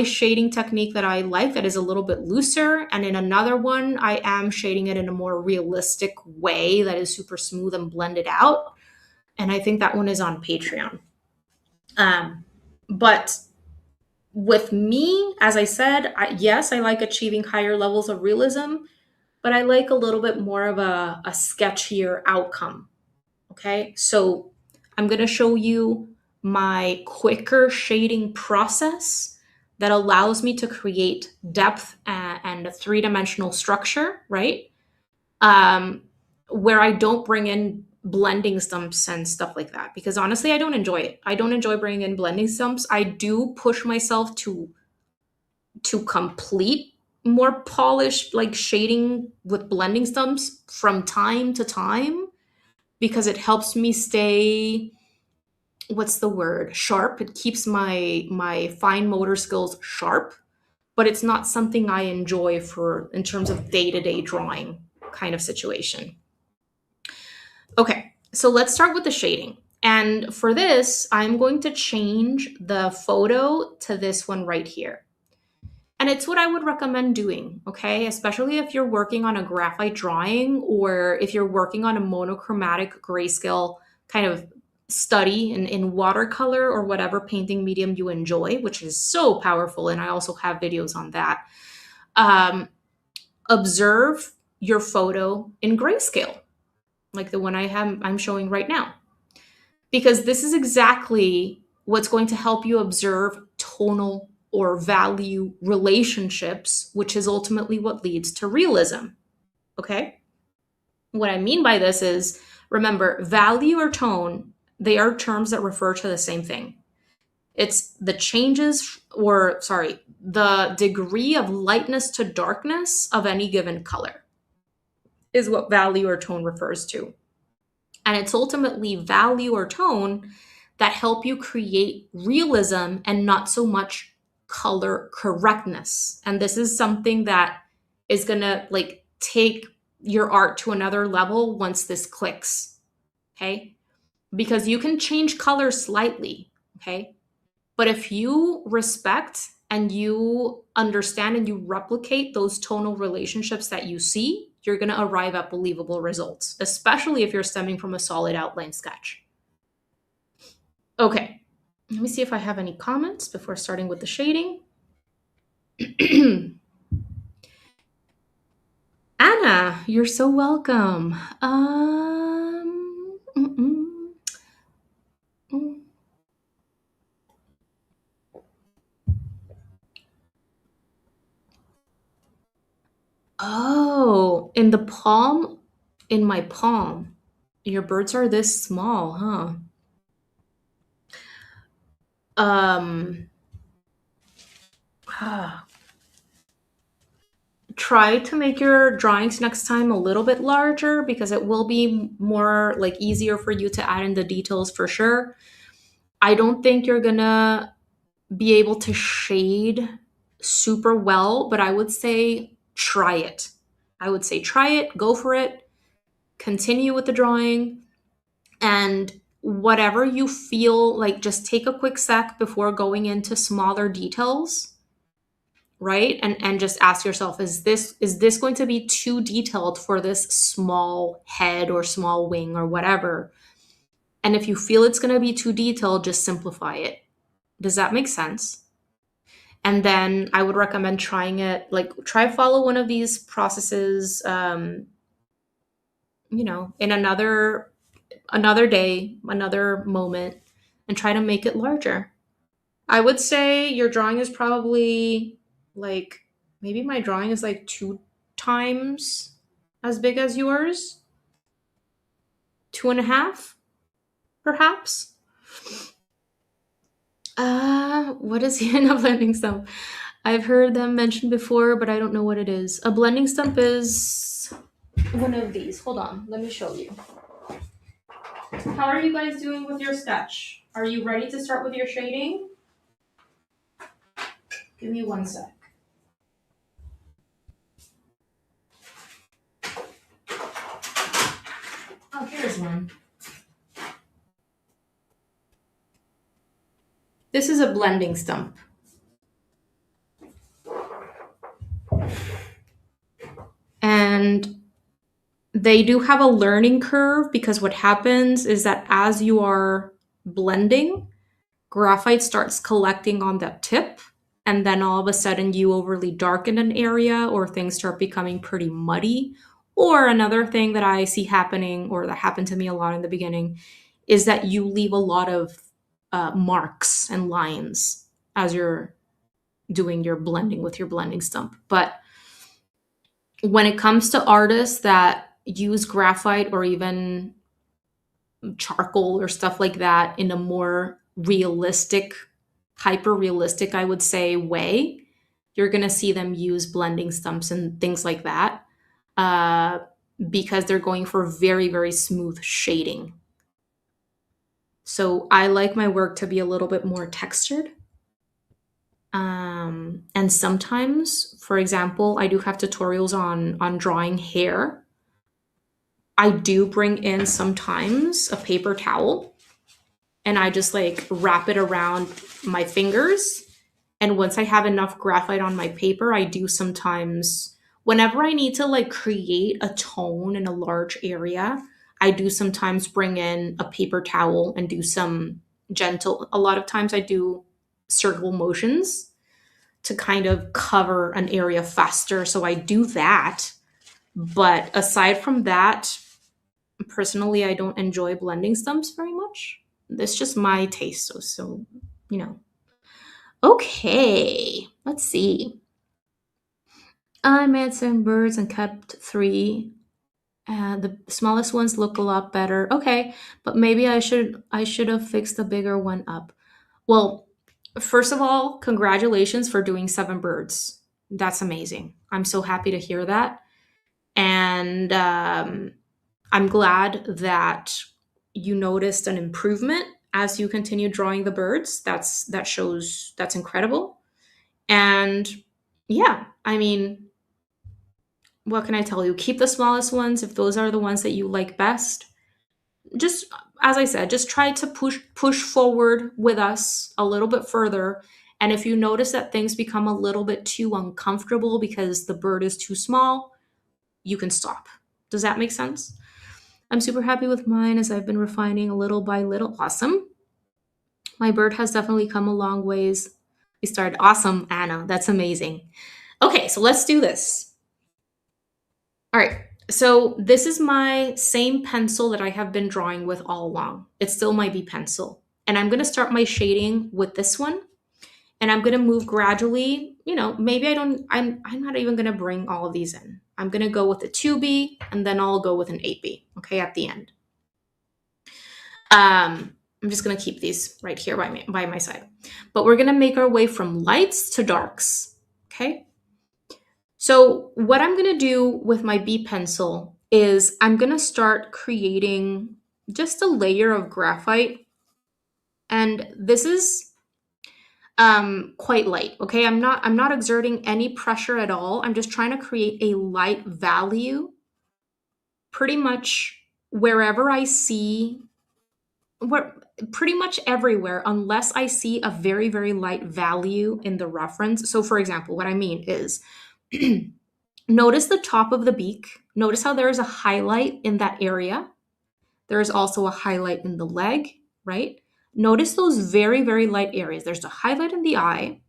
shading technique that I like, that is a little bit looser. And in another one, I am shading it in a more realistic way that is super smooth and blended out. And I think that one is on Patreon. But with me, as I said, yes, I like achieving higher levels of realism, but I like a little bit more of a sketchier outcome. Okay, so I'm going to show you my quicker shading process that allows me to create depth and a three-dimensional structure, right? Where I don't bring in blending stumps and stuff like that, because honestly, I don't enjoy it. I don't enjoy bringing in blending stumps. I do push myself to complete more polished like shading with blending stumps from time to time, because it helps me stay, what's the word, sharp. It keeps my fine motor skills sharp, but it's not something I enjoy for in terms of day-to-day drawing kind of situation. Okay, so let's start with the shading. And for this, I'm going to change the photo to this one right here. And it's what I would recommend doing, okay? Especially if you're working on a graphite drawing or if you're working on a monochromatic grayscale kind of study in watercolor or whatever painting medium you enjoy, which is so powerful. And I also have videos on that. Um, Observe your photo in grayscale, like the one I'm showing right now, because this is exactly what's going to help you observe tonal or value relationships, which is ultimately what leads to realism. Okay? What I mean by this is, remember, value or tone, they are terms that refer to the same thing. It's the changes, or sorry, the degree of lightness to darkness of any given color is what value or tone refers to. And it's ultimately value or tone that help you create realism and not so much color correctness. And this is something that is going to like take your art to another level once this clicks. Okay? Because you can change color slightly, okay? But if you respect and you understand and you replicate those tonal relationships that you see, you're going to arrive at believable results, especially if you're stemming from a solid outline sketch. Okay, let me see if I have any comments before starting with the shading. Anna, you're so welcome. Mm, mm. Oh, in the palm, in my palm. Your birds are this small, huh? Um, try to make your drawings next time a little bit larger because it will be more like easier for you to add in the details for sure. I don't think you're gonna be able to shade super well, but I would say try it. I would say try it, go for it, continue with the drawing, and whatever you feel like, just take a quick sec before going into smaller details, right? And just ask yourself, is this going to be too detailed for this small head or small wing or whatever? And if you feel it's going to be too detailed, just simplify it. Does that make sense? And then I would recommend trying it, like try follow one of these processes, in another day, another moment, and try to make it larger. I would say your drawing is probably like, maybe my drawing is like 2 times as big as yours, 2.5, perhaps. What is in a blending stump? I've heard them mentioned before, but I don't know what it is. A blending stump is one of these. Hold on, let me show you. How are you guys doing with your sketch? Are you ready to start with your shading? Give me one sec. Oh, here's one. This is a blending stump. And they do have a learning curve because what happens is that as you are blending, graphite starts collecting on the tip, and then all of a sudden you overly darken an area or things start becoming pretty muddy. Or another thing that I see happening, or that happened to me a lot in the beginning, is that you leave a lot of marks and lines as you're doing your blending with your blending stump. But when it comes to artists that use graphite or even charcoal or stuff like that in a more realistic, hyper realistic, I would say, way, you're going to see them use blending stumps and things like that, uh, because they're going for very, very smooth shading. So I like my work to be a little bit more textured. And sometimes, for example, I do have tutorials on drawing hair. I do bring in sometimes a paper towel and I just like wrap it around my fingers And once I have enough graphite on my paper, I do sometimes, whenever I need to like create a tone in a large area, I do sometimes bring in a paper towel and do some gentle, a lot of times I do circle motions to kind of cover an area faster. So I do that. But aside from that, personally, I don't enjoy blending stumps very much. That's just my taste. So you know. Okay, let's see. I made some birds and kept three. The smallest ones look a lot better. Okay, but maybe I should have fixed the bigger one up. Well, first of all, congratulations for doing seven birds. That's amazing. I'm so happy to hear that, and I'm glad that you noticed an improvement as you continue drawing the birds. That's incredible. And yeah, I mean, what can I tell you? Keep the smallest ones if those are the ones that you like best. Just as I said, just try to push forward with us a little bit further. And if you notice that things become a little bit too uncomfortable because the bird is too small, you can stop. Does that make sense? I'm super happy with mine as I've been refining a little by little. Awesome. My bird has definitely come a long ways. We started. Awesome, Anna. That's amazing. Okay, so let's do this. All right. So this is my same pencil that I have been drawing with all along. It's still my B pencil. And I'm going to start my shading with this one. And I'm going to move gradually. Maybe I'm not even going to bring all of these in. I'm going to go with a 2B and then I'll go with an 8B, okay, at the end. I'm just going to keep these right here by my side. But we're going to make our way from lights to darks, okay? So what I'm going to do with my B pencil is I'm going to start creating just a layer of graphite. And this is quite light, okay? I'm not exerting any pressure at all. I'm just trying to create a light value pretty much wherever I see, where pretty much everywhere, unless I see a very, very light value in the reference. So for example, what I mean is notice the top of the beak. Notice how there is a highlight in that area. There is also a highlight in the leg, right? Notice those very, very light areas. There's a highlight in the eye.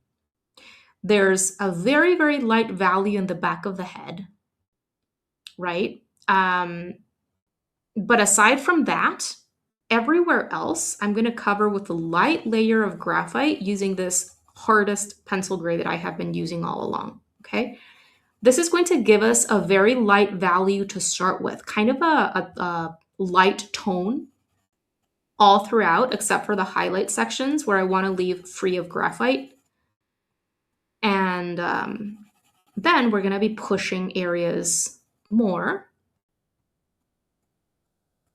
There's a very, very light value in the back of the head, right? But aside from that, everywhere else, I'm going to cover with a light layer of graphite using this hardest pencil gray that I have been using all along, okay? This is going to give us a very light value to start with, kind of a light tone all throughout, except for the highlight sections where I want to leave free of graphite. And then we're going to be pushing areas more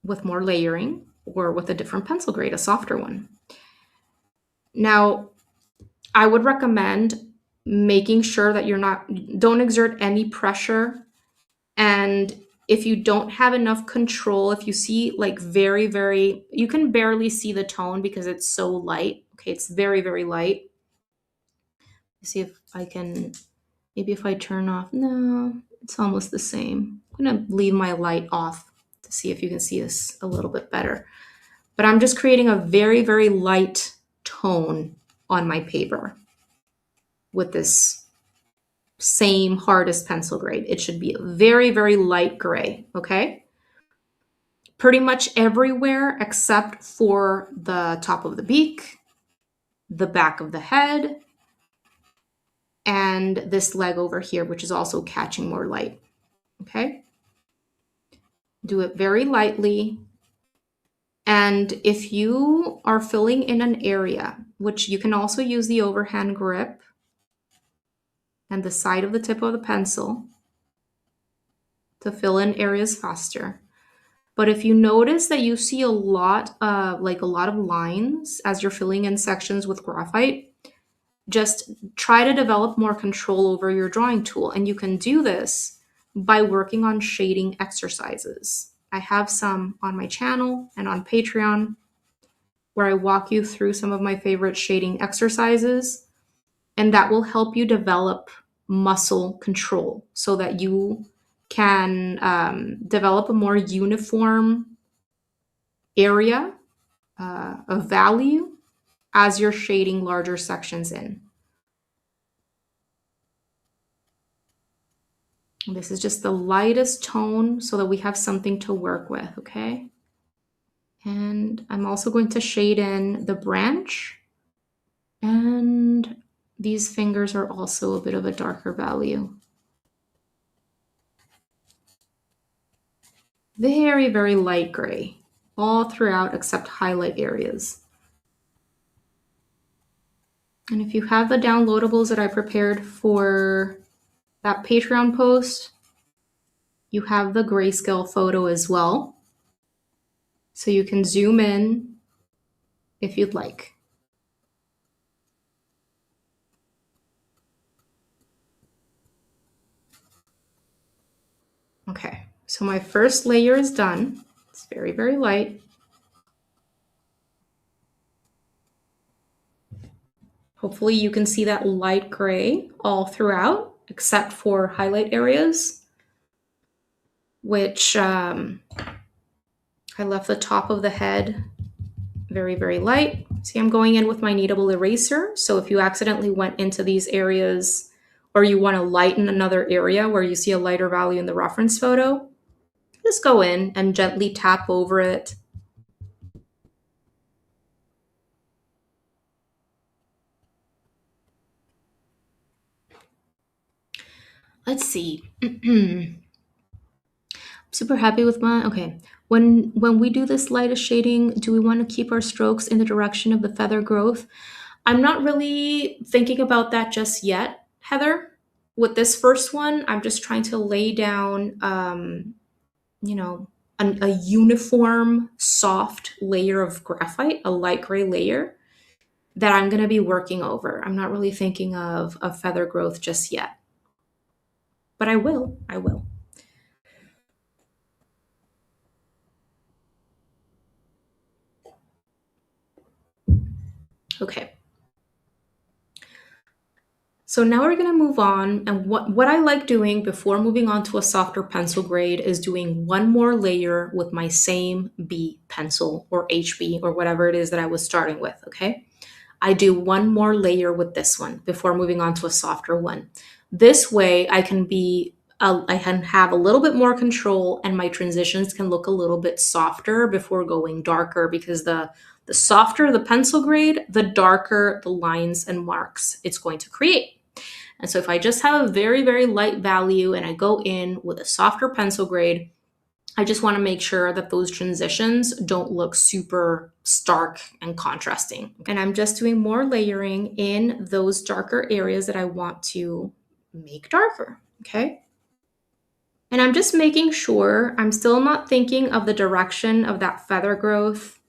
with more layering or with a different pencil grade, a softer one. Now, I would recommend making sure that don't exert any pressure. And if you don't have enough control, if you see like very, very, you can barely see the tone because it's so light. Okay, it's very, very light. Let's see if I can, maybe if I turn off, no, it's almost the same. I'm gonna leave my light off to see if you can see this a little bit better. But I'm just creating a very, very light tone on my paper with this same hardest pencil grade. It should be a very, very light gray, okay? Pretty much everywhere except for the top of the beak, the back of the head, and this leg over here, which is also catching more light, okay? Do it very lightly. And if you are filling in an area, which you can also use the overhand grip and the side of the tip of the pencil to fill in areas faster. But if you notice that you see a lot of lines as you're filling in sections with graphite, just try to develop more control over your drawing tool. And you can do this by working on shading exercises. I have some on my channel and on Patreon where I walk you through some of my favorite shading exercises. and that will help you develop muscle control so that you can develop a more uniform area of value as you're shading larger sections in. And this is just the lightest tone so that we have something to work with, okay? And I'm also going to shade in the branch, and these fingers are also a bit of a darker value. Very, very light gray all throughout except highlight areas. And if you have the downloadables that I prepared for that Patreon post, you have the grayscale photo as well. So you can zoom in if you'd like. Okay, so my first layer is done. It's very, very light. Hopefully you can see that light gray all throughout, except for highlight areas, which I left the top of the head very, very light. See, I'm going in with my kneadable eraser. So if you accidentally went into these areas or you want to lighten another area where you see a lighter value in the reference photo, just go in and gently tap over it. Let's see. Super happy with my, okay. When we do this lightest shading, do we want to keep our strokes in the direction of the feather growth? I'm not really thinking about that just yet, Heather. With this first one, I'm just trying to lay down, you know, a uniform, soft layer of graphite, a light gray layer that I'm going to be working over. I'm not really thinking of feather growth just yet, but I will. Okay. So now we're going to move on. And what I like doing before moving on to a softer pencil grade is doing one more layer with my same B pencil or HB or whatever it is that I was starting with, okay? I do one more layer with this one before moving on to a softer one. This way I can I can have a little bit more control and my transitions can look a little bit softer before going darker, because the softer the pencil grade, the darker the lines and marks it's going to create. And so if I just have a very, very light value and I go in with a softer pencil grade, I just want to make sure that those transitions don't look super stark and contrasting. And I'm just doing more layering in those darker areas that I want to make darker, okay? And I'm just making sure I'm still not thinking of the direction of that feather growth.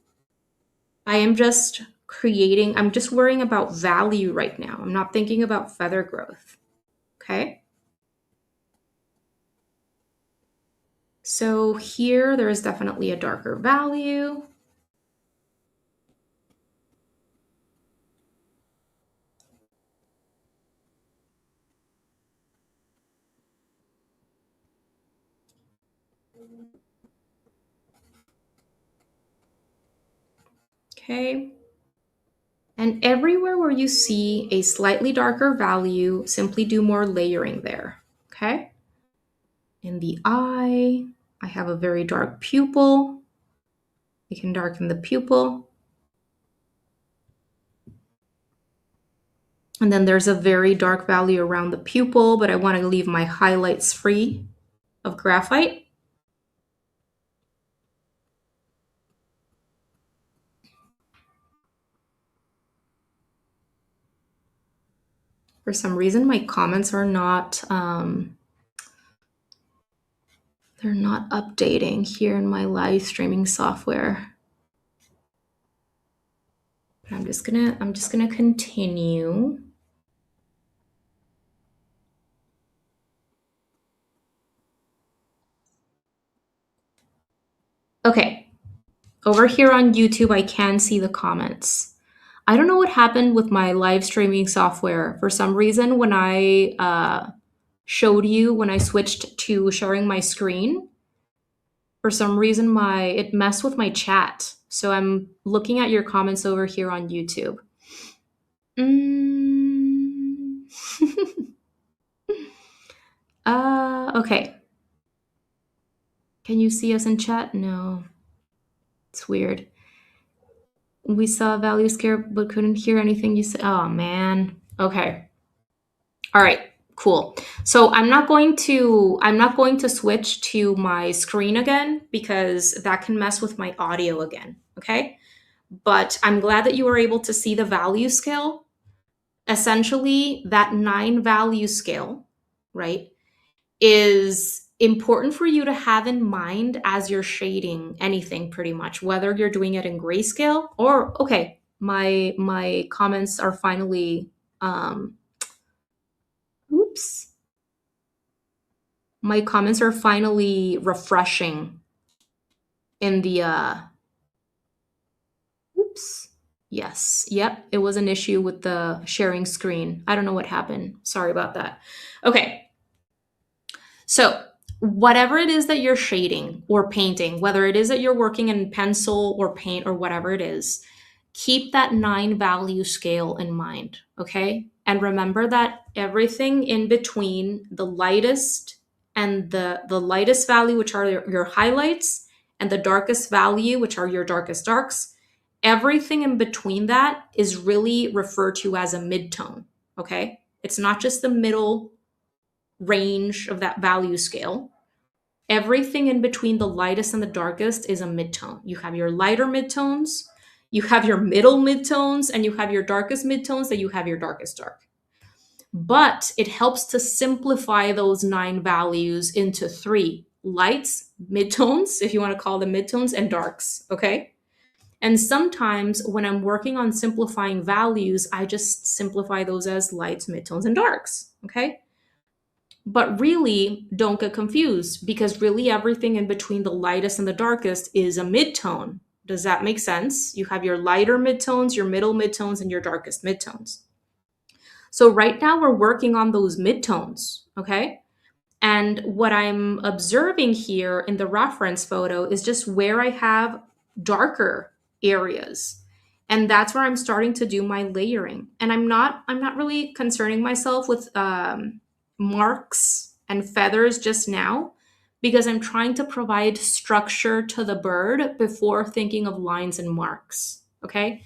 I am just I'm just worrying about value right now. I'm not thinking about feather growth, okay? So here there is definitely a darker value. Okay. And everywhere where you see a slightly darker value, simply do more layering there, okay? In the eye, I have a very dark pupil. You can darken the pupil. And then there's a very dark value around the pupil, but I want to leave my highlights free of graphite. For some reason, my comments are not, they're not updating here in my live streaming software. But I'm just gonna continue. Okay, over here on YouTube, I can see the comments. I don't know what happened with my live streaming software. For some reason, when I showed you, when I switched to sharing my screen, for some reason my it messed with my chat. So I'm looking at your comments over here on YouTube. Mm. Okay. Can you see us in chat? No. It's weird. We saw value scare but couldn't hear anything you said. Oh man. Okay. All right. Cool. So I'm not going to switch to my screen again because that can mess with my audio again, okay? But I'm glad that you were able to see the value scale. Essentially, that 9 value scale, right, is important for you to have in mind as you're shading anything pretty much, whether you're doing it in grayscale or okay, my comments are finally oops. My comments are finally refreshing in the oops. Yes. Yep, it was an issue with the sharing screen. I don't know what happened. Sorry about that. Okay. So, whatever it is that you're shading or painting, whether it is that you're working in pencil or paint or whatever it is, keep that 9 value scale in mind, okay? And remember that everything in between the lightest and the lightest value, which are your highlights, and the darkest value, which are your darkest darks, everything in between that is really referred to as a midtone, okay? It's not just the middle range of that value scale. Everything in between the lightest and the darkest is a midtone. You have your lighter midtones, you have your middle midtones, and you have your darkest midtones, that you have your darkest dark. But it helps to simplify those 9 values into 3 lights, midtones, if you want to call them midtones, and darks, okay? And sometimes when I'm working on simplifying values, I just simplify those as lights, midtones, and darks, okay? But really, don't get confused because really everything in between the lightest and the darkest is a midtone. Does that make sense? You have your lighter midtones, your middle midtones, and your darkest midtones. So right now we're working on those midtones, okay? And what I'm observing here in the reference photo is just where I have darker areas. And that's where I'm starting to do my layering. And I'm not really concerning myself with marks and feathers just now because I'm trying to provide structure to the bird before thinking of lines and marks, okay?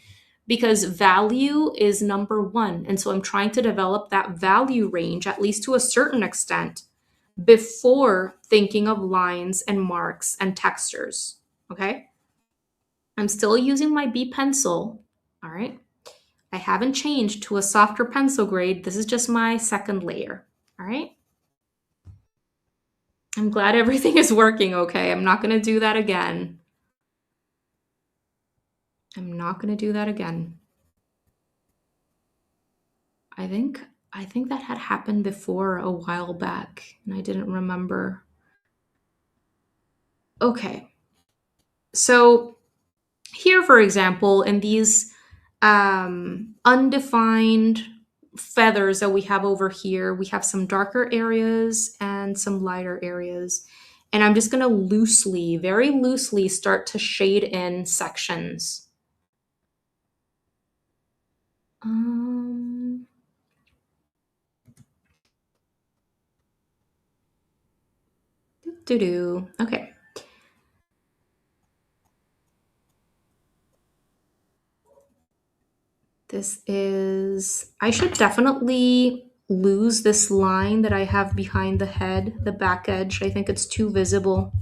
Because value is number 1. And so I'm trying to develop that value range, at least to a certain extent, before thinking of lines and marks and textures, okay? I'm still using my B pencil, all right? I haven't changed to a softer pencil grade. This is just my second layer, all right? I'm glad everything is working okay. I'm not gonna do that again. I'm not gonna do that again. I think that had happened before a while back and I didn't remember. Okay. So here, for example, in these undefined feathers that we have over here, we have some darker areas and some lighter areas. And I'm just going to loosely, very loosely, start to shade in sections. Okay. This is, I should definitely lose this line that I have behind the head, the back edge. I think it's too visible.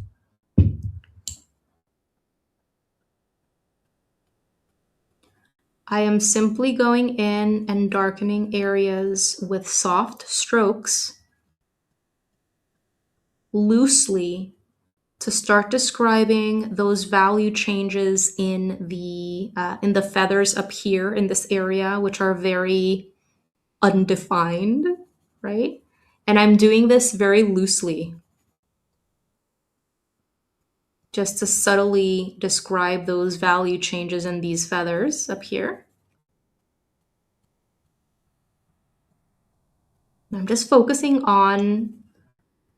I am simply going in and darkening areas with soft strokes, loosely, to start describing those value changes in the feathers up here in this area, which are very undefined, right? And I'm doing this very loosely, just to subtly describe those value changes in these feathers up here. I'm just focusing on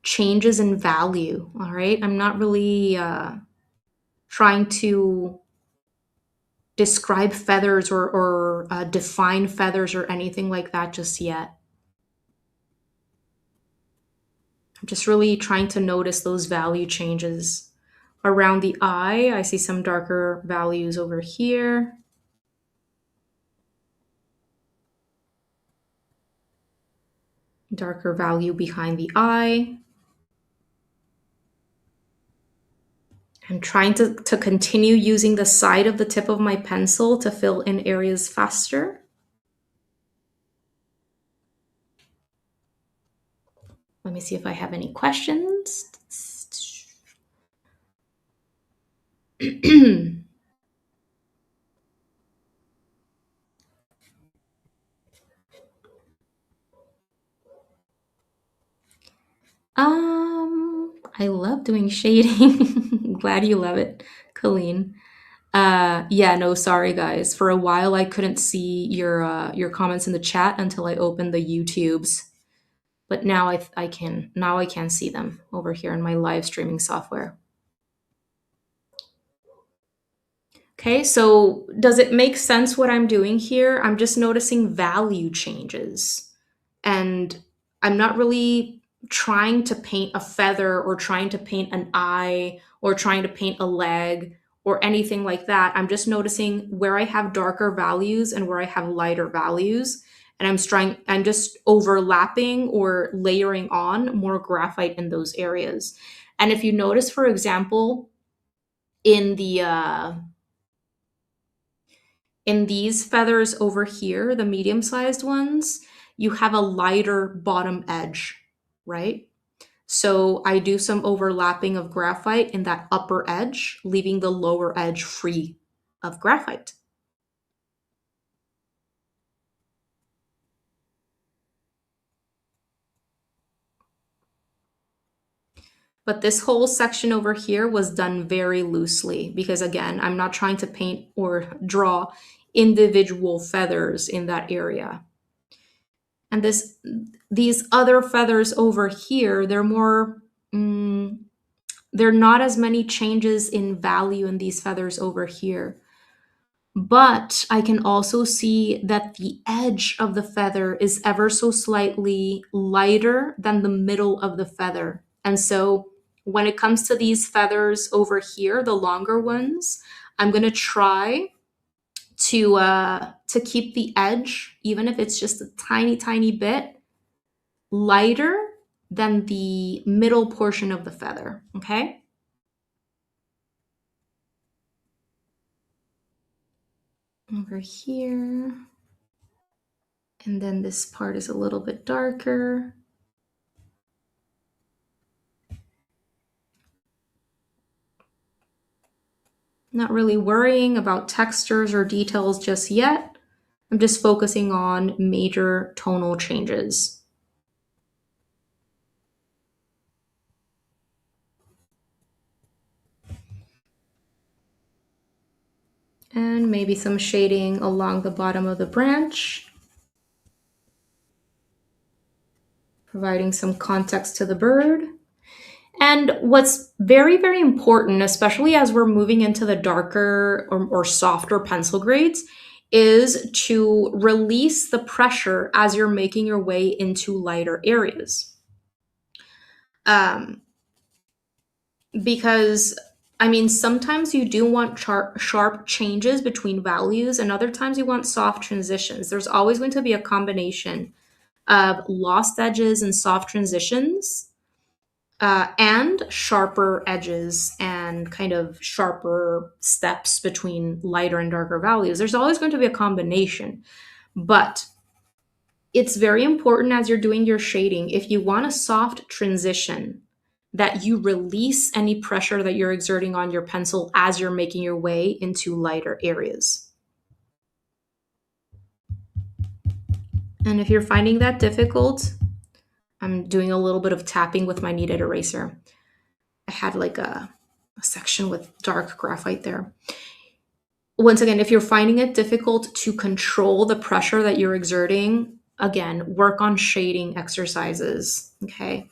changes in value. All right. I'm not really trying to describe feathers or define feathers or anything like that just yet. I'm just really trying to notice those value changes. Around the eye, I see some darker values over here. Darker value behind the eye. I'm trying to continue using the side of the tip of my pencil to fill in areas faster. Let me see if I have any questions. I love doing shading. Glad you love it, Colleen. Yeah, no, sorry guys. For a while I couldn't see your comments in the chat until I opened the YouTubes. But now I can see them over here in my live streaming software. Okay, so does it make sense what I'm doing here? I'm just noticing value changes. And I'm not really trying to paint a feather or trying to paint an eye or trying to paint a leg or anything like that. I'm just noticing where I have darker values and where I have lighter values. And I'm just overlapping or layering on more graphite in those areas. And if you notice, for example, in the in these feathers over here, the medium-sized ones, you have a lighter bottom edge, right? So I do some overlapping of graphite in that upper edge, leaving the lower edge free of graphite. But this whole section over here was done very loosely because, again, I'm not trying to paint or draw individual feathers in that area. And these other feathers over here, they're more, there are not as many changes in value in these feathers over here. But I can also see that the edge of the feather is ever so slightly lighter than the middle of the feather. And so when it comes to these feathers over here, the longer ones, I'm going to try to keep the edge, even if it's just a tiny, tiny bit, lighter than the middle portion of the feather, okay? Over here. And then this part is a little bit darker. Not really worrying about textures or details just yet. I'm just focusing on major tonal changes. And maybe some shading along the bottom of the branch, providing some context to the bird. And what's very, very important, especially as we're moving into the darker or softer pencil grades, is to release the pressure as you're making your way into lighter areas. Because, I mean, sometimes you do want sharp changes between values, and other times you want soft transitions. There's always going to be a combination of lost edges and soft transitions. And sharper edges and kind of sharper steps between lighter and darker values. There's always going to be a combination, but it's very important as you're doing your shading, if you want a soft transition, that you release any pressure that you're exerting on your pencil as you're making your way into lighter areas. And if you're finding that difficult, I'm doing a little bit of tapping with my kneaded eraser. I had like a section with dark graphite there. Once again, if you're finding it difficult to control the pressure that you're exerting again, work on shading exercises, okay?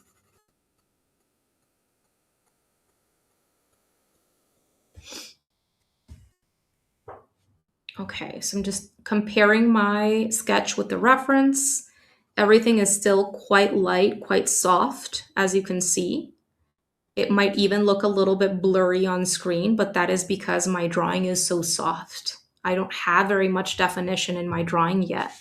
Okay, so I'm just comparing my sketch with the reference. Everything is still quite light, quite soft, as you can see. It might even look a little bit blurry on screen, but that is because my drawing is so soft. I don't have very much definition in my drawing yet.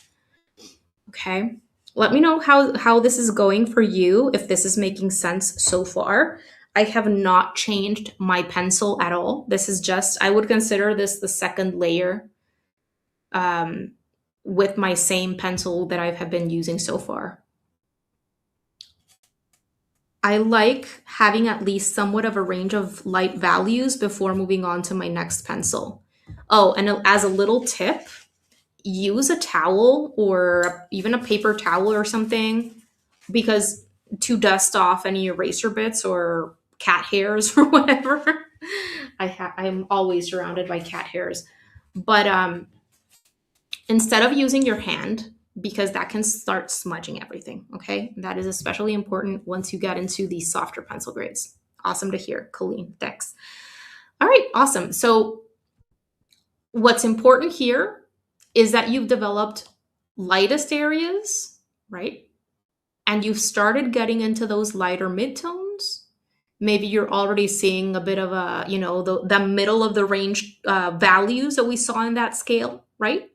Okay. Let me know how this is going for you, if this is making sense so far. I have not changed my pencil at all. This is just, I would consider this the second layer um, with my same pencil that I have been using so far. I like having at least somewhat of a range of light values before moving on to my next pencil. Oh, and as a little tip, use a towel or even a paper towel or something, because to dust off any eraser bits or cat hairs or whatever. I'm always surrounded by cat hairs. But instead of using your hand, because that can start smudging everything, okay? That is especially important once you get into these softer pencil grades. Awesome to hear, Colleen. Thanks. All right, awesome. So what's important here is that you've developed lightest areas, right? And you've started getting into those lighter midtones. Maybe you're already seeing a bit of a, the middle of the range values that we saw in that scale, right?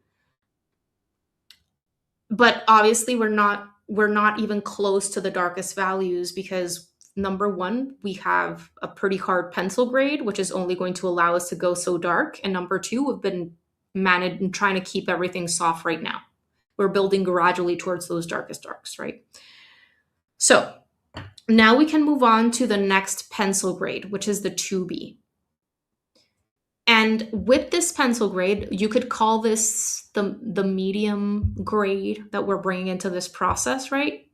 But obviously we're not even close to the darkest values, because number one, we have a pretty hard pencil grade, which is only going to allow us to go so dark. And number two, we've been managed trying to keep everything soft right now. We're building gradually towards those darkest darks, right? So now we can move on to the next pencil grade, which is the 2B. And with this pencil grade, you could call this the medium grade that we're bringing into this process, right?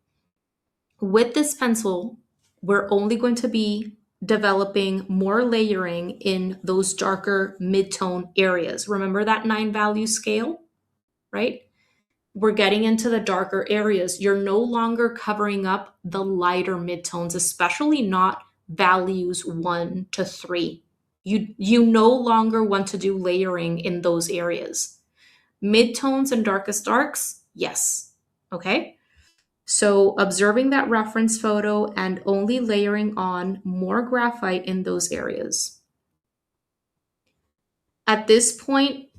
With this pencil, we're only going to be developing more layering in those darker mid-tone areas. Remember that 9-value scale, right? We're getting into the darker areas. You're no longer covering up the lighter midtones, especially not values 1 to 3. You no longer want to do layering in those areas. Midtones and darkest darks, yes. Okay? So observing that reference photo and only layering on more graphite in those areas. At this point,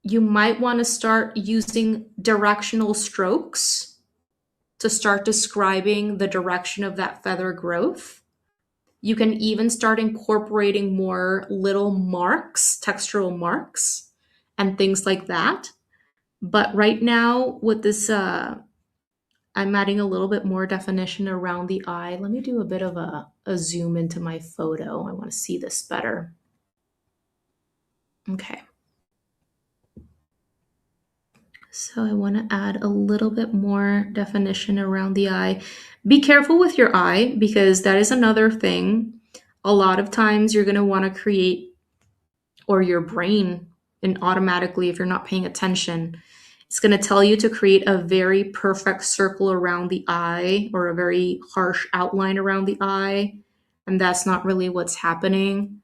you might want to start using directional strokes to start describing the direction of that feather growth. You can even start incorporating more little marks, textural marks, and things like that. But right now, with this, I'm adding a little bit more definition around the eye. Let me do a bit of a zoom into my photo. I want to see this better. Okay. So I want to add a little bit more definition around the eye. Be careful with your eye, because that is another thing. A lot of times you're going to want to create, or your brain, and automatically, if you're not paying attention, it's going to tell you to create a very perfect circle around the eye, or a very harsh outline around the eye. And that's not really what's happening.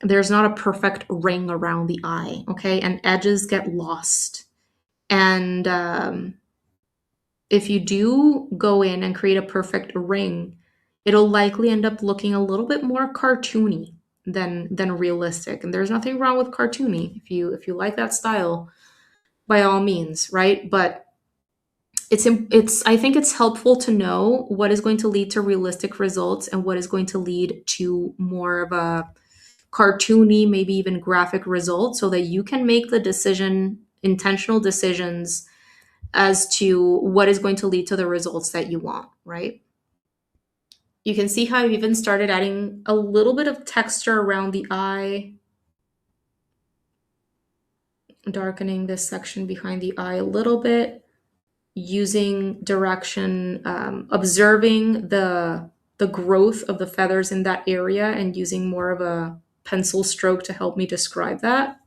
There's not a perfect ring around the eye, okay? And edges get lost. And if you do go in and create a perfect ring, it'll likely end up looking a little bit more cartoony than realistic. And there's nothing wrong with cartoony. If you like that style, by all means, right? But it's I think it's helpful to know what is going to lead to realistic results and what is going to lead to more of a cartoony, maybe even graphic result, so that you can make the intentional decisions as to what is going to lead to the results that you want, right? You can see how I've even started adding a little bit of texture around the eye, darkening this section behind the eye a little bit, using direction, observing the growth of the feathers in that area and using more of a pencil stroke to help me describe that.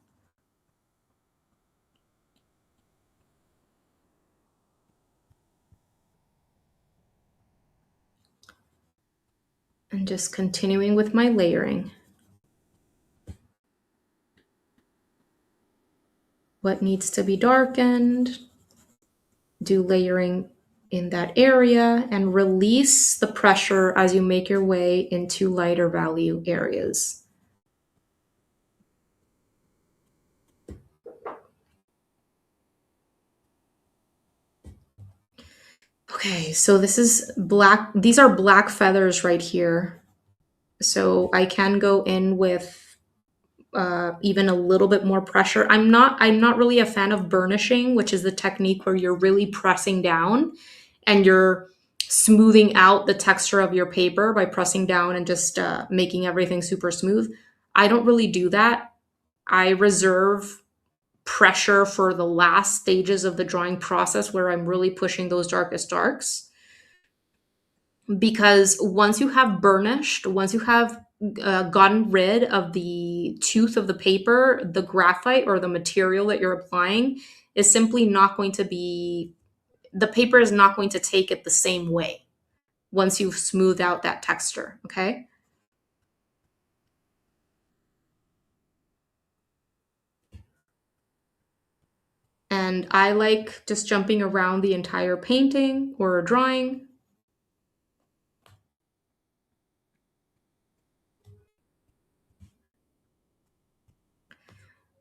And just continuing with my layering. What needs to be darkened? Do layering in that area and release the pressure as you make your way into lighter value areas. Okay, so this is black. These are black feathers right here. So I can go in with even a little bit more pressure. I'm not really a fan of burnishing, which is the technique where you're really pressing down and you're smoothing out the texture of your paper by pressing down and just making everything super smooth. I don't really do that. I reserve pressure for the last stages of the drawing process where I'm really pushing those darkest darks. Because once you have burnished, once you have gotten rid of the tooth of the paper, the graphite or the material that you're applying is simply not going to be, the paper is not going to take it the same way once you've smoothed out that texture, okay? And I like just jumping around the entire painting or drawing.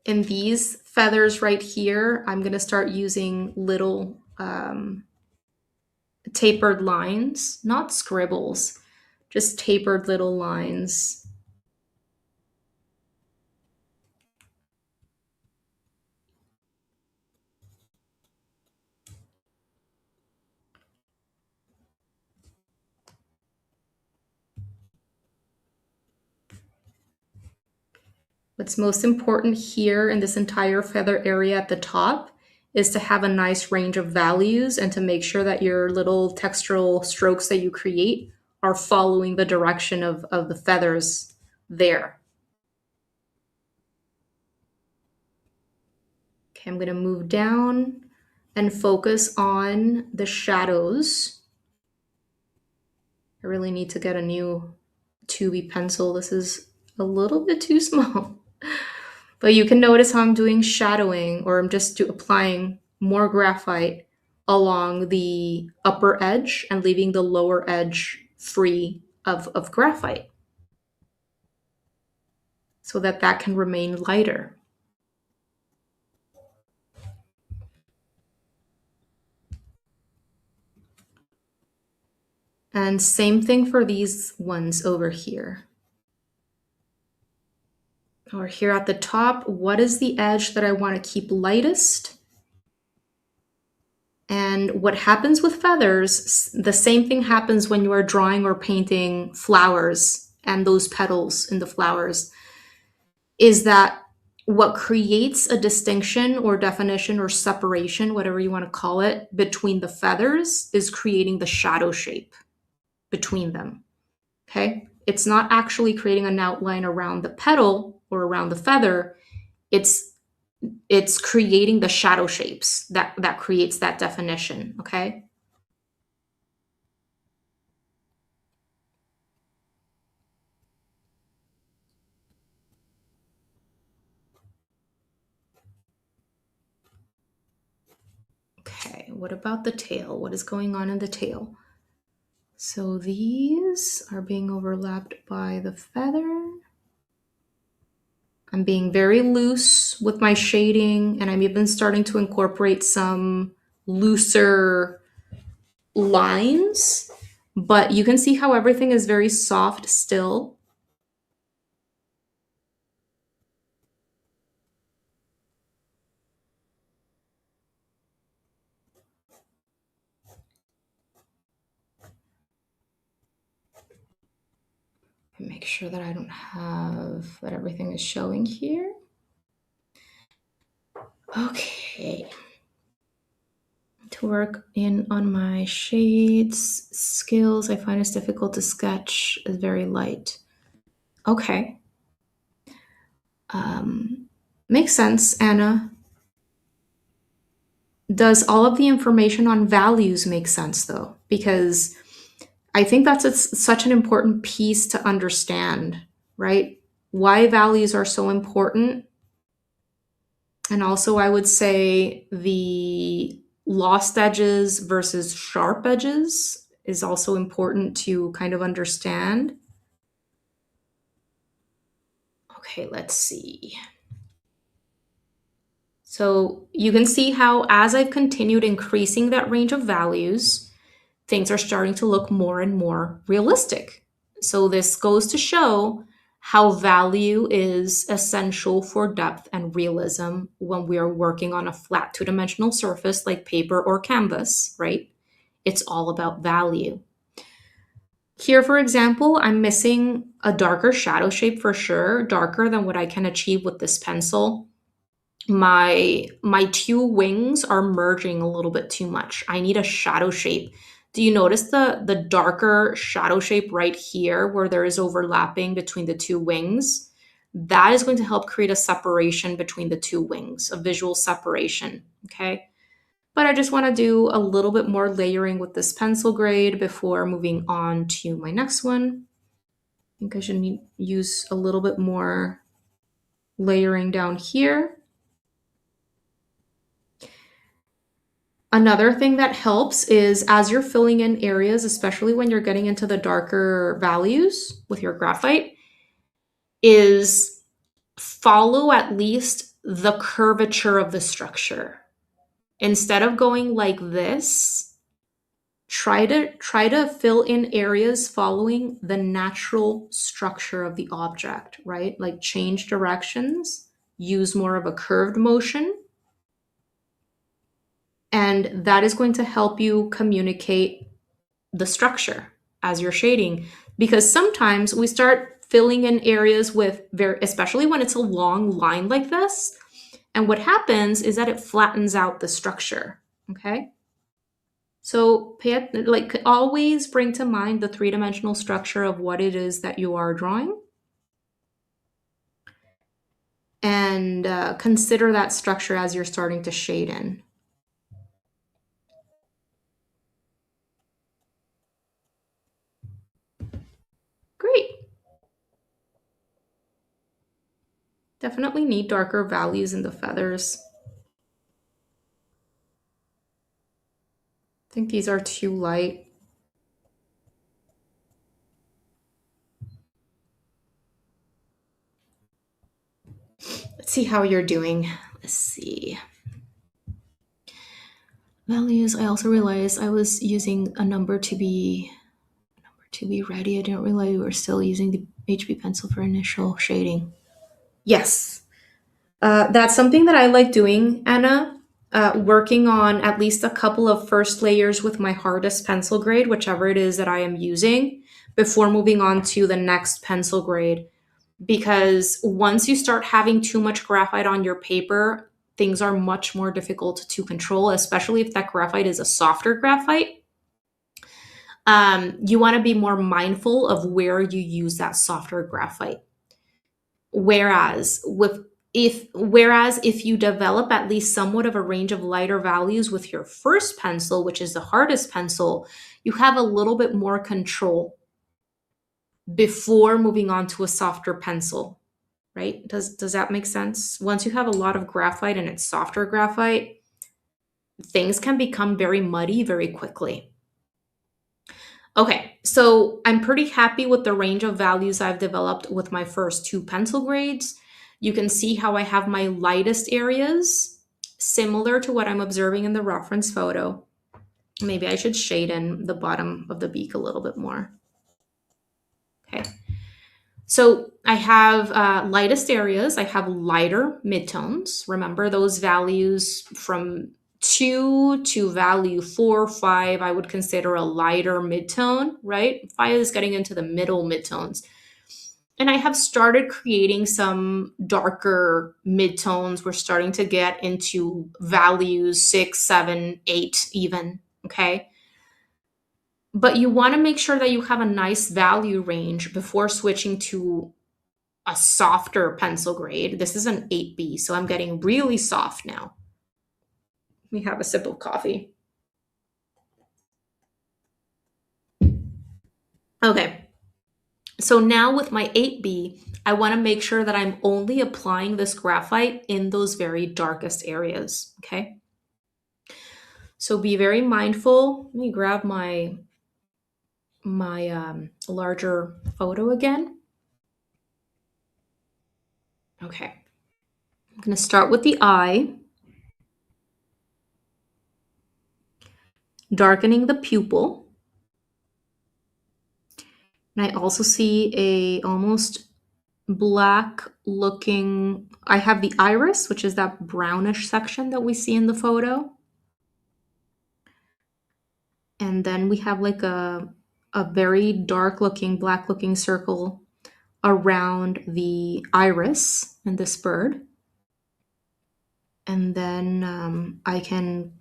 In these feathers right here, I'm gonna start using little tapered lines, not scribbles, just tapered little lines. What's most important here in this entire feather area at the top is to have a nice range of values and to make sure that your little textural strokes that you create are following the direction of the feathers there. Okay, I'm gonna move down and focus on the shadows. I really need to get a new 2B pencil. This is a little bit too small. But you can notice how I'm doing shadowing, or I'm just applying more graphite along the upper edge and leaving the lower edge free of graphite so that that can remain lighter. And same thing for these ones over here. Or here at the top, what is the edge that I want to keep lightest? And what happens with feathers, the same thing happens when you are drawing or painting flowers and those petals in the flowers, is that what creates a distinction or definition or separation, whatever you want to call it, between the feathers is creating the shadow shape between them. Okay? It's not actually creating an outline around the petal or around the feather. It's creating the shadow shapes that creates that definition, okay? Okay, what about the tail? What is going on in the tail? So these are being overlapped by the feather. I'm being very loose with my shading, and I'm even starting to incorporate some looser lines, but you can see how everything is very soft still. Make sure that I don't have, that everything is showing here. Okay. To work in on my shades skills, I find it's difficult to sketch as very light. Okay. Makes sense, Anna. Does all of the information on values make sense though? Because I think that's such an important piece to understand, right? Why values are so important. And also, I would say the lost edges versus sharp edges is also important to kind of understand. Okay, let's see. So you can see how as I've continued increasing that range of values, things are starting to look more and more realistic. So this goes to show how value is essential for depth and realism when we are working on a flat two-dimensional surface like paper or canvas, right? It's all about value. Here, for example, I'm missing a darker shadow shape for sure, darker than what I can achieve with this pencil. My two wings are merging a little bit too much. I need a shadow shape. Do you notice the darker shadow shape right here where there is overlapping between the two wings? That is going to help create a separation between the two wings, a visual separation, okay? But I just want to do a little bit more layering with this pencil grade before moving on to my next one. I think I should use a little bit more layering down here. Another thing that helps is as you're filling in areas, especially when you're getting into the darker values with your graphite, is follow at least the curvature of the structure. Instead of going like this, try to fill in areas following the natural structure of the object, right? Like change directions, use more of a curved motion, and that is going to help you communicate the structure as you're shading, because sometimes we start filling in areas with especially when it's a long line like this, and what happens is that it flattens out the structure. Okay, so like always bring to mind the three-dimensional structure of what it is that you are drawing, and consider that structure as you're starting to shade in. Great. Definitely need darker values in the feathers. I think these are too light. Let's see how you're doing. Let's see. Values. I also realized I was using a number to be ready. I didn't realize we were still using the HB pencil for initial shading. Yes. That's something that I like doing, Anna. Working on at least a couple of first layers with my hardest pencil grade, whichever it is that I am using, before moving on to the next pencil grade. Because once you start having too much graphite on your paper, things are much more difficult to control, especially if that graphite is a softer graphite. You want to be more mindful of where you use that softer graphite. Whereas if you develop at least somewhat of a range of lighter values with your first pencil, which is the hardest pencil, you have a little bit more control before moving on to a softer pencil, right? Does that make sense? Once you have a lot of graphite and it's softer graphite, things can become very muddy very quickly. Okay, so I'm pretty happy with the range of values I've developed with my first two pencil grades. You can see how I have my lightest areas, similar to what I'm observing in the reference photo. Maybe I should shade in the bottom of the beak a little bit more. Okay, so I have lightest areas. I have lighter midtones. Remember those values from 2 to value 4, 5, I would consider a lighter midtone, right? 5 is getting into the middle midtones. And I have started creating some darker midtones. We're starting to get into values 6, 7, 8 even, okay? But you want to make sure that you have a nice value range before switching to a softer pencil grade. This is an 8B, so I'm getting really soft now. Let me have a sip of coffee. Okay, so now with my 8B, I want to make sure that I'm only applying this graphite in those very darkest areas, okay? So be very mindful. Let me grab my larger photo again. Okay, I'm going to start with the eye, darkening the pupil. And I also see a almost black looking, I have the iris, which is that brownish section that we see in the photo. And then we have like a very dark looking, black looking circle around the iris in this bird. And then I can,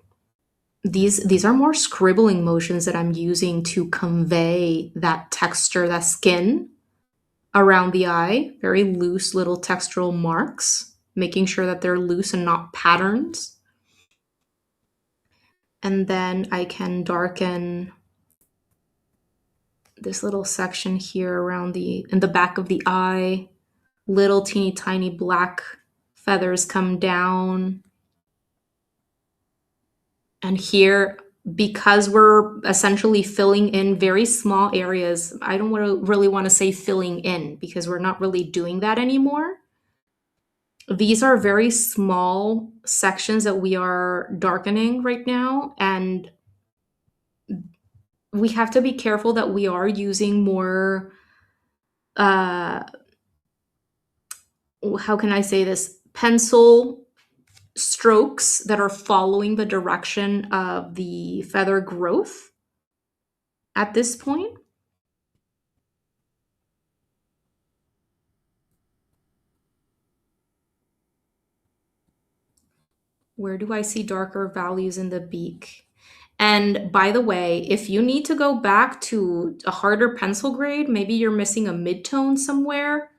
these are more scribbling motions that I'm using to convey that texture, that skin around the eye, very loose little textural marks, making sure that they're loose and not patterns. And then I can darken this little section here around in the back of the eye. Little teeny tiny black feathers come down. And here, because we're essentially filling in very small areas, I don't really want to say filling in because we're not really doing that anymore. These are very small sections that we are darkening right now, and we have to be careful that we are using more, uh, how can I say this, pencil strokes that are following the direction of the feather growth at this point. Where do I see darker values in the beak? And by the way, if you need to go back to a harder pencil grade, maybe you're missing a midtone somewhere,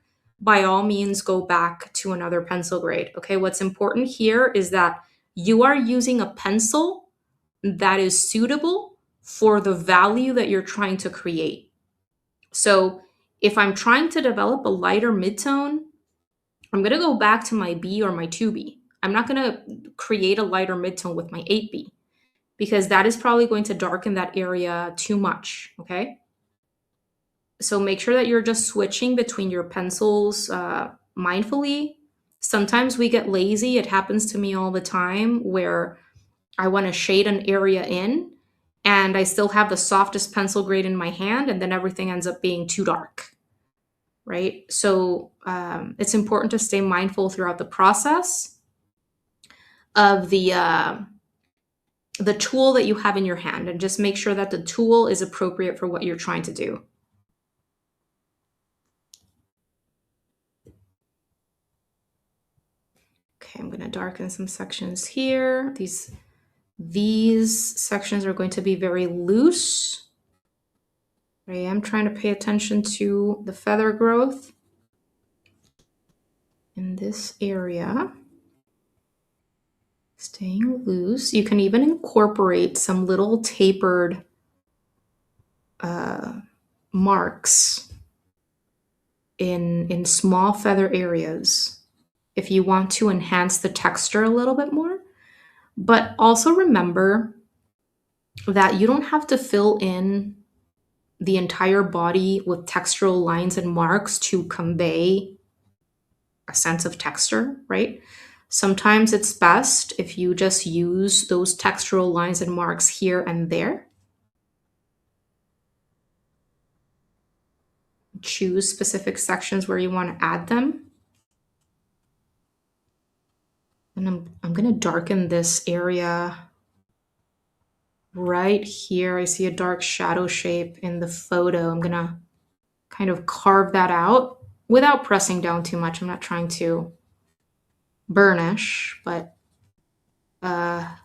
by all means go back to another pencil grade. Okay, what's important here is that you are using a pencil that is suitable for the value that you're trying to create. So if I'm trying to develop a lighter midtone, I'm going to go back to my B or my 2B. I'm not going to create a lighter midtone with my 8B because that is probably going to darken that area too much, okay? So make sure that you're just switching between your pencils mindfully. Sometimes we get lazy. It happens to me all the time where I want to shade an area in and I still have the softest pencil grade in my hand and then everything ends up being too dark, right? So it's important to stay mindful throughout the process of the tool that you have in your hand and just make sure that the tool is appropriate for what you're trying to do. Okay, I'm going to darken some sections here. These sections are going to be very loose. I am trying to pay attention to the feather growth in this area. Staying loose. You can even incorporate some little tapered marks in small feather areas if you want to enhance the texture a little bit more. But also remember that you don't have to fill in the entire body with textural lines and marks to convey a sense of texture, right? Sometimes it's best if you just use those textural lines and marks here and there. Choose specific sections where you want to add them. And I'm going to darken this area right here. I see a dark shadow shape in the photo. I'm going to kind of carve that out without pressing down too much. I'm not trying to burnish, but I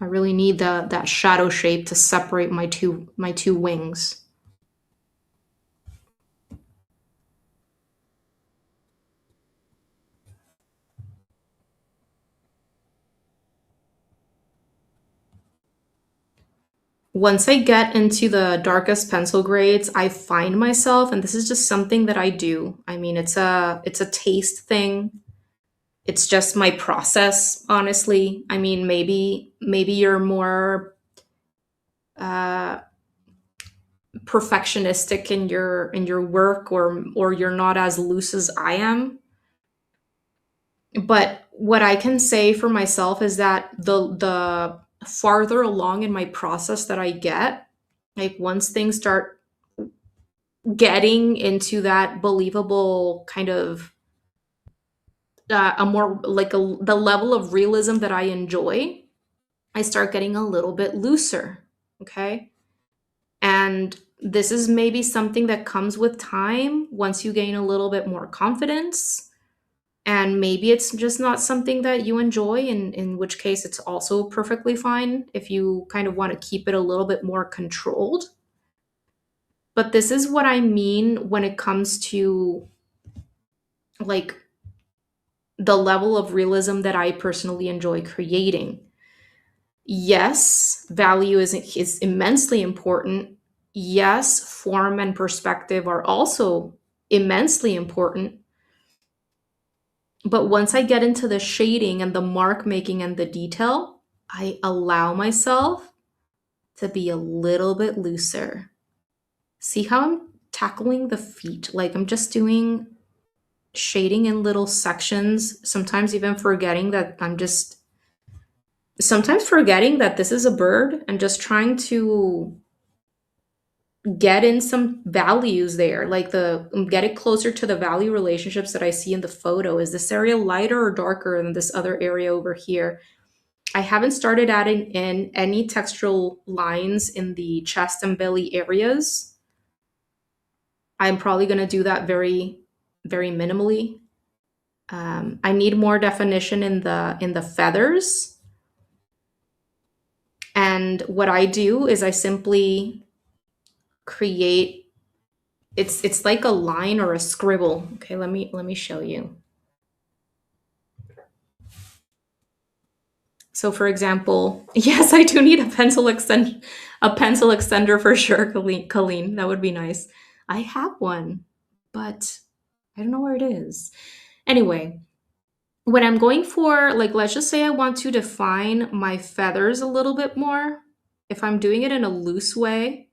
really need that shadow shape to separate my two wings. Once I get into the darkest pencil grades, I find myself, and this is just something that I do. I mean, it's a taste thing. It's just my process, honestly. I mean, maybe you're more uh, perfectionistic in your work, or you're not as loose as I am. But what I can say for myself is that the farther along in my process that I get, like once things start getting into that believable kind of a more like the level of realism that I enjoy, I start getting a little bit looser. Okay. And this is maybe something that comes with time once you gain a little bit more confidence. And maybe it's just not something that you enjoy, in which case it's also perfectly fine if you kind of want to keep it a little bit more controlled. But this is what I mean when it comes to like the level of realism that I personally enjoy creating. Yes, value is immensely important. Yes, form and perspective are also immensely important. But once I get into the shading and the mark making and the detail, I allow myself to be a little bit looser. See how I'm tackling the feet? Like I'm just doing shading in little sections, sometimes even sometimes forgetting that this is a bird and just trying to get in some values there, like get it closer to the value relationships that I see in the photo. Is this area lighter or darker than this other area over here? I haven't started adding in any textural lines in the chest and belly areas. I'm probably going to do that very, very minimally. I need more definition in the feathers. And what I do is I simply create, it's like a line or a scribble. Okay, let me show you. So for example, yes, I do need a pencil extender for sure, Colleen. That would be nice. I have one, but I don't know where it is. Anyway, when I'm going for, like, let's just say I want to define my feathers a little bit more, if I'm doing it in a loose way,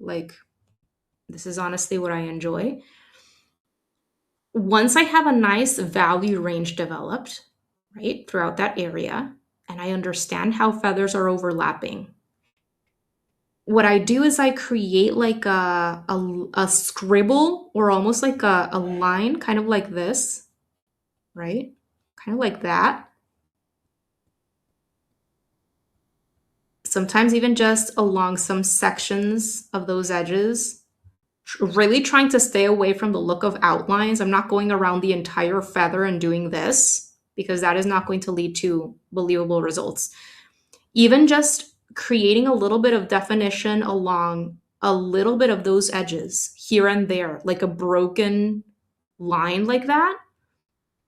like this is honestly what I enjoy. Once I have a nice value range developed, right, throughout that area, and I understand how feathers are overlapping, what I do is I create like a scribble or almost like a line, kind of like this, right? Kind of like that. Sometimes even just along some sections of those edges, really trying to stay away from the look of outlines. I'm not going around the entire feather and doing this because that is not going to lead to believable results. Even just creating a little bit of definition along a little bit of those edges here and there, like a broken line like that,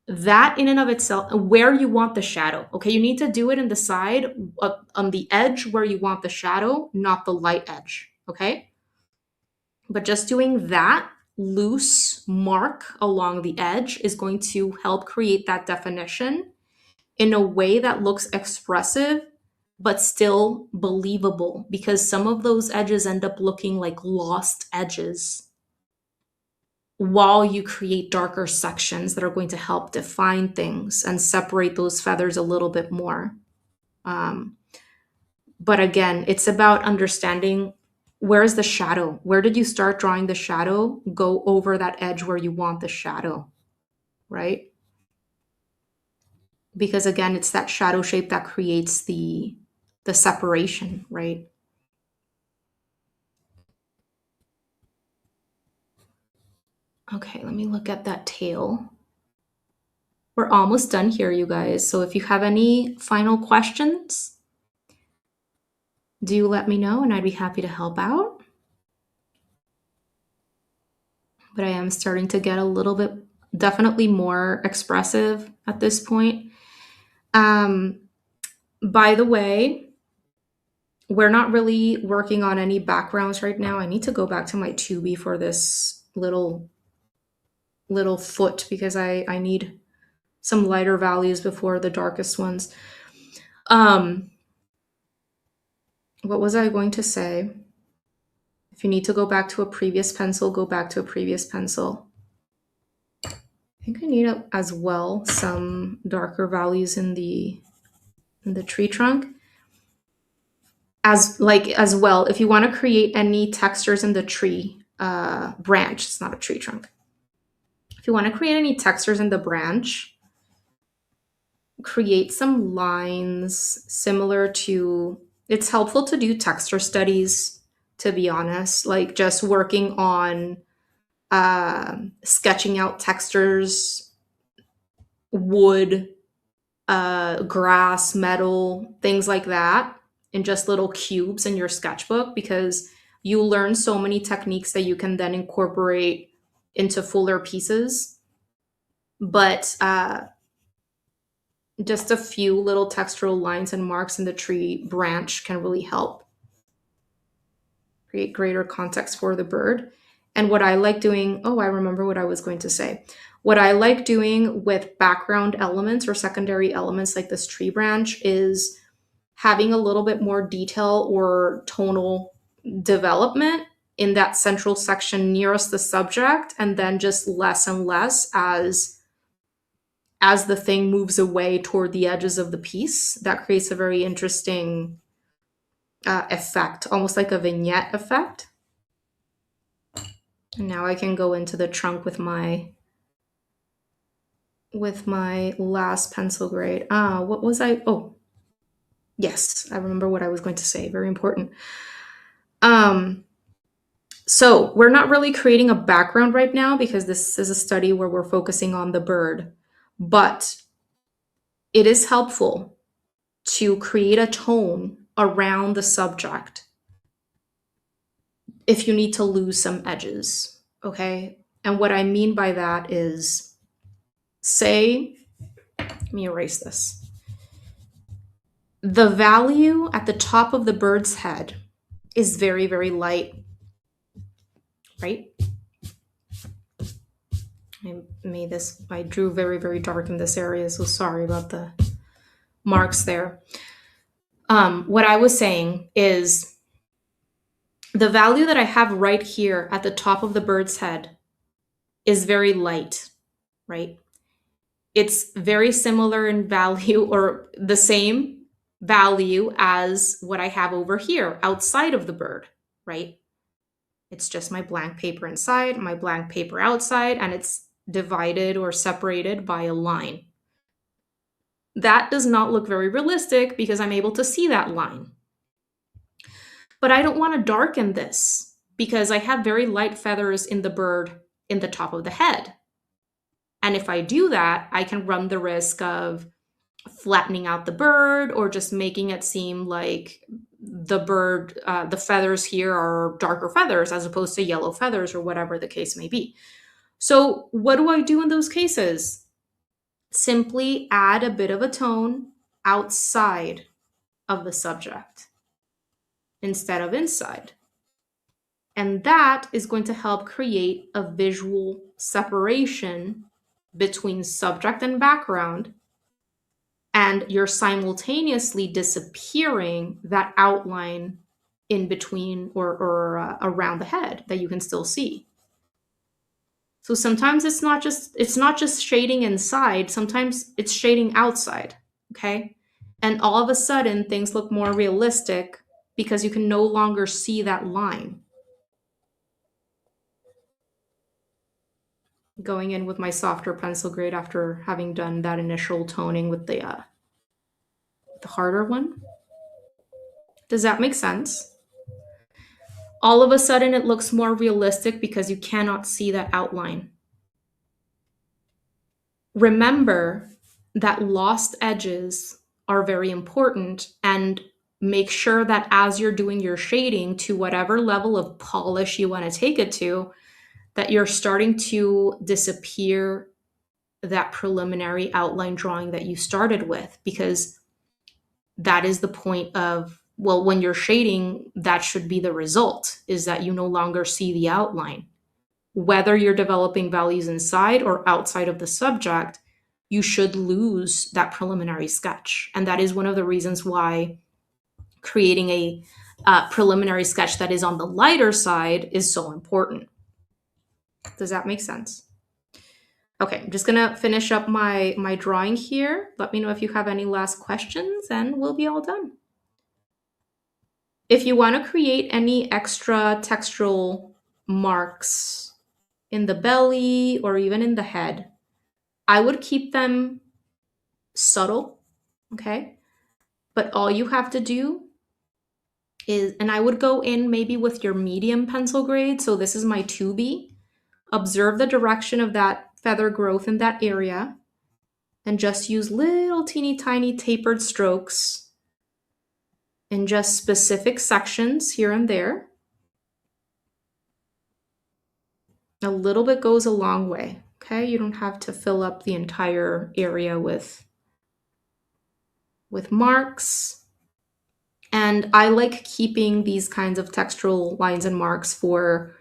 that in and of itself, where you want the shadow. Okay, you need to do it in the side, on the edge where you want the shadow, not the light edge. Okay, but just doing that loose mark along the edge is going to help create that definition in a way that looks expressive but still believable, because some of those edges end up looking like lost edges while you create darker sections that are going to help define things and separate those feathers a little bit more. Um, but again, it's about understanding, where's the shadow? Where did you start drawing the shadow? Go over that edge where you want the shadow, right? Because again, it's that shadow shape that creates the separation, right? Okay, let me look at that tail. We're almost done here, you guys. So if you have any final questions, do let me know and I'd be happy to help out. But I am starting to get a little bit, definitely more expressive at this point. Um, by the way, We're not really working on any backgrounds right now. I need to go back to my 2B for this little foot because I need some lighter values before the darkest ones. Um, what was I going to say? If you need to go back to a previous pencil, go back to a previous pencil. I think I need as well some darker values in the tree trunk. As well, if you want to create any textures in the tree branch, it's not a tree trunk. If you want to create any textures in the branch, create some lines similar to, it's helpful to do texture studies, to be honest, like just working on sketching out textures, wood, grass, metal, things like that, in just little cubes in your sketchbook, because you learn so many techniques that you can then incorporate into fuller pieces. But just a few little textural lines and marks in the tree branch can really help create greater context for the bird. And what I like doing, oh, I remember what I was going to say. What I like doing with background elements or secondary elements like this tree branch is having a little bit more detail or tonal development in that central section nearest the subject, and then just less and less as the thing moves away toward the edges of the piece. That creates a very interesting effect, almost like a vignette effect. And now I can go into the trunk with my last pencil grade. What was I? Oh, yes, I remember what I was going to say. Very important. So we're not really creating a background right now because this is a study where we're focusing on the bird, but it is helpful to create a tone around the subject if you need to lose some edges, okay? And what I mean by that is, say, let me erase this. The value at the top of the bird's head is very, very light, right? I drew very, very dark in this area, so sorry about the marks there. What I was saying is the value that I have right here at the top of the bird's head is very light, right? It's very similar in value, or the same value as what I have over here outside of the bird, right? It's just my blank paper inside, my blank paper outside, and it's divided or separated by a line. That does not look very realistic because I'm able to see that line. But I don't want to darken this because I have very light feathers in the bird in the top of the head. And if I do that, I can run the risk of flattening out the bird or just making it seem like the bird, the feathers here are darker feathers as opposed to yellow feathers or whatever the case may be. So what do I do in those cases? Simply add a bit of a tone outside of the subject instead of inside. And that is going to help create a visual separation between subject and background, and you're simultaneously disappearing that outline in between or around the head that you can still see. So sometimes it's not just shading inside, sometimes it's shading outside, okay? And all of a sudden things look more realistic because you can no longer see that line. Going in with my softer pencil grade after having done that initial toning with the harder one. Does that make sense? All of a sudden it looks more realistic because you cannot see that outline. Remember that lost edges are very important, and make sure that as you're doing your shading to whatever level of polish you want to take it to, that you're starting to disappear that preliminary outline drawing that you started with, because that is the point of Well, when you're shading, that should be the result, is that you no longer see the outline. Whether you're developing values inside or outside of the subject, you should lose that preliminary sketch. And that is one of the reasons why creating a preliminary sketch that is on the lighter side is so important. Does that make sense? Okay, I'm just gonna finish up my drawing here. Let me know if you have any last questions and we'll be all done. If you want to create any extra textural marks in the belly or even in the head, I would keep them subtle, okay? But all you have to do is, and I would go in maybe with your medium pencil grade. So this is my 2B. Observe the direction of that feather growth in that area and just use little teeny tiny tapered strokes in just specific sections here and there. A little bit goes a long way, okay? You don't have to fill up the entire area with marks. And I like keeping these kinds of textural lines and marks for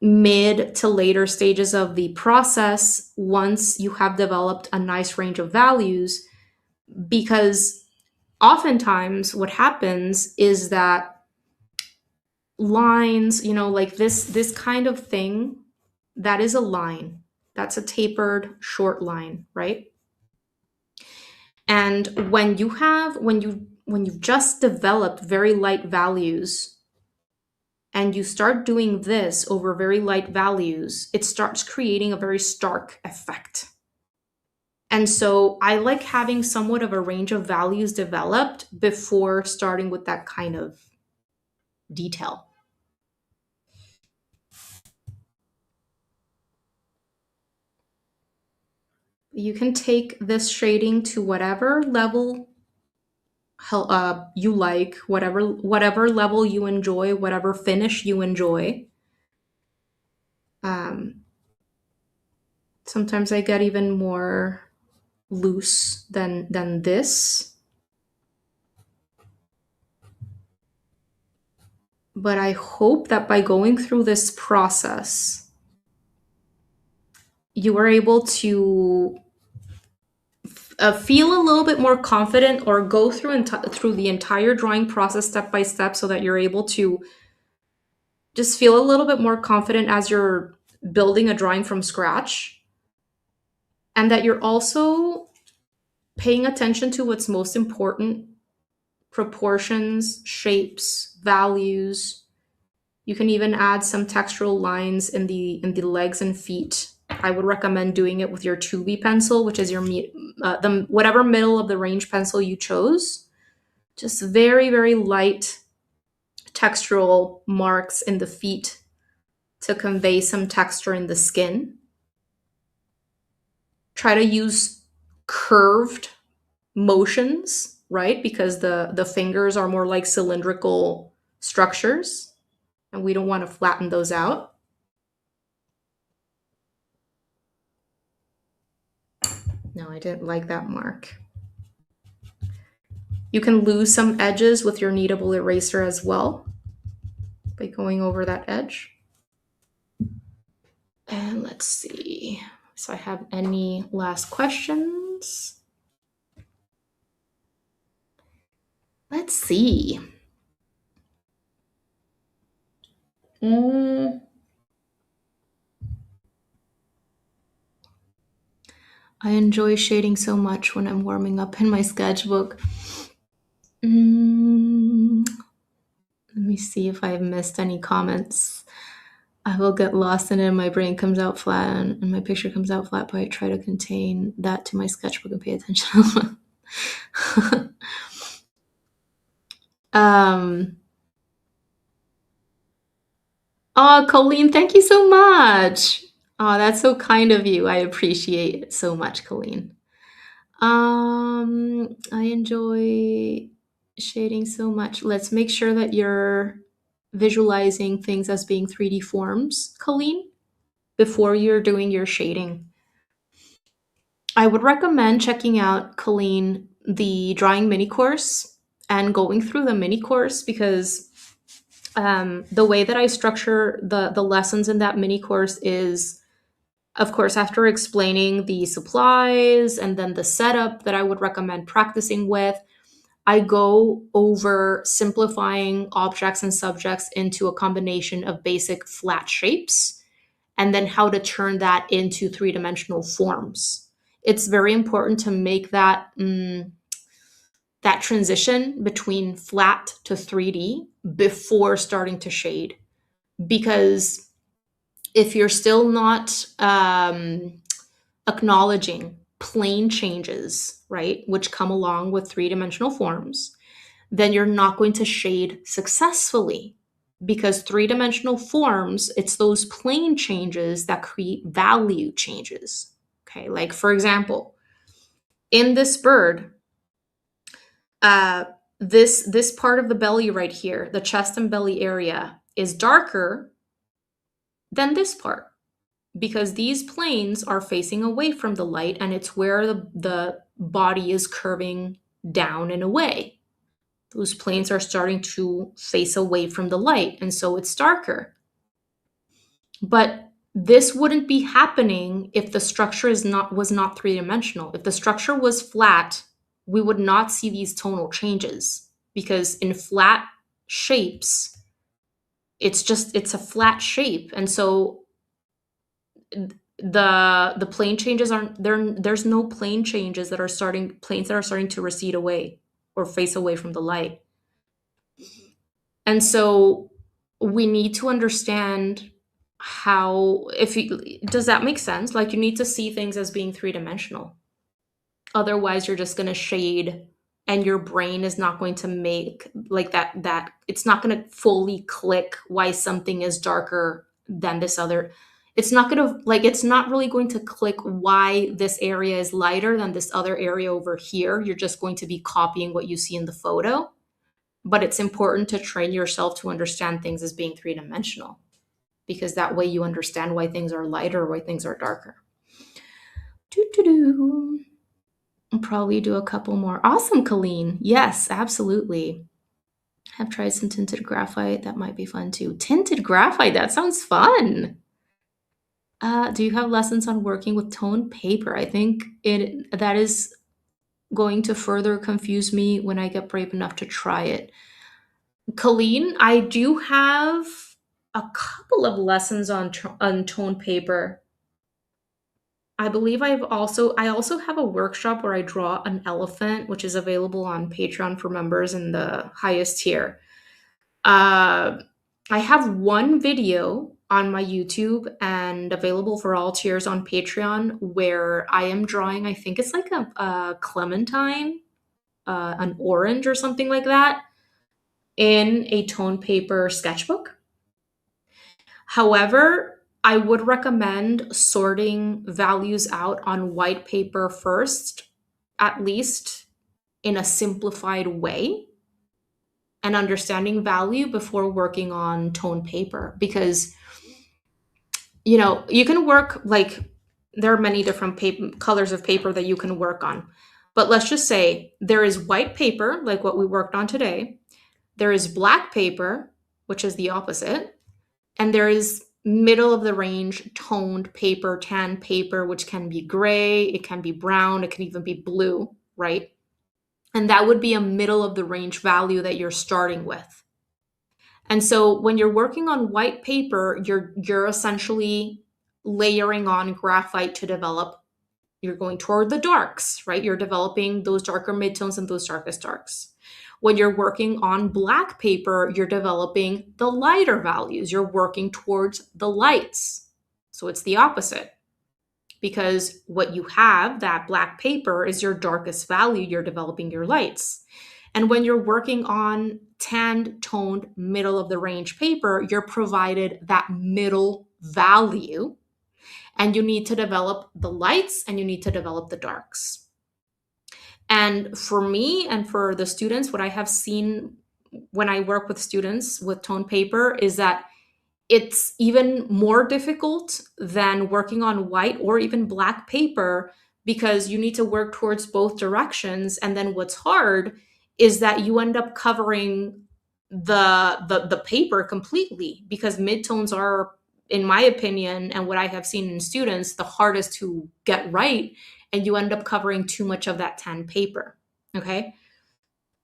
mid to later stages of the process once you have developed a nice range of values, because oftentimes what happens is that lines, like this kind of thing, that is a line. That's a tapered short line, right? And when you've just developed very light values and you start doing this over very light values, it starts creating a very stark effect. And so I like having somewhat of a range of values developed before starting with that kind of detail. You can take this shading to whatever level you like, whatever level you enjoy, whatever finish you enjoy. Um, Sometimes I get even more loose than this. But I hope that by going through this process, you are able to feel a little bit more confident, or go through the entire drawing process step by step, so that you're able to just feel a little bit more confident as you're building a drawing from scratch, and that you're also paying attention to what's most important: proportions, shapes, values. You can even add some textural lines in the legs and feet. I would recommend doing it with your 2B pencil, which is your whatever middle of the range pencil you chose. Just very, very light textural marks in the feet to convey some texture in the skin. Try to use curved motions, right? Because the fingers are more like cylindrical structures, and we don't want to flatten those out. No, I didn't like that mark. You can lose some edges with your kneadable eraser as well by going over that edge. And let's see. So I have any last questions? Let's see. I enjoy shading so much when I'm warming up in my sketchbook. Let me see if I've missed any comments. I will get lost in it and my brain comes out flat and my picture comes out flat, but I try to contain that to my sketchbook and pay attention. Oh, Colleen, thank you so much. Oh, that's so kind of you. I appreciate it so much, Colleen. I enjoy shading so much. Let's make sure that you're visualizing things as being 3D forms, Colleen, before you're doing your shading. I would recommend checking out, Colleen, the drawing mini course and going through the mini course, because the way that I structure the lessons in that mini course is, of course, after explaining the supplies and then the setup that I would recommend practicing with, I go over simplifying objects and subjects into a combination of basic flat shapes, and then how to turn that into three-dimensional forms. It's very important to make that transition between flat to 3D before starting to shade, because if you're still not acknowledging plane changes, right, which come along with three-dimensional forms, then you're not going to shade successfully, because three-dimensional forms, it's those plane changes that create value changes. Okay, like for example, in this bird, uh, this part of the belly right here, the chest and belly area, is darker than this part, because these planes are facing away from the light, and it's where the body is curving down and away. Those planes are starting to face away from the light, and so it's darker. But this wouldn't be happening if the structure was not three-dimensional. If the structure was flat, we would not see these tonal changes, because in flat shapes, it's a flat shape. And so the plane changes aren't there. There's no plane changes that are starting planes that are starting to recede away or face away from the light. And so we need to understand how, does that make sense? Like, you need to see things as being three-dimensional. Otherwise, you're just going to shade, and your brain is not going to make like that it's not going to fully click why something is darker than this other. It's not going to, like, it's not really going to click why this area is lighter than this other area over here. You're just going to be copying what you see in the photo. But it's important to train yourself to understand things as being three-dimensional, because that way you understand why things are lighter or why things are darker. I'll probably do a couple more. Awesome, Colleen. Yes, absolutely. I've tried some tinted graphite. That might be fun too. Tinted graphite, that sounds fun. Do you have lessons on working with toned paper? I think that is going to further confuse me when I get brave enough to try it. Colleen, I do have a couple of lessons on toned paper. I believe I also have a workshop where I draw an elephant, which is available on Patreon for members in the highest tier. I have one video on my YouTube and available for all tiers on Patreon where I am drawing, I think it's like a clementine, an orange or something like that, in a tone paper sketchbook. However, I would recommend sorting values out on white paper first, at least in a simplified way, and understanding value before working on tone paper. Because, you can work, like, there are many different colors of paper that you can work on. But let's just say there is white paper, like what we worked on today. There is black paper, which is the opposite. And there is middle of the range toned paper, tan paper, which can be gray, it can be brown, it can even be blue, right? And that would be a middle of the range value that you're starting with. And so when you're working on white paper, you're essentially layering on graphite to develop. You're going toward the darks, right? You're developing those darker midtones and those darkest darks. When you're working on black paper, you're developing the lighter values. You're working towards the lights. So it's the opposite. Because what you have, that black paper, is your darkest value. You're developing your lights. And when you're working on tanned, toned, middle of the range paper, you're provided that middle value. And you need to develop the lights and you need to develop the darks. And for me and for the students, what I have seen when I work with students with tone paper is that it's even more difficult than working on white or even black paper, because you need to work towards both directions. And then what's hard is that you end up covering the paper completely, because midtones are, in my opinion and what I have seen in students, the hardest to get right, and you end up covering too much of that tan paper. Okay,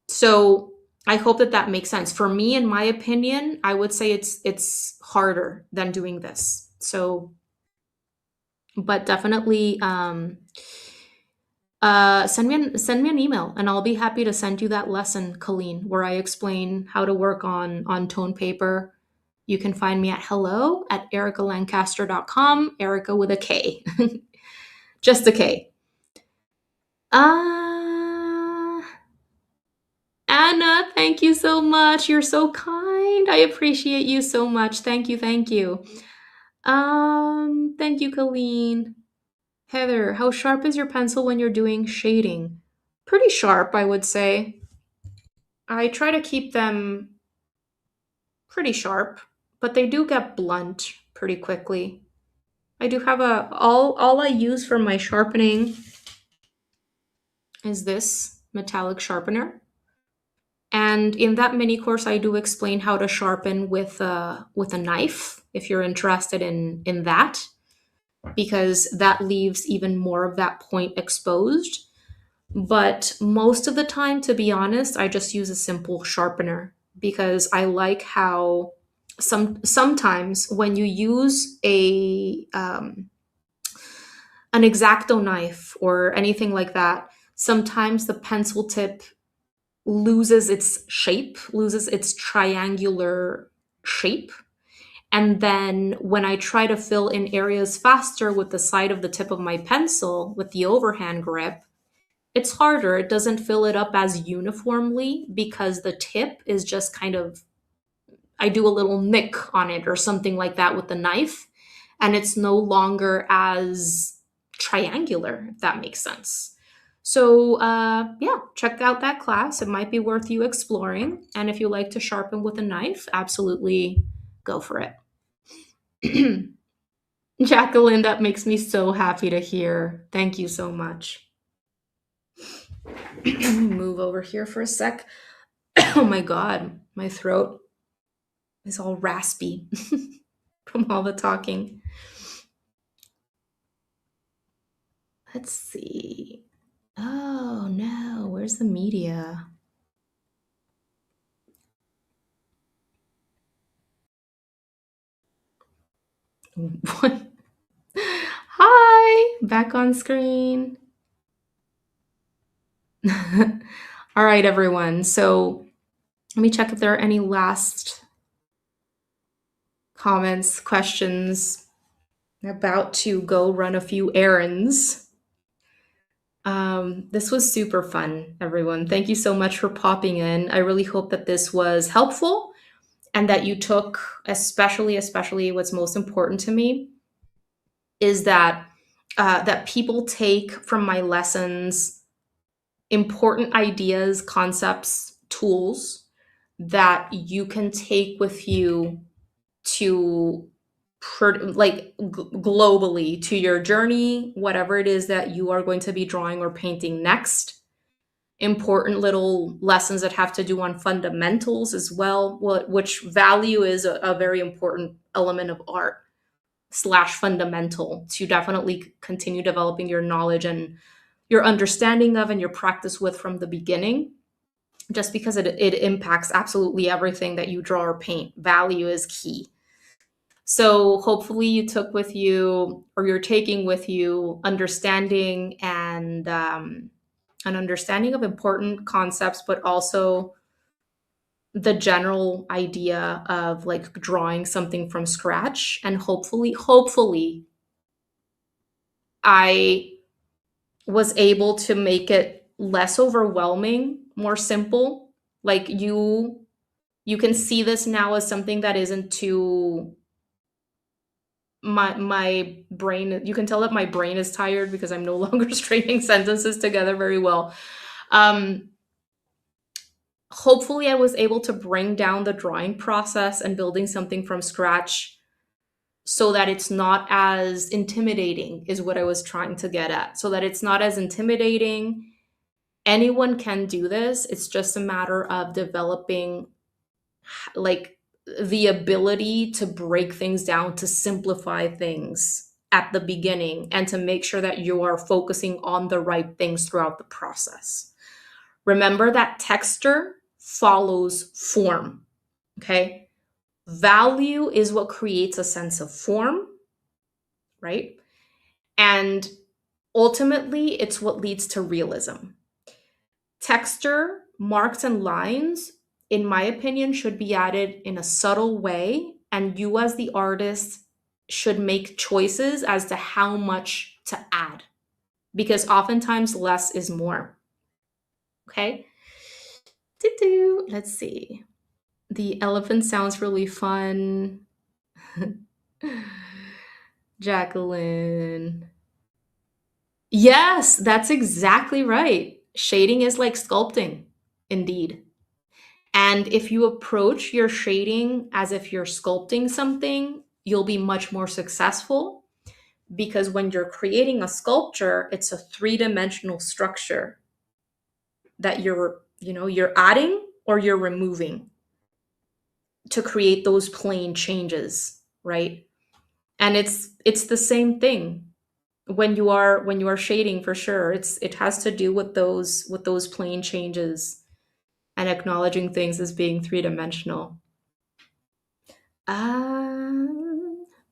so I hope that that makes sense. For me, in my opinion, I would say it's harder than doing this. So, but definitely send me an email, and I'll be happy to send you that lesson, Colleen, where I explain how to work on tone paper. You can find me at hello@ericalancaster.com, Erica with a K. Just a K. Uh Anna, thank you so much. You're so kind. I appreciate you so much. Thank you, thank you. Thank you, Colleen. Heather, how sharp is your pencil when you're doing shading? Pretty sharp, I would say. I try to keep them pretty sharp, but they do get blunt pretty quickly. I do have a all I use for my sharpening is this metallic sharpener. And in that mini course, I do explain how to sharpen with a knife if you're interested in that, because that leaves even more of that point exposed. But most of the time, to be honest, I just use a simple sharpener, because I like how sometimes when you use a an X-Acto knife or anything like that, sometimes the pencil tip loses its shape, loses its triangular shape. And then when I try to fill in areas faster with the side of the tip of my pencil with the overhand grip, it's harder. It doesn't fill it up as uniformly, because the tip is just kind of, I do a little nick on it or something like that with the knife, and it's no longer as triangular, if that makes sense. So, yeah, check out that class. It might be worth you exploring. And if you like to sharpen with a knife, absolutely go for it. Jacqueline, that makes me so happy to hear. Thank you so much. Let me move over here for a sec. Oh my God, my throat is all raspy from all the talking. Let's see. Oh no, where's the media? What? Hi, back on screen. All right, everyone. So let me check if there are any last comments, questions. I'm about to go run a few errands. This was super fun, everyone. Thank you so much for popping in. I really hope that this was helpful, and that you took, especially what's most important to me is that that people take from my lessons important ideas, concepts, tools that you can take with you to globally to your journey, whatever it is that you are going to be drawing or painting next. Important little lessons that have to do on fundamentals as well, which value is a very important element of art slash fundamental to definitely continue developing your knowledge and your understanding of and your practice with from the beginning, just because it impacts absolutely everything that you draw or paint. Value is key. So hopefully you took with you, or you're taking with you, understanding and an understanding of important concepts, but also the general idea of like drawing something from scratch. And hopefully I was able to make it less overwhelming, more simple. Like you can see this now as something that isn't too, my brain, you can tell that my brain is tired because I'm no longer stringing sentences together very well. Um Hopefully I was able to bring down the drawing process and building something from scratch so that it's not as intimidating, is what I was trying to get at. So that it's not as intimidating, Anyone can do this. It's just a matter of developing like the ability to break things down, to simplify things at the beginning, and to make sure that you are focusing on the right things throughout the process. Remember that texture follows form, okay? Value is what creates a sense of form, right? And ultimately, it's what leads to realism. Texture, marks, and lines, in my opinion, should be added in a subtle way, and you, as the artist, should make choices as to how much to add because oftentimes less is more. Okay? Doo-doo. Let's see. The elephant sounds really fun. Jacqueline. Yes, that's exactly right. Shading is like sculpting, indeed. And if you approach your shading as if you're sculpting something, you'll be much more successful because when you're creating a sculpture, it's a three-dimensional structure that you're adding or you're removing to create those plane changes, right? And it's the same thing when you are shading for sure. It has to do with those plane changes and acknowledging things as being three-dimensional.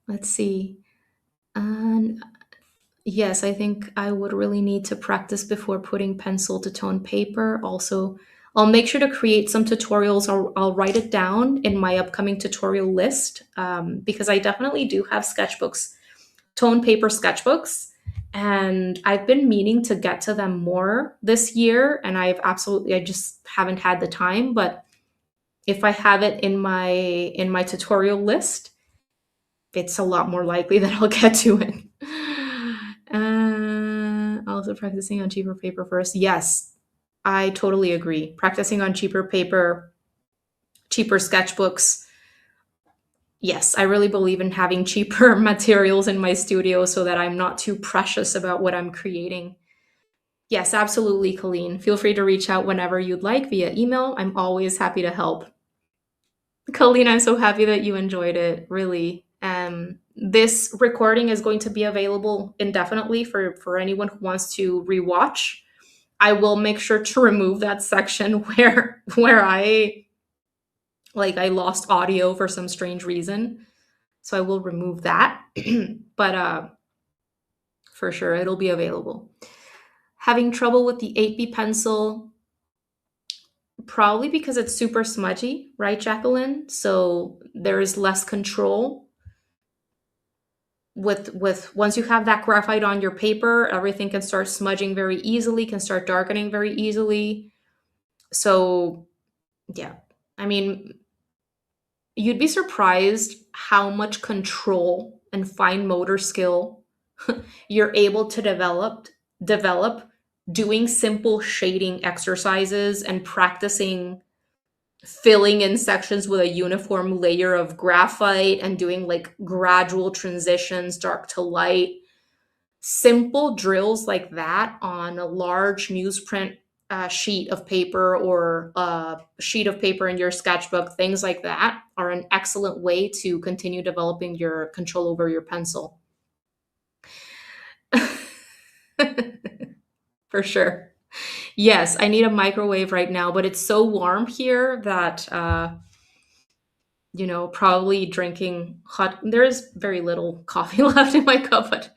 Let's see. Um, yes, I think I would really need to practice before putting pencil to tone paper. Also, I'll make sure to create some tutorials. I'll write it down in my upcoming tutorial list because I definitely do have sketchbooks, tone paper sketchbooks, and I've been meaning to get to them more this year. And I just haven't had the time. But if I have it in my tutorial list, it's a lot more likely that I'll get to it. Also, practicing on cheaper paper first. Yes, I totally agree. Practicing on cheaper paper, cheaper sketchbooks. Yes, I really believe in having cheaper materials in my studio so that I'm not too precious about what I'm creating. Yes, absolutely, Colleen. Feel free to reach out whenever you'd like via email. I'm always happy to help. Colleen, I'm so happy that you enjoyed it, really. This recording is going to be available indefinitely for anyone who wants to rewatch. I will make sure to remove that section where I lost audio for some strange reason. So I will remove that. But for sure it'll be available. Having trouble with the 8B pencil, probably because it's super smudgy, right, Jacqueline? So there is less control with once you have that graphite on your paper, everything can start smudging very easily, can start darkening very easily. So yeah, I mean, you'd be surprised how much control and fine motor skill you're able to develop doing simple shading exercises and practicing filling in sections with a uniform layer of graphite and doing like gradual transitions, dark to light. Simple drills like that on a large newsprint sheet of paper or a sheet of paper in your sketchbook, things like that are an excellent way to continue developing your control over your pencil. For sure. Yes, I need a microwave right now, but it's so warm here that probably drinking hot. There's very little coffee left in my cup, but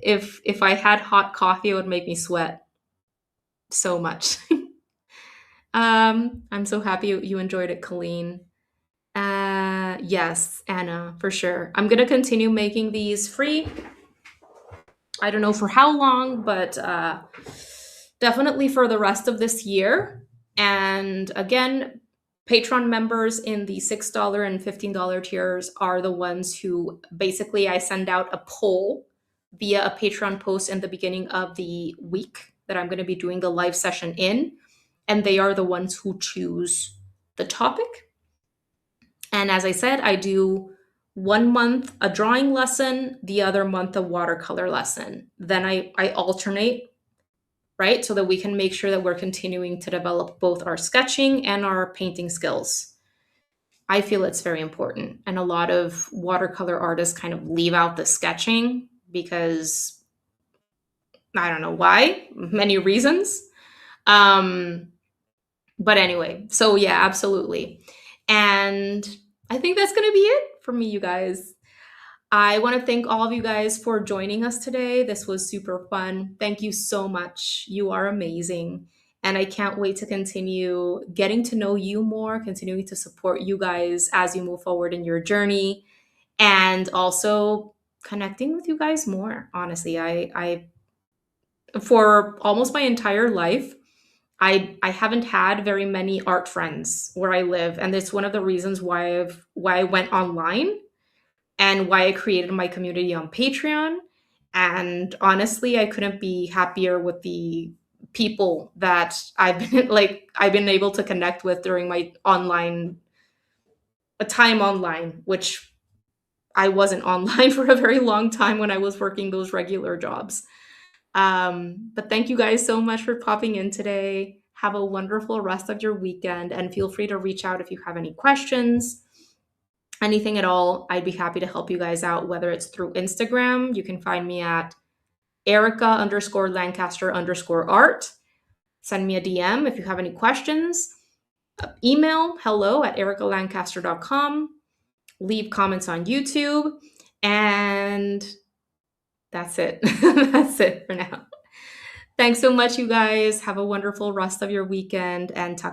if I had hot coffee, it would make me sweat so much. I'm so happy you enjoyed it, Colleen. Yes, Anna, for sure. I'm gonna continue making these free. I don't know for how long, but definitely for the rest of this year. And again, Patreon members in the $6 and $15 tiers are the ones who basically I send out a poll via a Patreon post in the beginning of the week that I'm going to be doing the live session in. And they are the ones who choose the topic. And as I said, I do 1 month a drawing lesson, the other month a watercolor lesson. Then I alternate right? So that we can make sure that we're continuing to develop both our sketching and our painting skills. I feel it's very important. And a lot of watercolor artists kind of leave out the sketching because I don't know why, many reasons. Um, but anyway, so yeah, absolutely. And I think that's going to be it for me, you guys. I want to thank all of you guys for joining us today. This was super fun. Thank you so much. You are amazing. And I can't wait to continue getting to know you more, continuing to support you guys as you move forward in your journey, and also connecting with you guys more. Honestly, I for almost my entire life, I haven't had very many art friends where I live, and it's one of the reasons why I went online and why I created my community on Patreon. And honestly, I couldn't be happier with the people that I've been able to connect with during my online a time online, which I wasn't online for a very long time when I was working those regular jobs. But thank you guys so much for popping in today. Have a wonderful rest of your weekend and feel free to reach out if you have any questions, anything at all. I'd be happy to help you guys out, whether it's through Instagram. You can find me at Erica_Lancaster_art. Send me a DM if you have any questions. Email hello@ericalancaster.com. Leave comments on YouTube. And that's it. That's it for now. Thanks so much, you guys. Have a wonderful rest of your weekend and talk